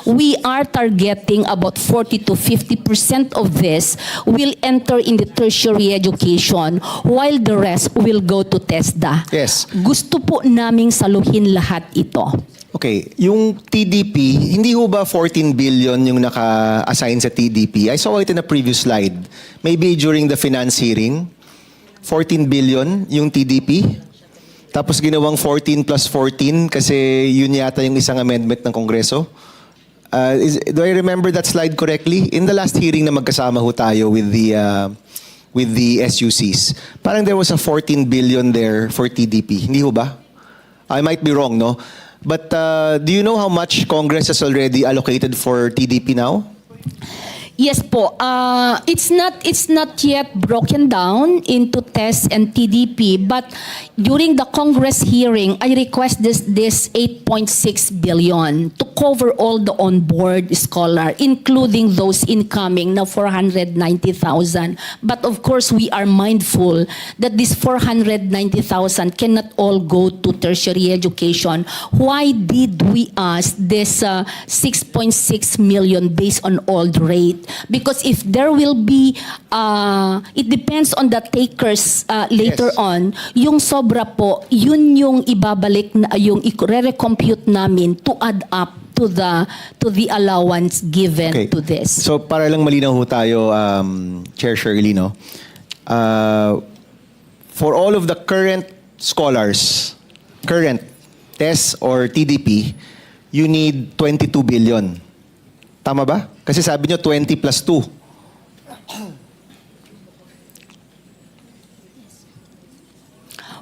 We are targeting about 40 to 50% of this will enter in the tertiary education while the rest will go to TESDA. Yes. Gusto po naming saluhin lahat ito. Okay, yung TDP, hindi ho ba 14 billion yung naka-assign sa TDP? I saw it in a previous slide. Maybe during the finance hearing, 14 billion yung TDP. Tapos ginawang 14 plus 14 kasi yun yata yung isang amendment ng Kongreso. Do I remember that slide correctly? In the last hearing na magkasama ho tayo with the SUCs, parang there was a 14 billion there for TDP. Hindi ho ba? I might be wrong, no? But do you know how much Congress has already allocated for TDP now? Yes po. It's not yet broken down into TES and TDP, but during the Congress hearing, I request this 8.6 billion to cover all the on-board scholar, including those incoming na 490,000. But of course, we are mindful that this 490,000 cannot all go to tertiary education. Why did we ask this 6.6 million based on old rate? Because if there will be, it depends on the takers later on, yung sobra po, yun yung ibabalik na, yung i-recompute namin to add up to the allowance given to this. So para lang malinaw ho tayo, Chair Shirley, no? For all of the current scholars, current TES or TDP, you need 22 billion. Tama ba? Kasi sabi nyo 20 plus 2.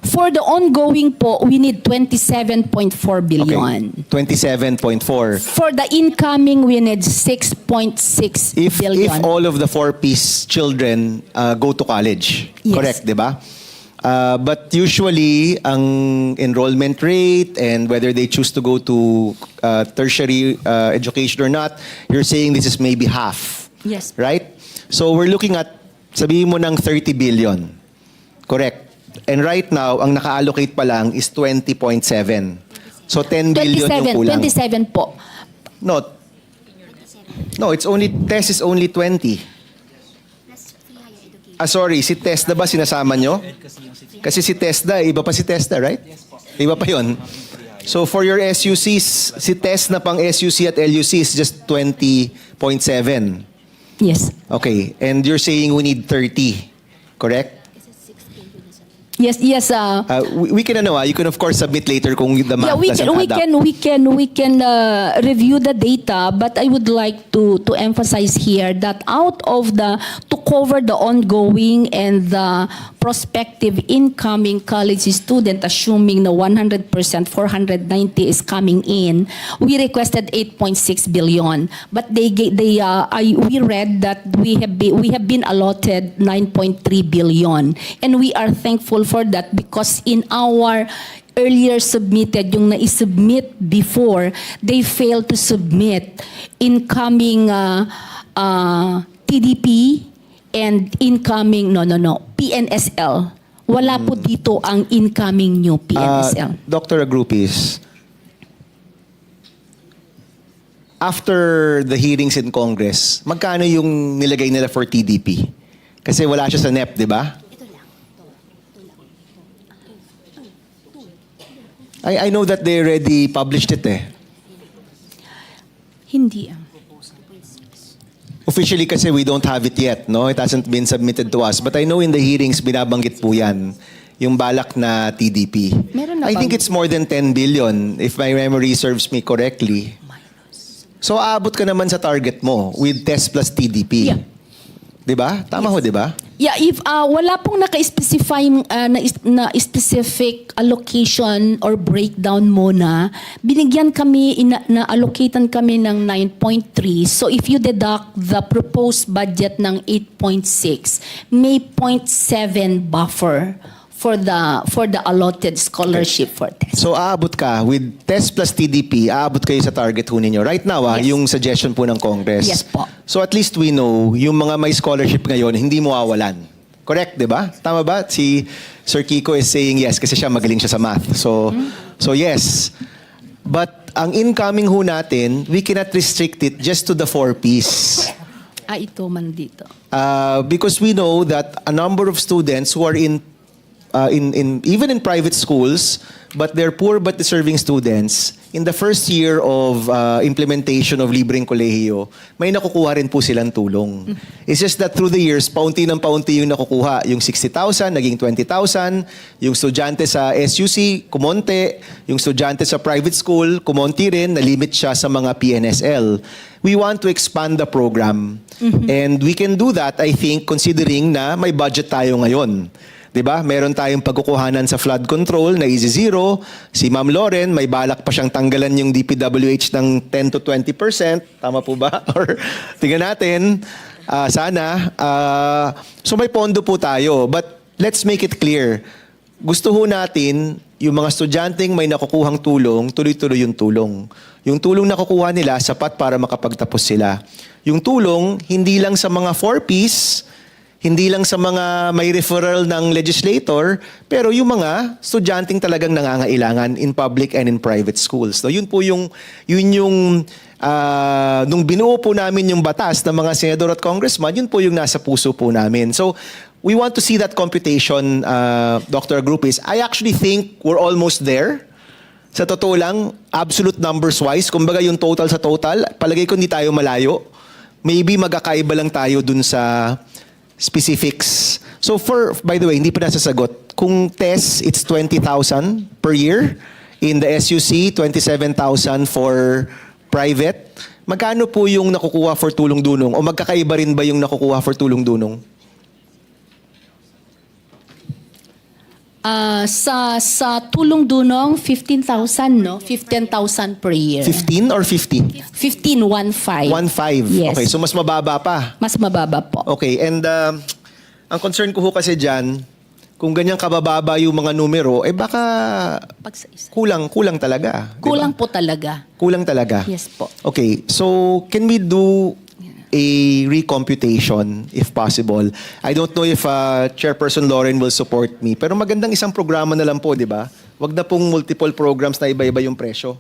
For the ongoing po, we need 27.4 billion. Okay. 27.4. For the incoming, we need 6.6 billion. If all of the 4-piece children go to college. Yes. Correct, di ba? But usually, ang enrollment rate and whether they choose to go to tertiary education or not, you're saying this is maybe half. Yes. Right? So we're looking at, sabihin mo ng 30 billion. Correct. And right now, ang naka-allocate pa lang is 20.7. So 10 billion yung kulang. 27 po. No, it's only, TES is only 20. Sorry, si TESDA ba sinasama nyo? Kasi si TESDA, iba pa si TESDA, right? Iba pa yun. So for your SUCs, si TES na pang SUC at LUC is just 20.7. Yes. Okay, and you're saying we need 30, correct? Yes, yes. We can you can of course submit later kung the math doesn't add up. We can review the data, but I would like to emphasize here that out of to cover the ongoing and the prospective incoming college student, assuming the 100%, 490 is coming in, we requested 8.6 billion, but we read that we have been allotted 9.3 billion, and we are thankful for that because in our earlier submitted, yung na-submit before, they failed to submit incoming TDP and incoming, PNSL. Wala po dito ang incoming new PNSL. Dr. Agrupis, after the hearings in Congress, magkano yung nilagay nila for TDP? Kasi wala siya sa NEP, di ba? I know that they already published it eh. Hindi. Officially kasi we don't have it yet, no? It hasn't been submitted to us. But I know in the hearings, binabanggit po yan, yung balak na TDP. Meron na I think it's more than 10 billion, if my memory serves me correctly. So aabot ka naman sa target mo with TES plus TDP. Yeah. Diba? Tama ho, diba? Yeah, if wala pong naka-specify na specific allocation or breakdown muna, binigyan kami, na-allocatean kami ng 9.3. So if you deduct the proposed budget ng 8.6, may 0.7 buffer for the allotted scholarship for TES. So aabot ka with TES plus TDP, aabot kayo sa target ho ninyo. Right now, Yes. yung suggestion po ng Congress. Yes po. So at least we know, yung mga may scholarship ngayon, hindi mawawalan. Correct, di ba? Tama ba? Si Sir Kiko is saying yes kasi siya magaling siya sa math. So yes. But ang incoming ho natin, we cannot restrict it just to the 4-piece. Ito man dito. Because we know that a number of students who are even in private schools, but they're poor but deserving students, in the first year of implementation of libreng kolehiyo, may nakukuha rin po silang tulong. It's just that through the years, paunti ng paunti yung nakukuha. Yung 60,000, naging 20,000. Yung estudyante sa SUC, kumonte. Yung estudyante sa private school, kumonti rin, nalimit siya sa mga PNSL. We want to expand the program. And we can do that, I think, considering na may budget tayo ngayon. Diba? Meron tayong pagkukuhanan sa flood control na easy zero. Si Ma'am Loren, may balak pa siyang tanggalan yung DPWH ng 10 to 20%. Tama po ba? Or tingnan natin. Sana. So may pondo po tayo. But let's make it clear. Gusto ho natin, yung mga estudyanteng may nakukuhang tulong, tuloy-tuloy yung tulong. Yung tulong na kukuha nila, sapat para makapagtapos sila. Yung tulong, hindi lang sa mga 4-piece, hindi lang sa mga may referral ng legislator, pero yung mga estudyanteng talagang nangangailangan in public and in private schools. So yun yung nung binuo po namin yung batas ng mga senador at congressman, yun po yung nasa puso po namin. So we want to see that computation, Dr. Agrupis. I actually think we're almost there. Sa totoo lang, absolute numbers wise, kumbaga yung total sa total, palagay ko hindi tayo malayo. Maybe magkakaiba lang tayo dun sa specifics. So by the way, hindi pa nasasagot. Kung TES, it's 20,000 per year. In the SUC, 27,000 for private. Magkano po yung nakukuha for tulong-dunong? O magkakaiba rin ba yung nakukuha for tulong-dunong? Sa tulong-dunong, 15,000, no? 15,000 per year. 15 or 50? 15, 1.5. 1.5. Yes. Okay, so mas mababa pa. Mas mababa po. Okay, and ang concern ko ho kasi dyan, kung ganyan kabababa yung mga numero, eh baka kulang talaga. di ba? Kulang po talaga. Kulang talaga. Yes po. Okay, so can we do a recomputation if possible? I don't know if Chairperson Lauren will support me, pero magandang isang programa na lang po, di ba? Wag na pong multiple programs na iba-iba yung presyo.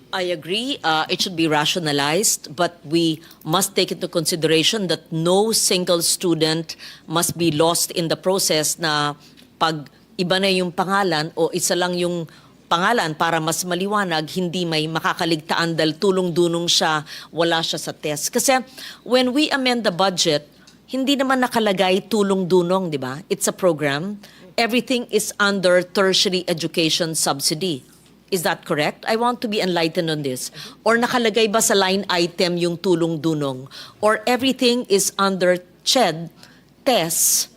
I agree. It should be rationalized, but we must take into consideration that no single student must be lost in the process na pag iba na yung pangalan o isa lang yung pangalan para mas maliwanag, hindi may makakaligtaan dahil tulong-dunong siya, wala siya sa test. Kasi when we amend the budget, hindi naman nakalagay tulong-dunong, di ba? It's a program. Everything is under tertiary education subsidy. Is that correct? I want to be enlightened on this. Or nakalagay ba sa line item yung tulong-dunong? Or everything is under CHED, TES?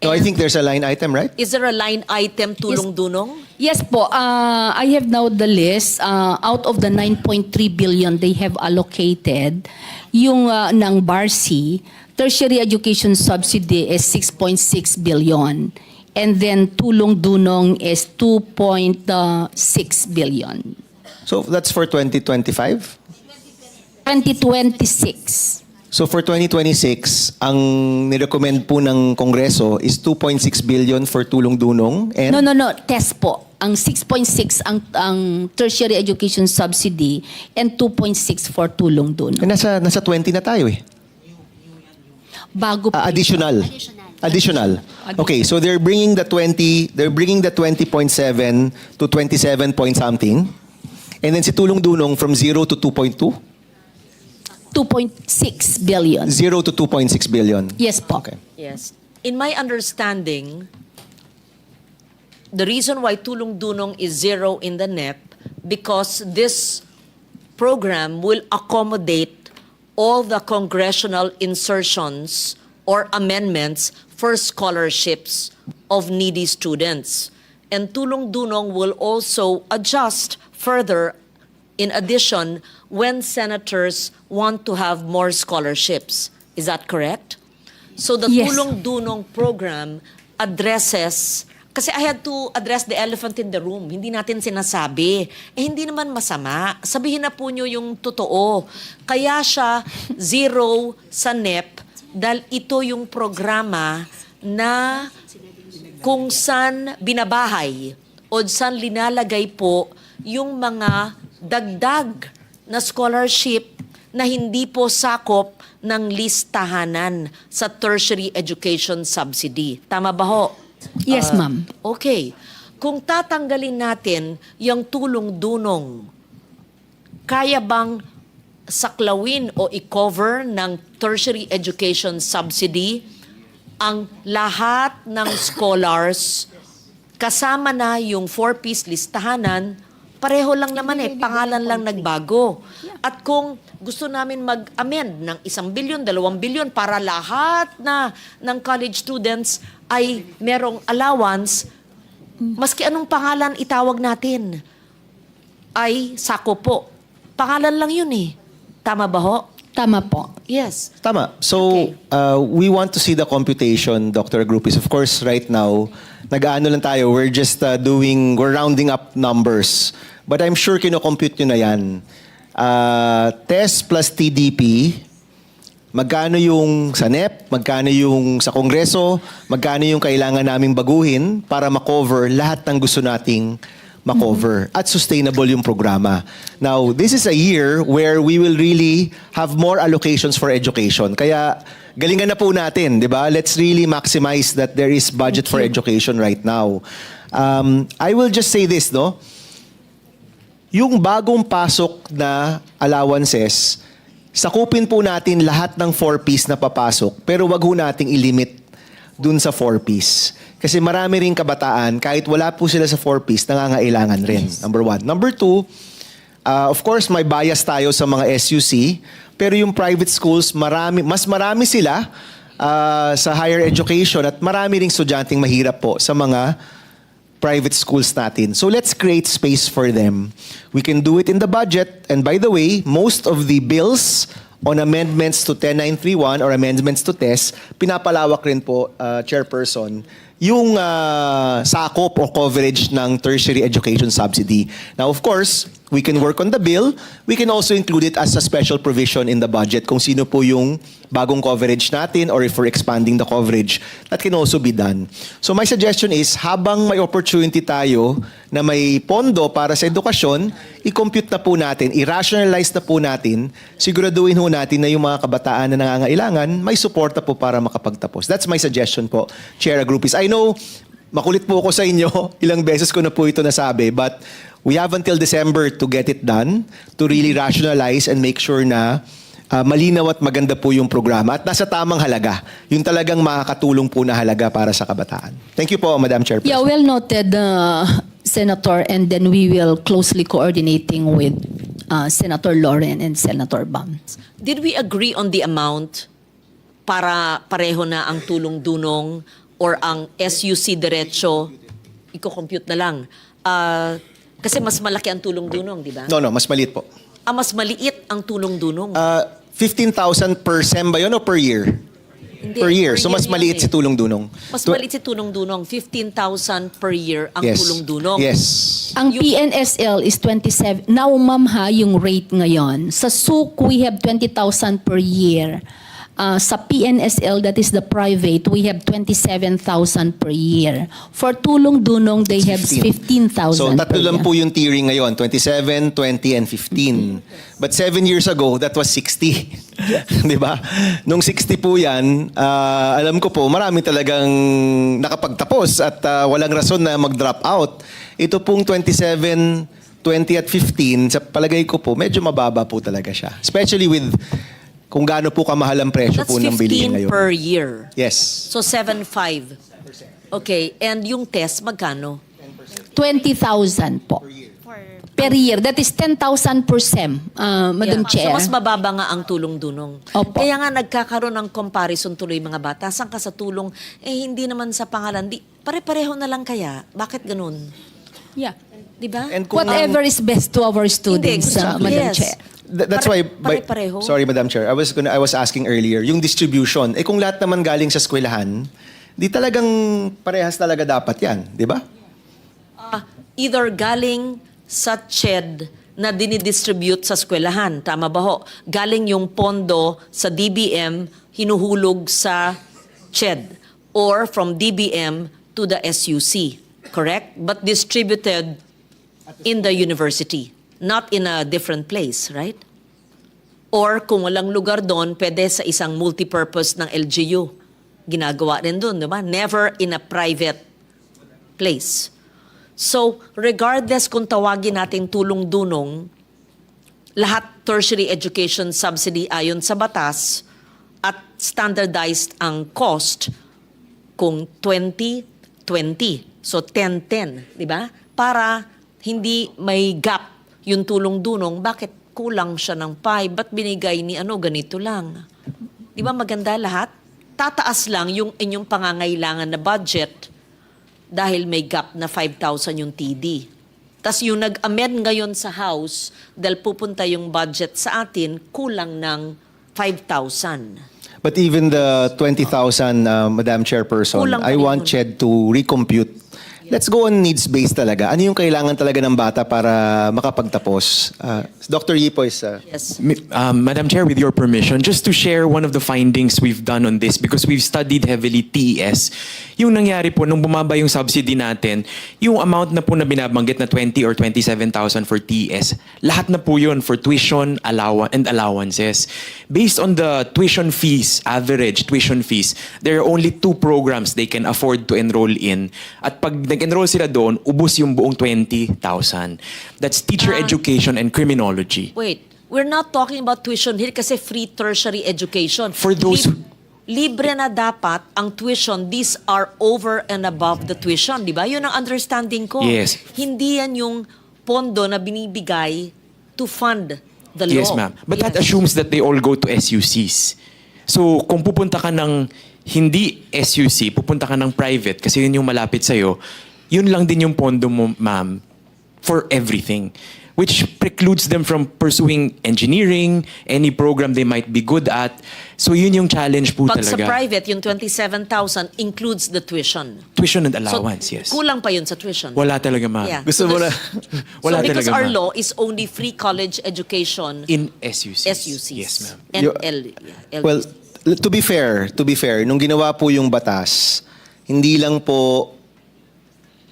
No, I think there's a line item, right? Is there a line item tulong-dunong? Yes po. I have now the list. Out of the 9.3 billion they have allocated, yung ng BARC, tertiary education subsidy is 6.6 billion. And then tulong-dunong is 2.6 billion. So that's for 2025? 2026. So for 2026, ang nirecommend po ng Kongreso is 2.6 billion for tulong-dunong and... No. Test po. Ang 6.6 ang tertiary education subsidy and 2.6 for tulong-dunong. Nasa 20 na tayo eh. Bago po. Additional. Okay, so they're bringing the 20.7 to 27 point something. And then si tulong-dunong from 0 to 2.2? 2.6 billion. 0 to 2.6 billion. Yes po. Okay. Yes. In my understanding, the reason why tulong-dunong is 0 in the NEP because this program will accommodate all the congressional insertions or amendments for scholarships of needy students. And tulong-dunong will also adjust further in addition when senators want to have more scholarships. Is that correct? So the Yes. tulong-dunong program addresses, kasi I had to address the elephant in the room. Hindi natin sinasabi. Hindi naman masama. Sabihin na po nyo yung totoo. Kaya siya 0 sa NEP dahil ito yung programa na kung saan binabahay o saan linalagay po yung mga dagdag na scholarship na hindi po sakop ng listahanan sa tertiary education subsidy. Tama ba ho? Yes, ma'am. Okay. Kung tatanggalin natin yung tulong-dunong, kaya bang saklawin o i-cover ng tertiary education subsidy ang lahat ng scholars kasama na yung 4-piece listahanan, pareho lang naman pangalan lang nagbago. At kung gusto namin mag-amend ng 1 billion, 2 billion para lahat na ng college students ay merong allowance, maski anong pangalan itawag natin, ay sako po. Pangalan lang yun eh. Tama ba ho? Tama po. Yes. Tama. So, we want to see the computation, Dr. Agrupis. Of course, right now, nag-ano lang tayo. We're just we're rounding up numbers. But I'm sure kino-compute nyo na yan. TES plus TDP, magkano yung sa NEP, magkano yung sa Kongreso, magkano yung kailangan naming baguhin para makover lahat ng gusto nating makover at sustainable yung programa. Now, this is a year where we will really have more allocations for education. Kaya galingan na po natin, di ba? Let's really maximize that there is budget for education right now. I will just say this, no? Yung bagong pasok na allowances, sakupin po natin lahat ng 4-piece na papasok, pero wag ho nating ilimit dun sa 4-piece. Kasi marami ring kabataan, kahit wala po sila sa 4Ps, nangangailangan rin. Number one. Number two, of course, may bias tayo sa mga SUC, pero yung private schools, mas marami sila sa higher education at marami ring estudyanteng mahirap po sa mga private schools natin. So let's create space for them. We can do it in the budget. And by the way, most of the bills on amendments to 10931 or amendments to TES, pinapalawak rin po, Chairperson, yung sakop o coverage ng tertiary education subsidy. Now, of course, we can work on the bill. We can also include it as a special provision in the budget kung sino po yung bagong coverage natin or if we're expanding the coverage, that can also be done. So my suggestion is, habang may opportunity tayo na may pondo para sa edukasyon, i-compute na po natin, i-rationalize na po natin, siguraduhin ho natin na yung mga kabataan na nangangailangan, may suporta po para makapagtapos. That's my suggestion po, Chair Agrupis. I know, makulit po ako sa inyo, ilang beses ko na po ito nasabi, but we have until December to get it done, to really rationalize and make sure na malinaw at maganda po yung programa at nasa tamang halaga. Yung talagang makakatulong po na halaga para sa kabataan. Thank you po, Madam Chairperson. Yeah, well noted, Senator, and then we will closely coordinating with Senator Loren and Senator Bam. Did we agree on the amount para pareho na ang tulong-dunong or ang SUC diretso, i-compute na lang? Kasi mas malaki ang tulong-dunong, di ba? No, mas maliit po. Mas maliit ang tulong-dunong. 15,000 per SEM ba yun o per year? Hindi, Per year. So mas yun maliit si tulong-dunong. Mas maliit si tulong-dunong. 15,000 per year ang Yes. tulong-dunong. Yes. Ang PNSL is 27. Now, ma'am ha, yung rate ngayon. Sa SUC, we have 20,000 per year. Sa PNSL, that is the private, we have 27,000 per year. For tulong-dunong, they have 15,000 So tatlo per lang year. po yung tiering ngayon, 27, 20, and 15. But 7 years ago, that was 60. Di ba? Nung 60 po yan, alam ko po, marami talagang nakapagtapos at walang rason na mag-drop out. Ito pong 27, 20 at 15, sa palagay ko po, medyo mababa po talaga siya. Especially with kung gaano po kamahal ang presyo That's po ng bilihin 15 ngayon. per year. Yes. So 7.5. Okay. And yung test, magkano? 20,000 po. Per year. That is 10,000 per SEM, Madam Yeah. Chair. So mas mababa nga ang tulong-dunong. Opo. Kaya nga nagkakaroon ng comparison tuloy mga bata. Saan ka sa tulong? Hindi naman sa pangalan. Pare-pareho na lang kaya. Bakit ganun? Yeah. Di ba? And kung Whatever is best to our students, Hindi, Madam yes. Chair. That's why, Pare-pareho. sorry Madam Chair, I was asking earlier, yung distribution, kung lahat naman galing sa eskwelahan, di talagang parehas talaga dapat yan, di ba? Either galing sa CHED na dinidistribute sa eskwelahan. Tama ba ho? Galing yung pondo sa DBM, hinuhulog sa CHED. Or from DBM to the SUC. Correct? But distributed in the university. Not in a different place, right? Or kung walang lugar doon, pwede sa isang multipurpose ng LGU. Ginagawa rin doon, di ba? Never in a private place. So, regardless kung tawagin natin tulong-dunong, lahat tertiary education subsidy ayon sa batas at standardized ang cost kung 20-20. So, 10-10, di ba? Para hindi may gap yung tulong-dunong, bakit kulang siya ng 5? Ba't binigay ni ganito lang? Di ba maganda lahat? Tataas lang yung inyong pangangailangan na budget dahil may gap na 5,000 yung TD. Tas yung nag-amend ngayon sa House, dahil pupunta yung budget sa atin, kulang ng 5,000. But even the 20,000, Madam Chairperson, Kulang pa I rin want yun. CHED to recompute. Let's go on needs-based talaga. Ano yung kailangan talaga ng bata para makapagtapos? Dr. Yipo is... Yes. Madam Chair, with your permission, just to share one of the findings we've done on this because we've studied heavily TES. Yung nangyari po, nung bumaba yung subsidy natin, yung amount na po na binabanggit na 20 or 27,000 for TES, lahat na po yun for tuition and allowances. Based on the tuition fees, average tuition fees, there are only 2 programs they can afford to enroll in. At pag nag-enroll sila doon, ubos yung buong 20,000. That's teacher education and criminology. Wait, we're not talking about tuition here kasi free tertiary education. For those libre na dapat ang tuition. These are over and above the tuition, di ba? Yun ang understanding ko. Yes. Hindi yan yung pondo na binibigay to fund the law. Yes, ma'am. But that Yes. assumes that they all go to SUCs. So, kung pupunta ka ng hindi SUC, pupunta ka ng private, kasi yun yung malapit sa'yo, yun lang din yung pondo mo, ma'am, for everything. Which precludes them from pursuing engineering, any program they might be good at. So, yun yung challenge po Pag sa talaga. private, yung 27,000 includes the tuition. Tuition and allowance, yes. Kulang pa yun sa tuition. Wala talaga, ma'am. Yeah. Gusto mo na... Wala so because talaga, our ma'am. law is only free college education In SUCs. SUCs. Yes, ma'am. And You- Well, to be fair, nung ginawa po yung batas, hindi lang po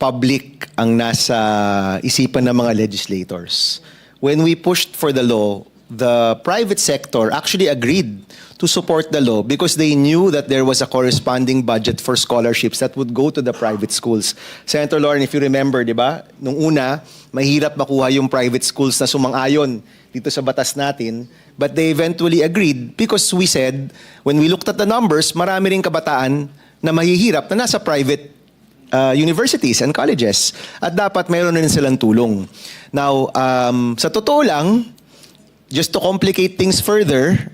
public ang nasa isipan ng mga legislators. When we pushed for the law, the private sector actually agreed to support the law because they knew that there was a corresponding budget for scholarships that would go to the private schools. Senator Lauren, if you remember, di ba, nung una, mahirap makuha yung private schools na sumang-ayon dito sa batas natin, but they eventually agreed because we said, when we looked at the numbers, marami ring kabataan na mahihirap na nasa private universities and colleges. At dapat mayroon na rin silang tulong. Now, sa totoo lang, just to complicate things further,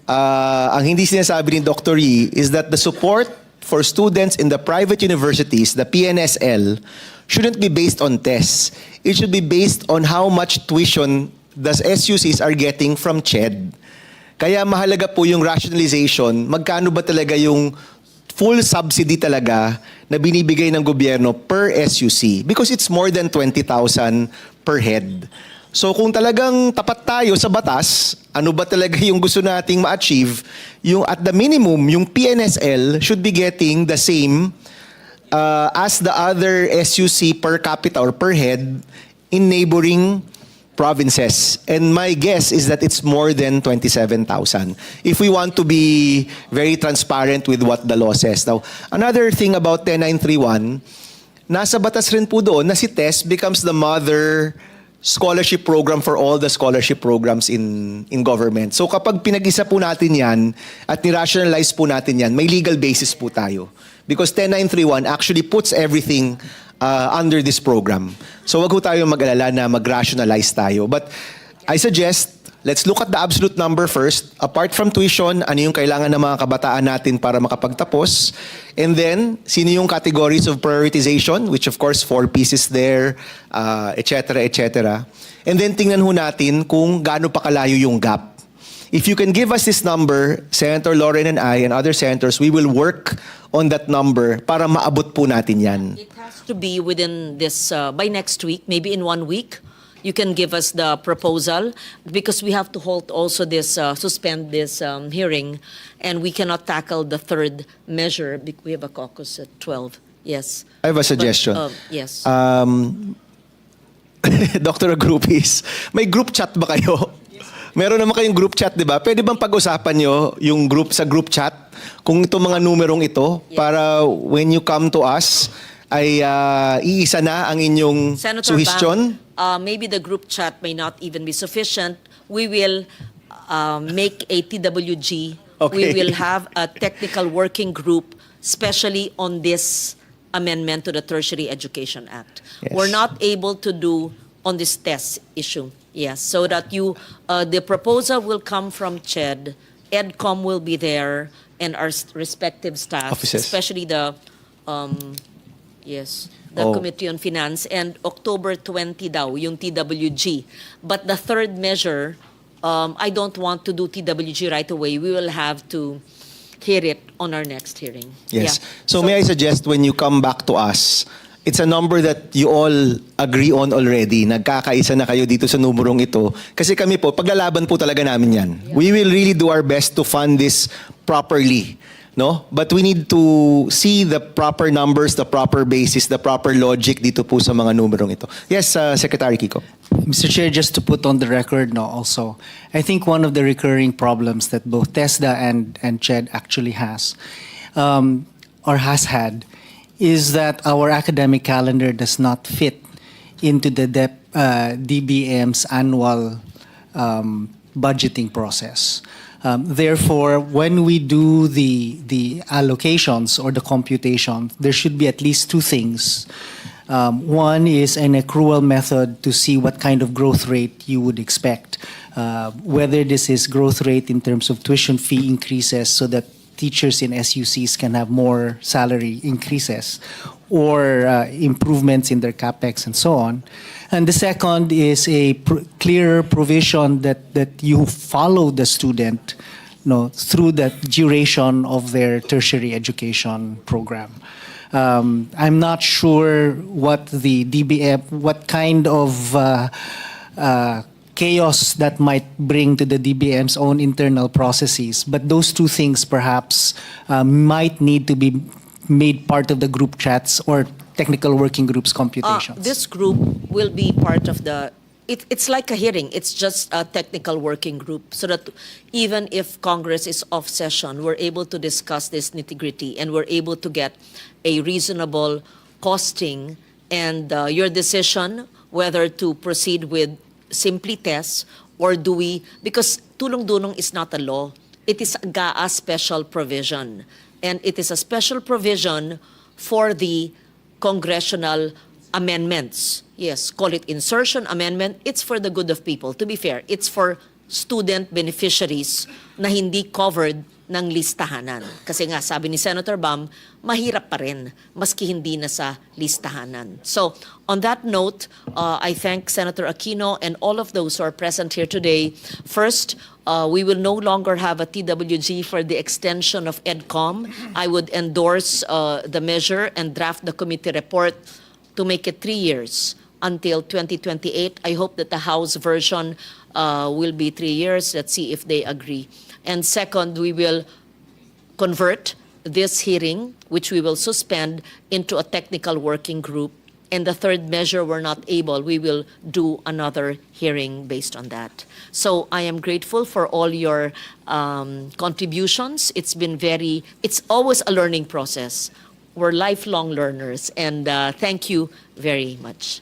ang hindi sinasabi ni Dr. Yee is that the support for students in the private universities, the PNSL, shouldn't be based on tests. It should be based on how much tuition the SUCs are getting from CHED. Kaya mahalaga po yung rationalization, magkano ba talaga yung full subsidy talaga na binibigay ng gobyerno per SUC because it's more than 20,000 per head. So kung talagang tapat tayo sa batas, ano ba talaga yung gusto nating ma-achieve, yung at the minimum, yung PNSL should be getting the same as the other SUC per capita or per head in neighboring provinces. And my guess is that it's more than 27,000. If we want to be very transparent with what the law says. Now, another thing about 10931, nasa batas rin po doon na si TES becomes the mother scholarship program for all the scholarship programs in government. So kapag pinag-isa po natin yan at ni-rationalize po natin yan, may legal basis po tayo. Because 10931 actually puts everything under this program. So wag ho tayo mag-alala na mag-rationalize tayo. But I suggest, let's look at the absolute number first. Apart from tuition, ano yung kailangan ng mga kabataan natin para makapagtapos? And then, sino yung categories of prioritization? Which of course, 4 pieces there, etc., etc. And then tingnan ho natin kung gaano pa kalayo yung gap. If you can give us this number, Senator Lauren and I and other senators, we will work on that number para maabot po natin yan. It has to be within this, by next week, maybe in 1 week. You can give us the proposal because we have to hold also this, suspend this hearing, and we cannot tackle the third measure. We have a caucus at 12. Yes. I have a suggestion. Yes. Dr. Agrupis, may group chat ba kayo? Meron naman kayong group chat, di ba? Pwede bang pag-usapan nyo yung group sa group chat kung itong mga numerong ito para when you come to us ay iisa na ang inyong Senator suhestyon? Bam, maybe the group chat may not even be sufficient. We will make a TWG. Okay. We will have a technical working group, especially on this amendment to the Tertiary Education Act. Yes. We're not able to do on this test issue. Yes, so that the proposal will come from CHED, EDCOM will be there, and our respective staff, Offices. especially the Committee on Finance, and October 20 daw, yung TWG. But the third measure, I don't want to do TWG right away. We will have to hear it on our next hearing. Yes. Yeah. So may I suggest when you come back to us, it's a number that you all agree on already. Nagkakaisa na kayo dito sa numerong ito. Kasi kami po, paglalaban po talaga namin yan. Yeah. We will really do our best to fund this properly. No? But we need to see the proper numbers, the proper basis, the proper logic dito po sa mga numerong ito. Yes, Secretary Kiko. Mr. Chair, just to put on the record also, I think one of the recurring problems that both TESDA and CHED actually has, or has had, is that our academic calendar does not fit into the DBM's annual budgeting process. Therefore, when we do the allocations or the computation, there should be at least two things. One is an accrual method to see what kind of growth rate you would expect, whether this is growth rate in terms of tuition fee increases so that teachers in SUCs can have more salary increases, or improvements in their capex and so on. And the second is a clearer provision that you follow the student, through the duration of their tertiary education program. I'm not sure what the DBM, what kind of chaos that might bring to the DBM's own internal processes, but those two things perhaps might need to be made part of the group chats or technical working groups computations. This group will be part of the, it's like a hearing. It's just a technical working group so that even if Congress is off session, we're able to discuss this nitty-gritty and we're able to get a reasonable costing and your decision whether to proceed with simply tests or do we, because tulong-dunong is not a law. It is a GAA special provision. And it is a special provision for the congressional amendments. Yes, call it insertion, amendment. It's for the good of people. To be fair, it's for student beneficiaries na hindi covered ng listahanan. Kasi nga, sabi ni Senator Bam, mahirap pa rin, maski hindi na sa listahanan. So, on that note, I thank Senator Aquino and all of those who are present here today. First, we will no longer have a TWG for the extension of EDCOM. I would endorse the measure and draft the committee report to make it 3 years until 2028. I hope that the House version will be 3 years. Let's see if they agree. And second, we will convert this hearing, which we will suspend, into a technical working group. And the third measure, we're not able, we will do another hearing based on that. So I am grateful for all your contributions. It's been it's always a learning process. We're lifelong learners, and thank you very much.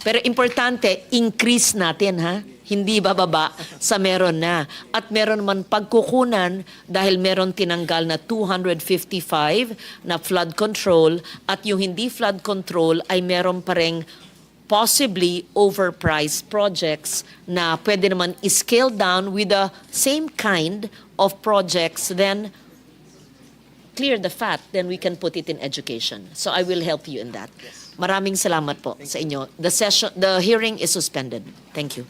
Pero importante, increase natin, ha? Hindi bababa sa meron na. At meron man pagkukunan dahil meron tinanggal na 255 na flood control at yung hindi flood control ay meron pa ring possibly overpriced projects na pwede naman scale down with the same kind of projects, then clear the fat, then we can put it in education. So I will help you in that. Maraming salamat po sa inyo. The hearing is suspended. Thank you.